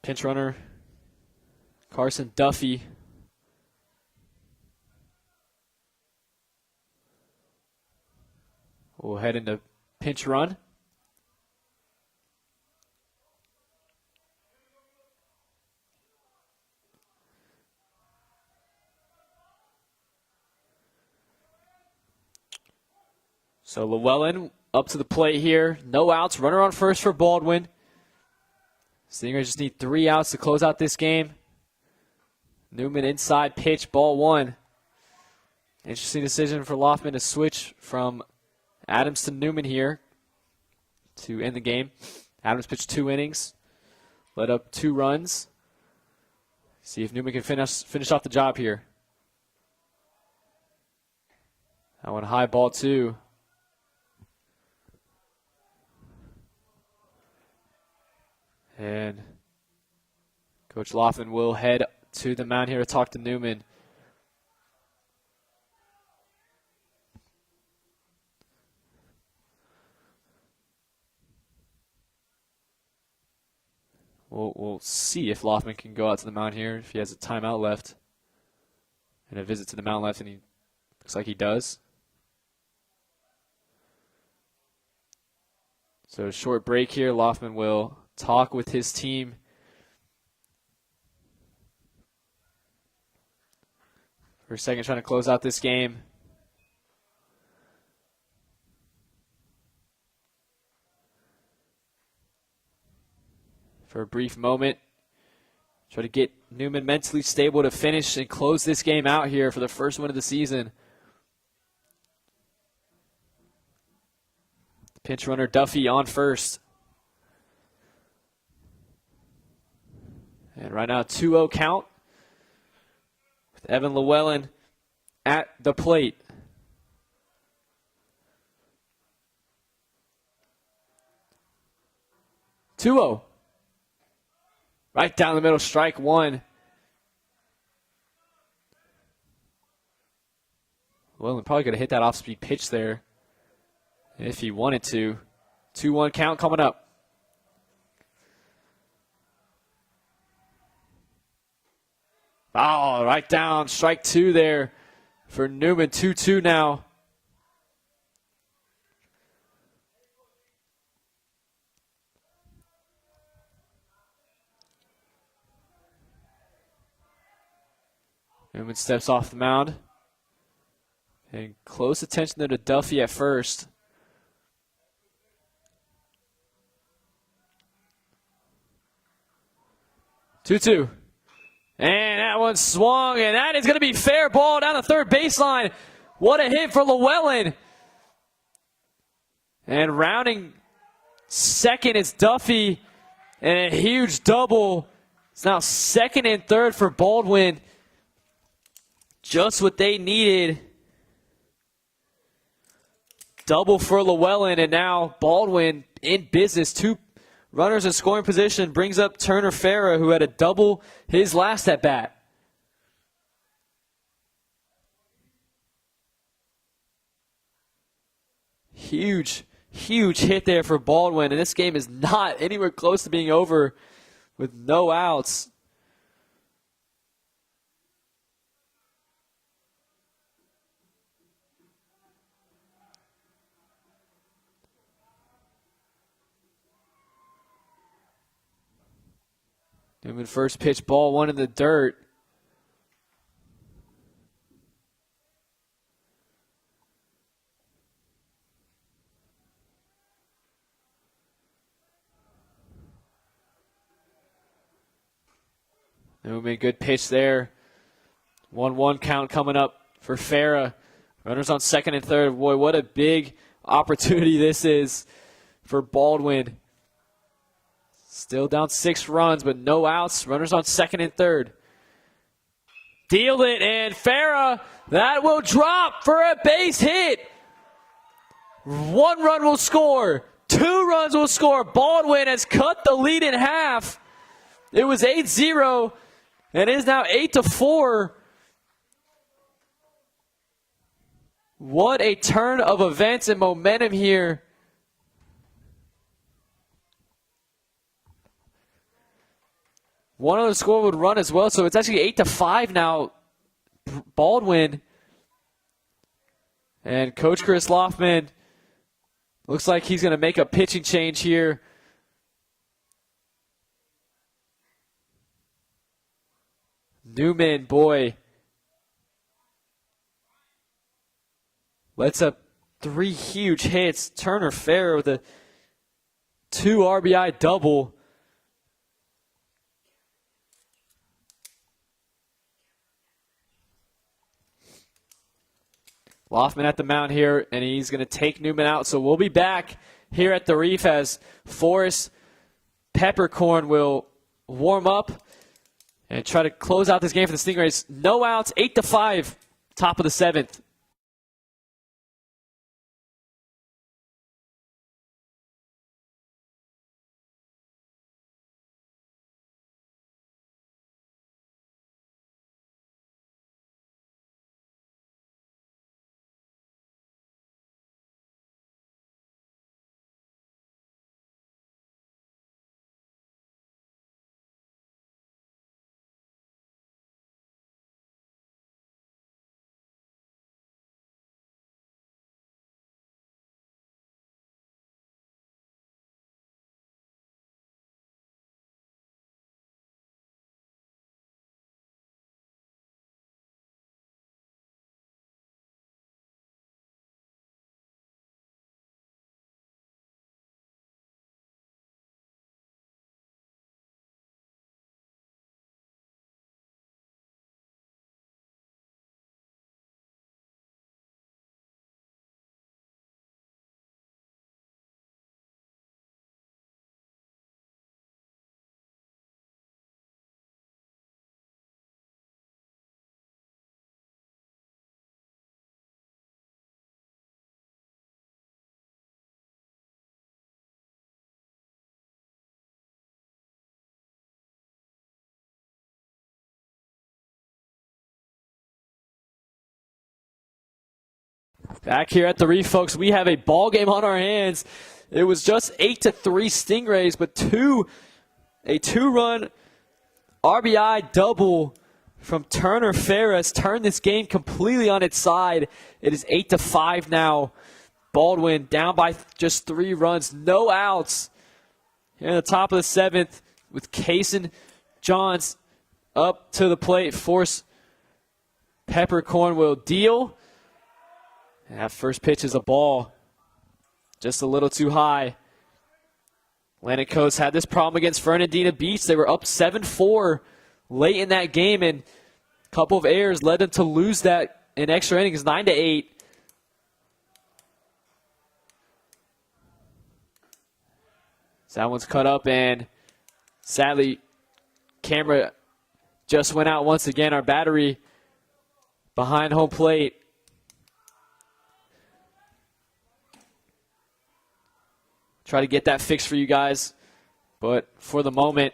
Pinch runner, Carson Duffy. We'll head into pinch run. So Llewellyn up to the plate here. No outs. Runner on first for Baldwin. Stingrays just need 3 outs to close out this game. Newman inside pitch, ball 1. Interesting decision for Loftman to switch from Adams to Newman here to end the game. Adams pitched 2 innings, led up 2 runs. See if Newman can finish off the job here. That one high, ball 2. And Coach Loftman will head to the mound here to talk to Newman. We'll see if Loftman can go out to the mound here, if he has a timeout left and a visit to the mound left, and he looks like he does. So a short break here. Loftman will talk with his team. For a second, trying to close out this game. For a brief moment, try to get Newman mentally stable to finish and close this game out here for the first win of the season. Pinch runner Duffy on first. And right now, 2-0 count with Evan Llewellyn at the plate. Two-0. Right down the middle, strike 1. Llewellyn probably could have hit that off-speed pitch there if he wanted to. 2-1 count coming up. Oh, right down, strike 2 there for Newman. 2-2 now. Newman steps off the mound. And close attention there to Duffy at first. Two-two. And that one swung, and that is going to be fair ball down the third baseline. What a hit for Llewellyn. And rounding second is Duffy, and a huge double. It's now second and third for Baldwin. Just what they needed. Double for Llewellyn, and now Baldwin in business. 2 runners in scoring position, brings up Turner Farah, who had a double his last at bat. Huge hit there for Baldwin, and this game is not anywhere close to being over with no outs. Newman first pitch, ball 1 in the dirt. Newman, good pitch there. 1-1 count coming up for Farah. Runners on second and third. Boy, what a big opportunity this is for Baldwin. Still down 6 runs, but no outs. Runners on second and third. Dealed it, and Farah, that will drop for a base hit. 1 run will score. 2 runs will score. Baldwin has cut the lead in half. It was 8-0, and it is now 8-4. What a turn of events and momentum here. One other score would run as well, so it's actually 8-5 now. Baldwin. And Coach Chris Loftman looks like he's going to make a pitching change here. Newman, boy, lets up 3 huge hits. Turner Farah with a 2 RBI double. Loftman at the mound here, and he's going to take Newman out. So we'll be back here at the Reef as Forrest Peppercorn will warm up and try to close out this game for the Stingrays. No outs, 8-5, top of the 7th. Back here at the Reef, folks, we have a ball game on our hands. It was just 8-3 Stingrays, but a 2-run RBI double from Turner Ferris turned this game completely on its side. It is 8-5 now. Baldwin down by just 3 runs, no outs. Here in the top of the 7th with Kason Johns up to the plate. Force Peppercorn will deal. And that first pitch is a ball. Just a little too high. Atlantic Coast had this problem against Fernandina Beach. They were up 7-4 late in that game, and a couple of errors led them to lose that in extra innings, 9-8. So that one's cut up, and sadly, camera just went out once again. Our battery behind home plate. Try to get that fixed for you guys, but for the moment,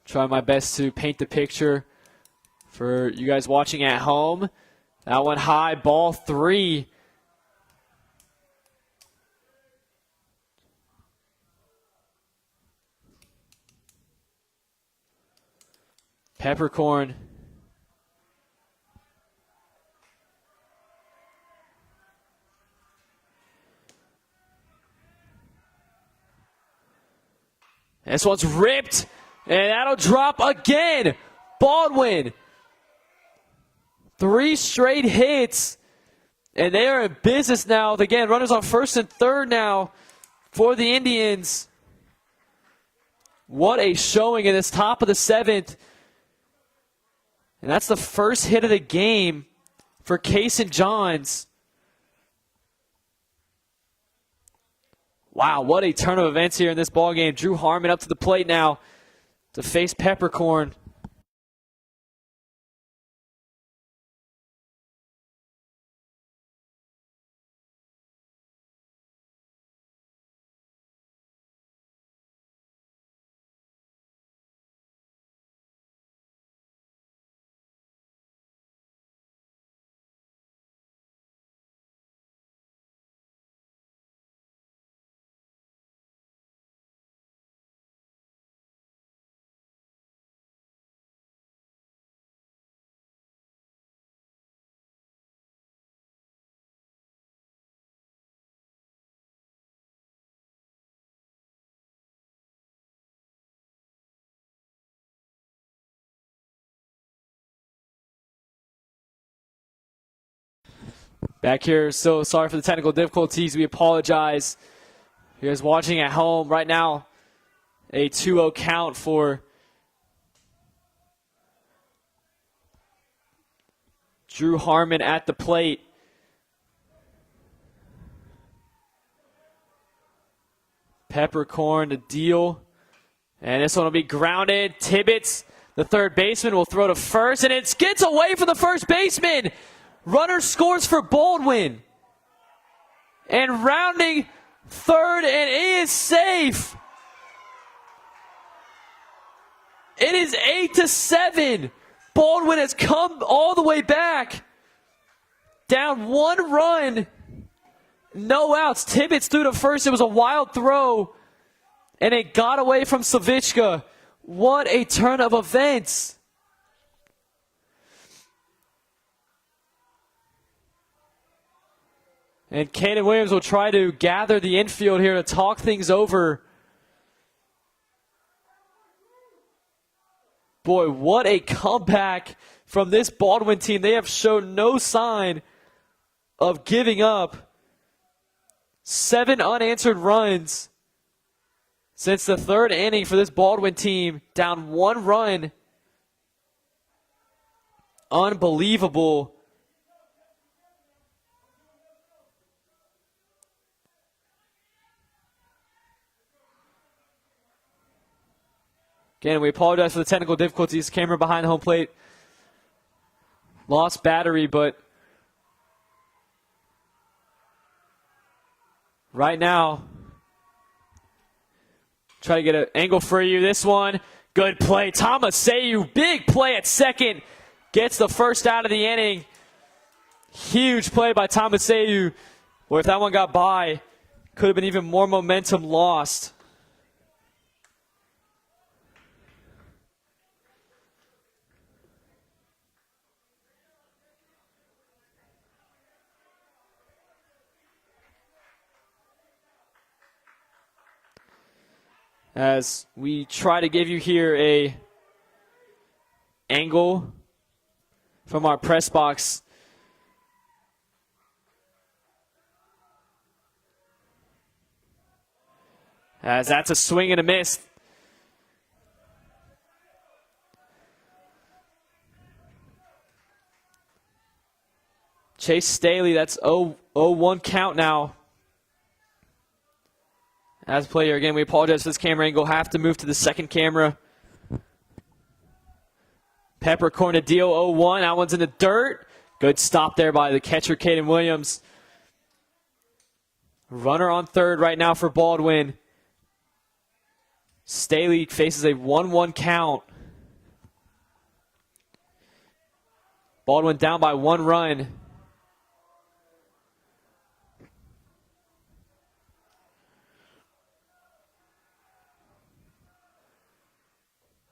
try my best to paint the picture for you guys watching at home. That one high, ball 3. Peppercorn. This one's ripped, and that'll drop again. Baldwin. 3 straight hits, and they are in business now. Again, runners on first and third now for the Indians. What a showing in this top of the 7th. And that's the first hit of the game for Kason Johns. Wow, what a turn of events here in this ballgame. Drew Harmon up to the plate now to face Peppercorn. Back here, so sorry for the technical difficulties. We apologize. You guys watching at home right now, a 2-0 count for Drew Harmon at the plate. Peppercorn to deal. And this one will be grounded. Tibbetts, the third baseman, will throw to first, and it gets away from the first baseman. Runner scores for Baldwin. And rounding third, and it is safe. It is 8-7. Baldwin has come all the way back. Down 1 run. No outs. Tibbetts threw to first. It was a wild throw. And it got away from Savichka. What a turn of events. And Caden Williams will try to gather the infield here to talk things over. Boy, what a comeback from this Baldwin team. They have shown no sign of giving up. 7 unanswered runs since the 3rd inning for this Baldwin team. Down 1 run. Unbelievable. Again, we apologize for the technical difficulties. Camera behind the home plate lost battery, but right now, try to get an angle for you. This one, good play. Tomaseu, big play at second. Gets the first out of the inning. Huge play by Tomaseu. Or if that one got by, could have been even more momentum lost. as we try to give you here a angle from our press box. As that's a swing and a miss. Chase Staley, that's 0-1 count now. As a player, again, we apologize for this camera angle. Have to move to the second camera. Peppercorn to deal 0-1. That one's in the dirt. Good stop there by the catcher, Caden Williams. Runner on third right now for Baldwin. Staley faces a 1-1 count. Baldwin down by 1 run.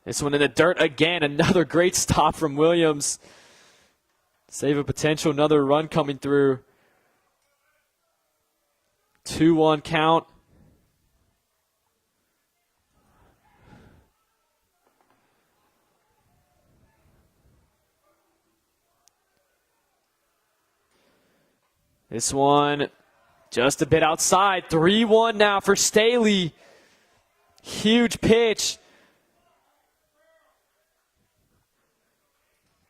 This one in the dirt again. Another great stop from Williams. Save a potential. Another run coming through. 2-1 count. This one just a bit outside. 3-1 now for Staley. Huge pitch.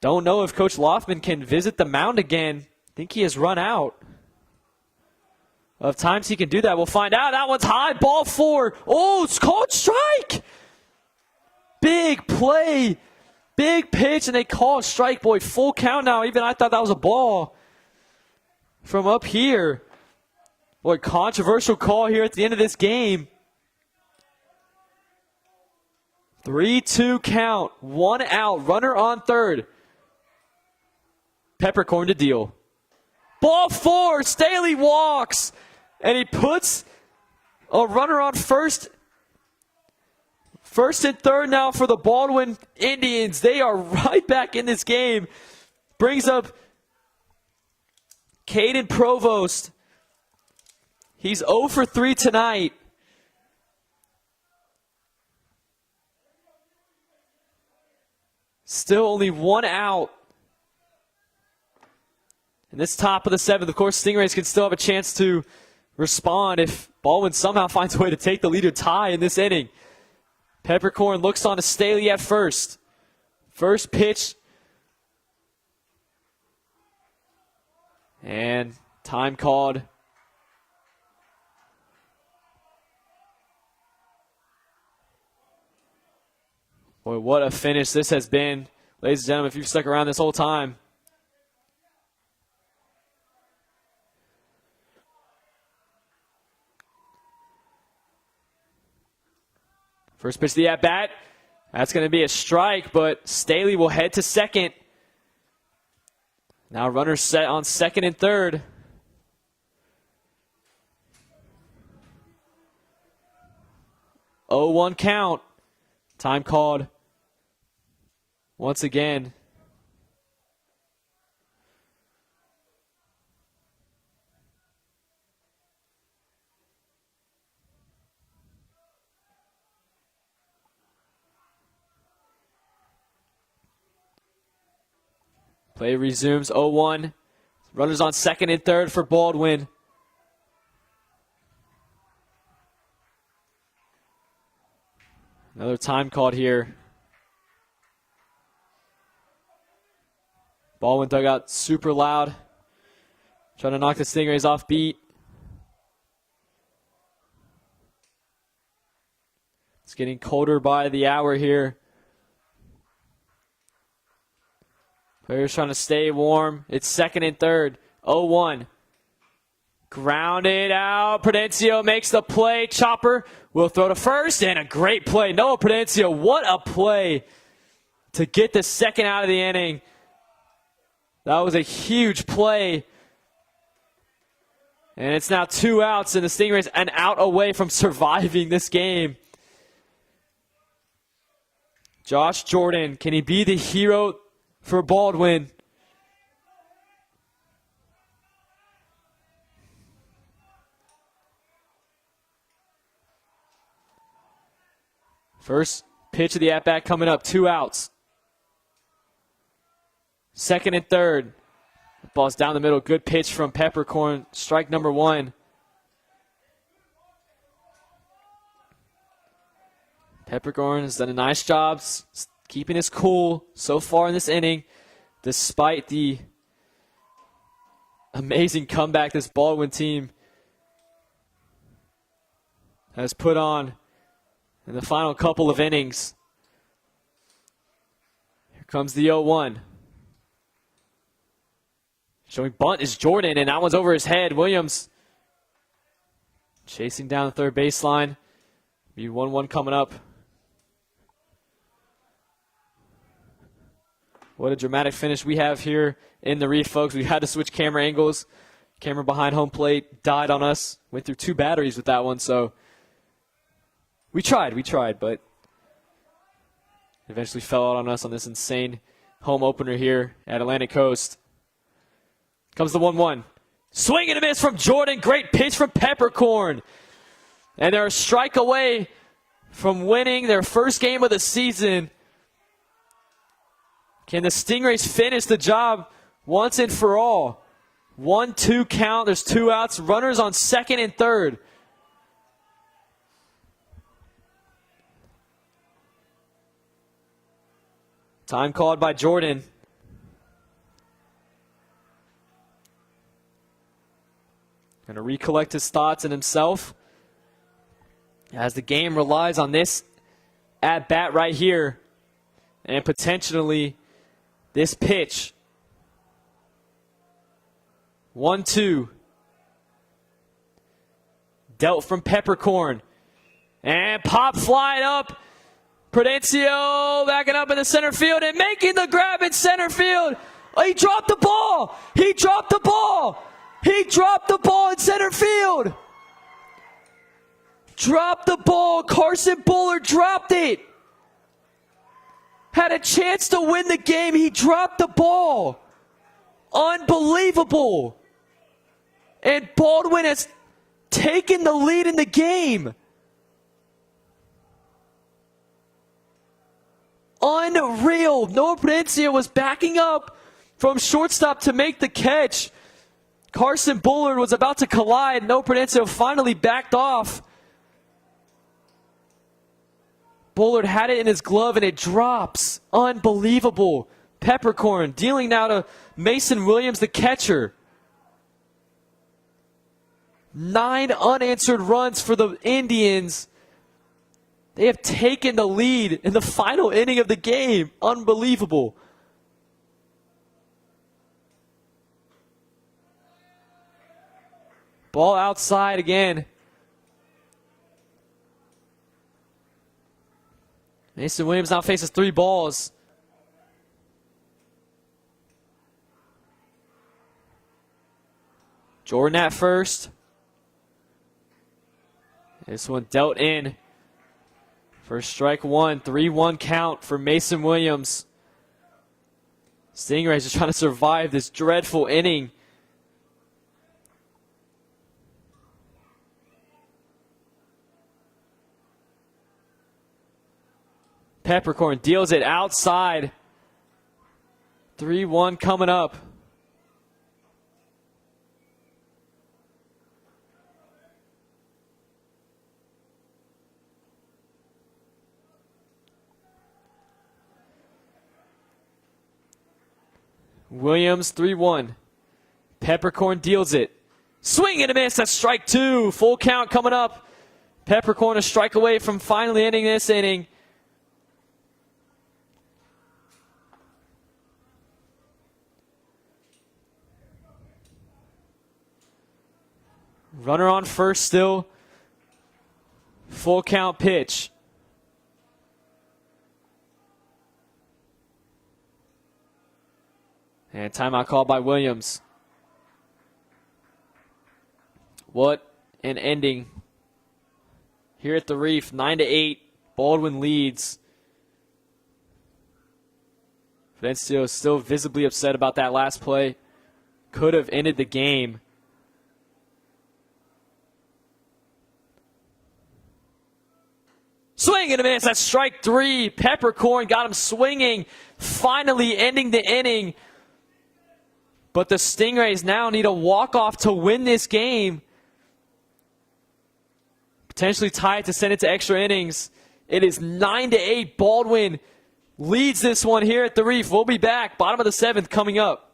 Don't know if Coach Loftman can visit the mound again. I think he has run out of times he can do that. We'll find out. That one's high. Ball 4. Oh, it's called strike. Big play. Big pitch, and they call a strike. Boy, full count now. Even I thought that was a ball from up here. Boy, controversial call here at the end of this game. 3-2 count. 1 out. Runner on third. Peppercorn to deal. Ball 4. Staley walks. And he puts a runner on first. First and third now for the Baldwin Indians. They are right back in this game. Brings up Caden Provost. He's 0 for 3 tonight. Still only 1 out. And this top of the 7th, of course, Stingrays can still have a chance to respond if Baldwin somehow finds a way to take the lead or tie in this inning. Peppercorn looks on to Staley at first. First pitch. And time called. Boy, what a finish this has been. Ladies and gentlemen, if you've stuck around this whole time. First pitch of the at-bat. That's going to be a strike, but Staley will head to second. Now runners set on second and third. Oh, 1 count. Time called once again. Play resumes 0-1. Runners on second and third for Baldwin. Another time called here. Baldwin dugout super loud. Trying to knock the Stingrays off beat. It's getting colder by the hour here. Players trying to stay warm. It's second and third. 0-1. Grounded out. Prudencio makes the play. Chopper will throw to first. And a great play. Noah Prudencio, what a play to get the second out of the inning. That was a huge play. And it's now 2 outs, and the Stingrays an out away from surviving this game. Josh Jordan, can he be the hero for Baldwin? First pitch of the at-bat coming up, 2 outs. Second and third. Ball's down the middle. Good pitch from Peppercorn. Strike number 1. Peppercorn has done a nice job keeping his cool so far in this inning, despite the amazing comeback this Baldwin team has put on in the final couple of innings. Here comes the 0-1. Showing bunt is Jordan, and that one's over his head. Williams chasing down the third baseline. Be 1-1 coming up. What a dramatic finish we have here in the Reef, folks. We had to switch camera angles. Camera behind home plate died on us. Went through 2 batteries with that one, so we tried, but eventually fell out on us on this insane home opener here at Atlantic Coast. Comes the 1-1. Swing and a miss from Jordan. Great pitch from Peppercorn. And they're a strike away from winning their first game of the season. Can the Stingrays finish the job once and for all? 1-2 count. There's 2 outs. Runners on second and third. Time called by Jordan. Going to recollect his thoughts and himself as the game relies on this at-bat right here and potentially this pitch. 1-2. Dealt from Peppercorn. And pop flying up. Prudencio backing up in the center field and making the grab in center field. Oh, he dropped the ball. He dropped the ball. He dropped the ball in center field. Dropped the ball. Carson Bullard dropped it. Had a chance to win the game. He dropped the ball. Unbelievable. And Baldwin has taken the lead in the game. Unreal. Noah Prudencio was backing up from shortstop to make the catch. Carson Bullard was about to collide. Noah Prudencio finally backed off. Bullard had it in his glove and it drops. Unbelievable. Peppercorn dealing now to Mason Williams, the catcher. 9 unanswered runs for the Indians. They have taken the lead in the final inning of the game. Unbelievable. Ball outside again. Mason Williams now faces 3 balls. Jordan at first. This one dealt in. First strike 1, 3-1 count for Mason Williams. Stingrays are trying to survive this dreadful inning. Peppercorn deals it outside. 3-1 coming up. Williams 3-1. Peppercorn deals it. Swing and a miss. That's strike 2. Full count coming up. Peppercorn a strike away from finally ending this inning. Runner on first still. Full count pitch. And timeout called by Williams. What an ending. Here at the Reef, 9-8. Baldwin leads. Prudencio still visibly upset about that last play. Could have ended the game. Swing and a miss. That's strike 3. Peppercorn got him swinging, finally ending the inning. But the Stingrays now need a walk-off to win this game. Potentially tie it to send it to extra innings. It is 9-8. Baldwin leads this one here at the Reef. We'll be back. Bottom of the 7th coming up.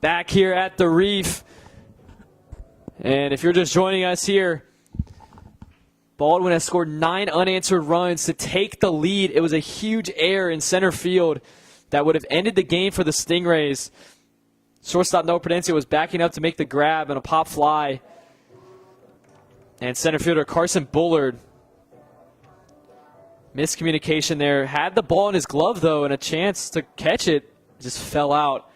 Back here at the Reef. And if you're just joining us here, Baldwin has scored 9 unanswered runs to take the lead. It was a huge error in center field that would have ended the game for the Stingrays. Shortstop Noah Prudencia was backing up to make the grab and a pop fly. And center fielder Carson Bullard, miscommunication there. Had the ball in his glove, though, and a chance to catch it. Just fell out.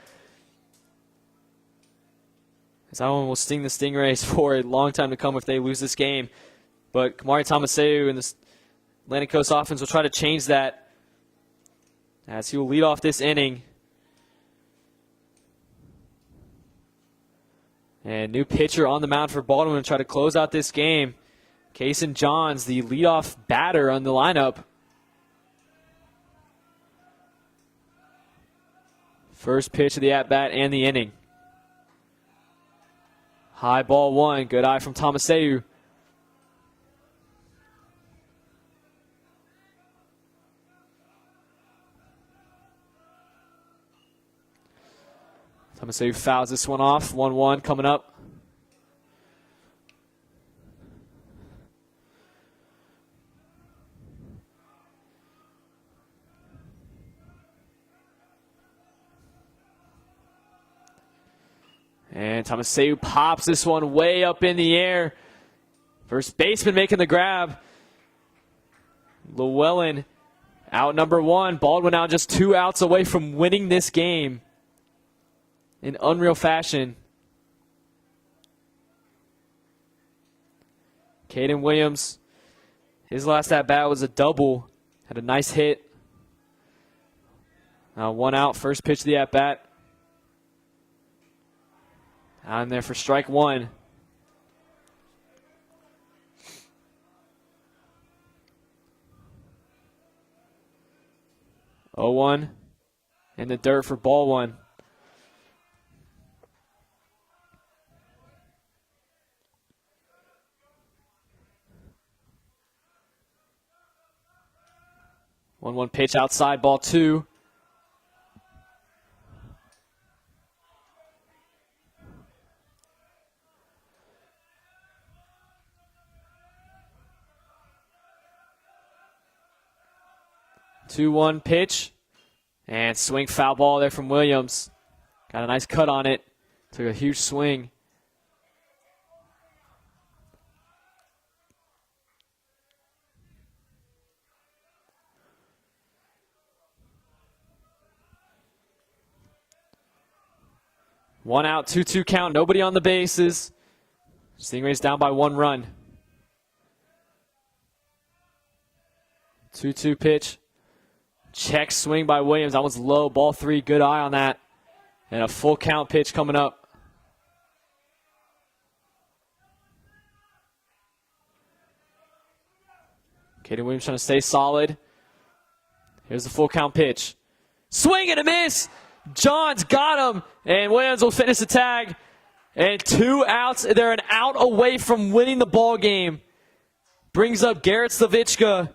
That one will sting the Stingrays for a long time to come if they lose this game. But Kamari Tomaseu and the Atlantic Coast offense will try to change that as he will lead off this inning. And new pitcher on the mound for Baldwin to try to close out this game. Kason Johns, the leadoff batter on the lineup. First pitch of the at-bat and the inning. High ball 1. Good eye from Tomaseu. Tomaseu fouls this one off. 1-1 coming up. And Tomaseu pops this one way up in the air. First baseman making the grab. Llewellyn out number 1. Baldwin now just 2 outs away from winning this game in unreal fashion. Caden Williams, his last at-bat was a double. Had a nice hit. Now 1 out, first pitch of the at-bat. On there for strike 1. Oh, 1 in the dirt for ball 1. One pitch outside, ball 2. Two-one pitch. And swing foul ball there from Williams. Got a nice cut on it. Took a huge swing. 1 out, 2-2 count. Nobody on the bases. Stingrays down by 1 run. 2-2 pitch. Check swing by Williams. That was low. Ball 3. Good eye on that. And a full count pitch coming up. Caden Williams trying to stay solid. Here's the full count pitch. Swing and a miss. Johns got him. And Williams will finish the tag. And 2 outs. They're an out away from winning the ball game. Brings up Garrett Slavichka.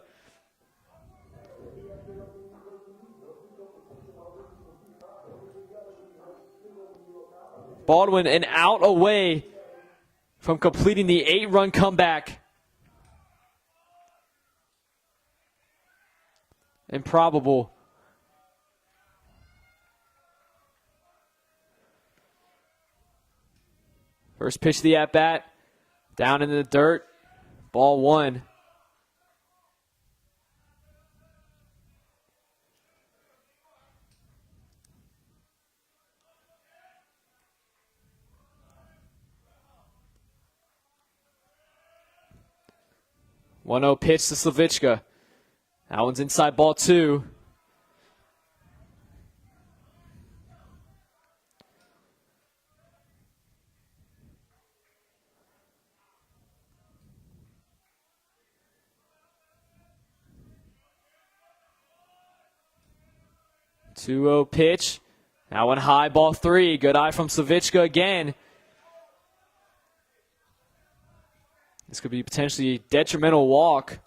Baldwin an out away from completing the 8-run comeback. Improbable. First pitch of the at-bat. Down in the dirt. Ball 1. One 0 pitch to Slavichka. That one's inside ball 2. Two 0 pitch. That one high, ball 3. Good eye from Slavichka again. This could be potentially a detrimental walk.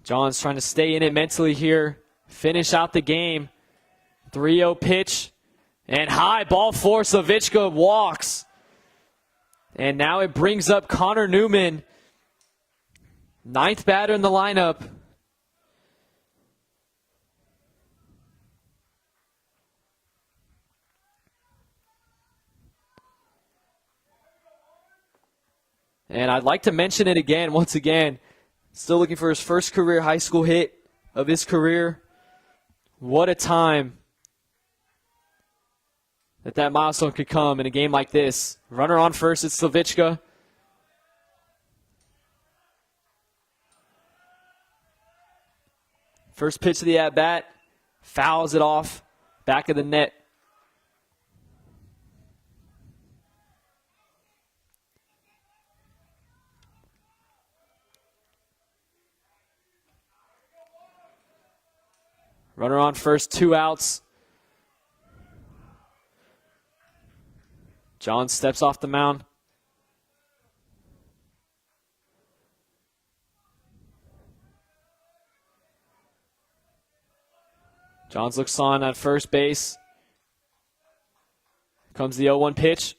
John's trying to stay in it mentally here. Finish out the game. 3-0 pitch. And high, ball 4. Slavichka walks. And now it brings up Connor Newman. 9th batter in the lineup. And I'd like to mention it again, once again. Still looking for his first career high school hit of his career. What a time that milestone could come in a game like this. Runner on first, it's Slavichka. First pitch of the at-bat. Fouls it off. Back of the net. Runner on first, 2 outs. John steps off the mound. Johns looks on at first base. Comes the 0-1 pitch.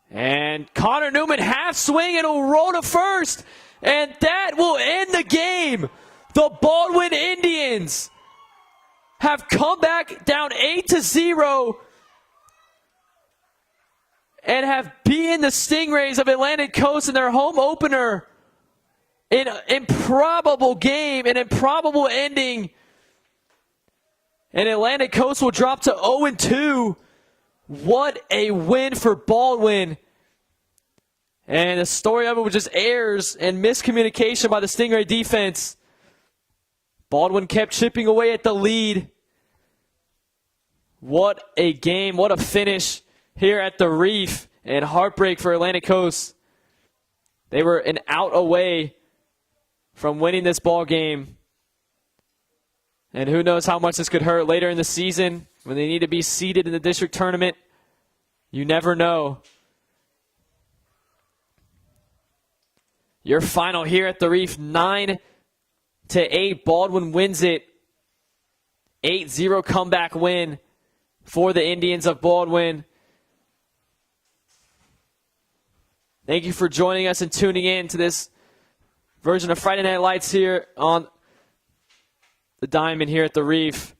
And Connor Newman half swing and will roll to first. And that will end the game. The Baldwin Indians have come back down 8-0 and have beaten the Stingrays of Atlantic Coast in their home opener. An improbable game, an improbable ending. And Atlantic Coast will drop to 0-2. What a win for Baldwin. And the story of it was just errors and miscommunication by the Stingray defense. Baldwin kept chipping away at the lead. What a game. What a finish here at the Reef. And heartbreak for Atlantic Coast. They were an out away from winning this ball game. And who knows how much this could hurt later in the season when they need to be seeded in the district tournament. You never know. Your final here at the Reef, 9-8. Baldwin wins it. 8-0 comeback win for the Indians of Baldwin. Thank you for joining us and tuning in to this version of Friday Night Lights here on the Diamond here at the Reef.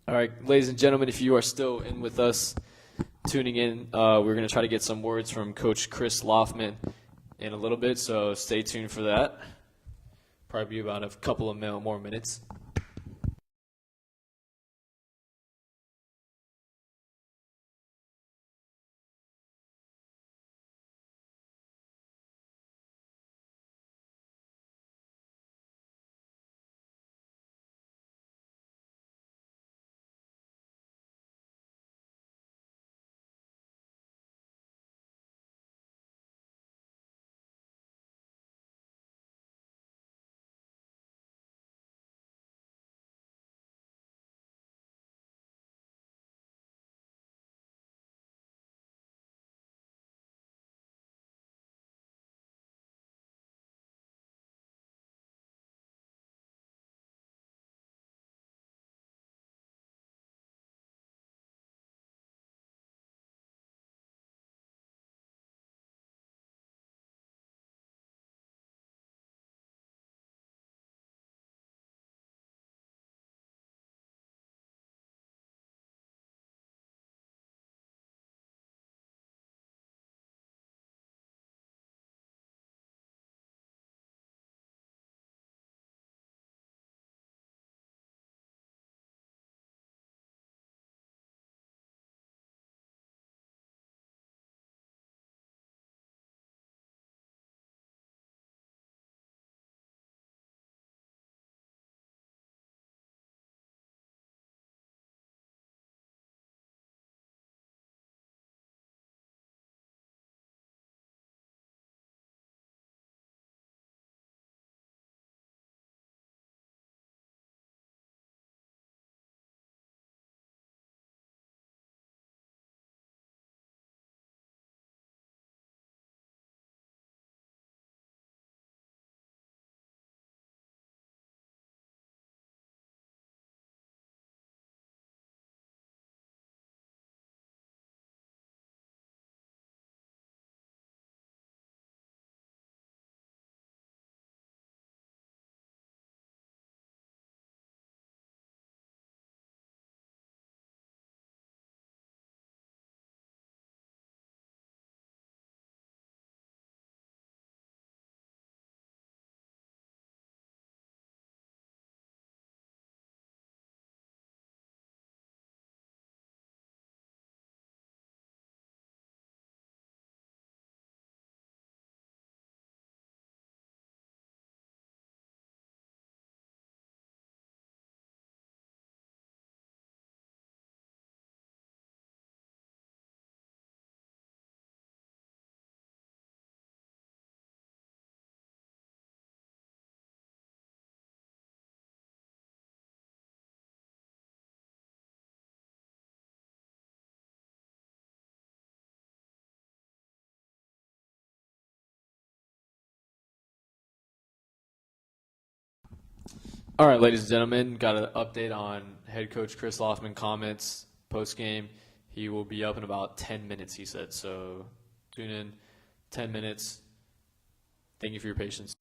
All right, ladies and gentlemen, if you are still in with us, tuning in, we're going to try to get some words from Coach Chris Loftman in a little bit, so stay tuned for that. Probably be about a couple of more minutes. All right, ladies and gentlemen, got an update on head coach Chris Loftman comments post-game. He will be up in about 10 minutes, he said. So tune in, 10 minutes. Thank you for your patience.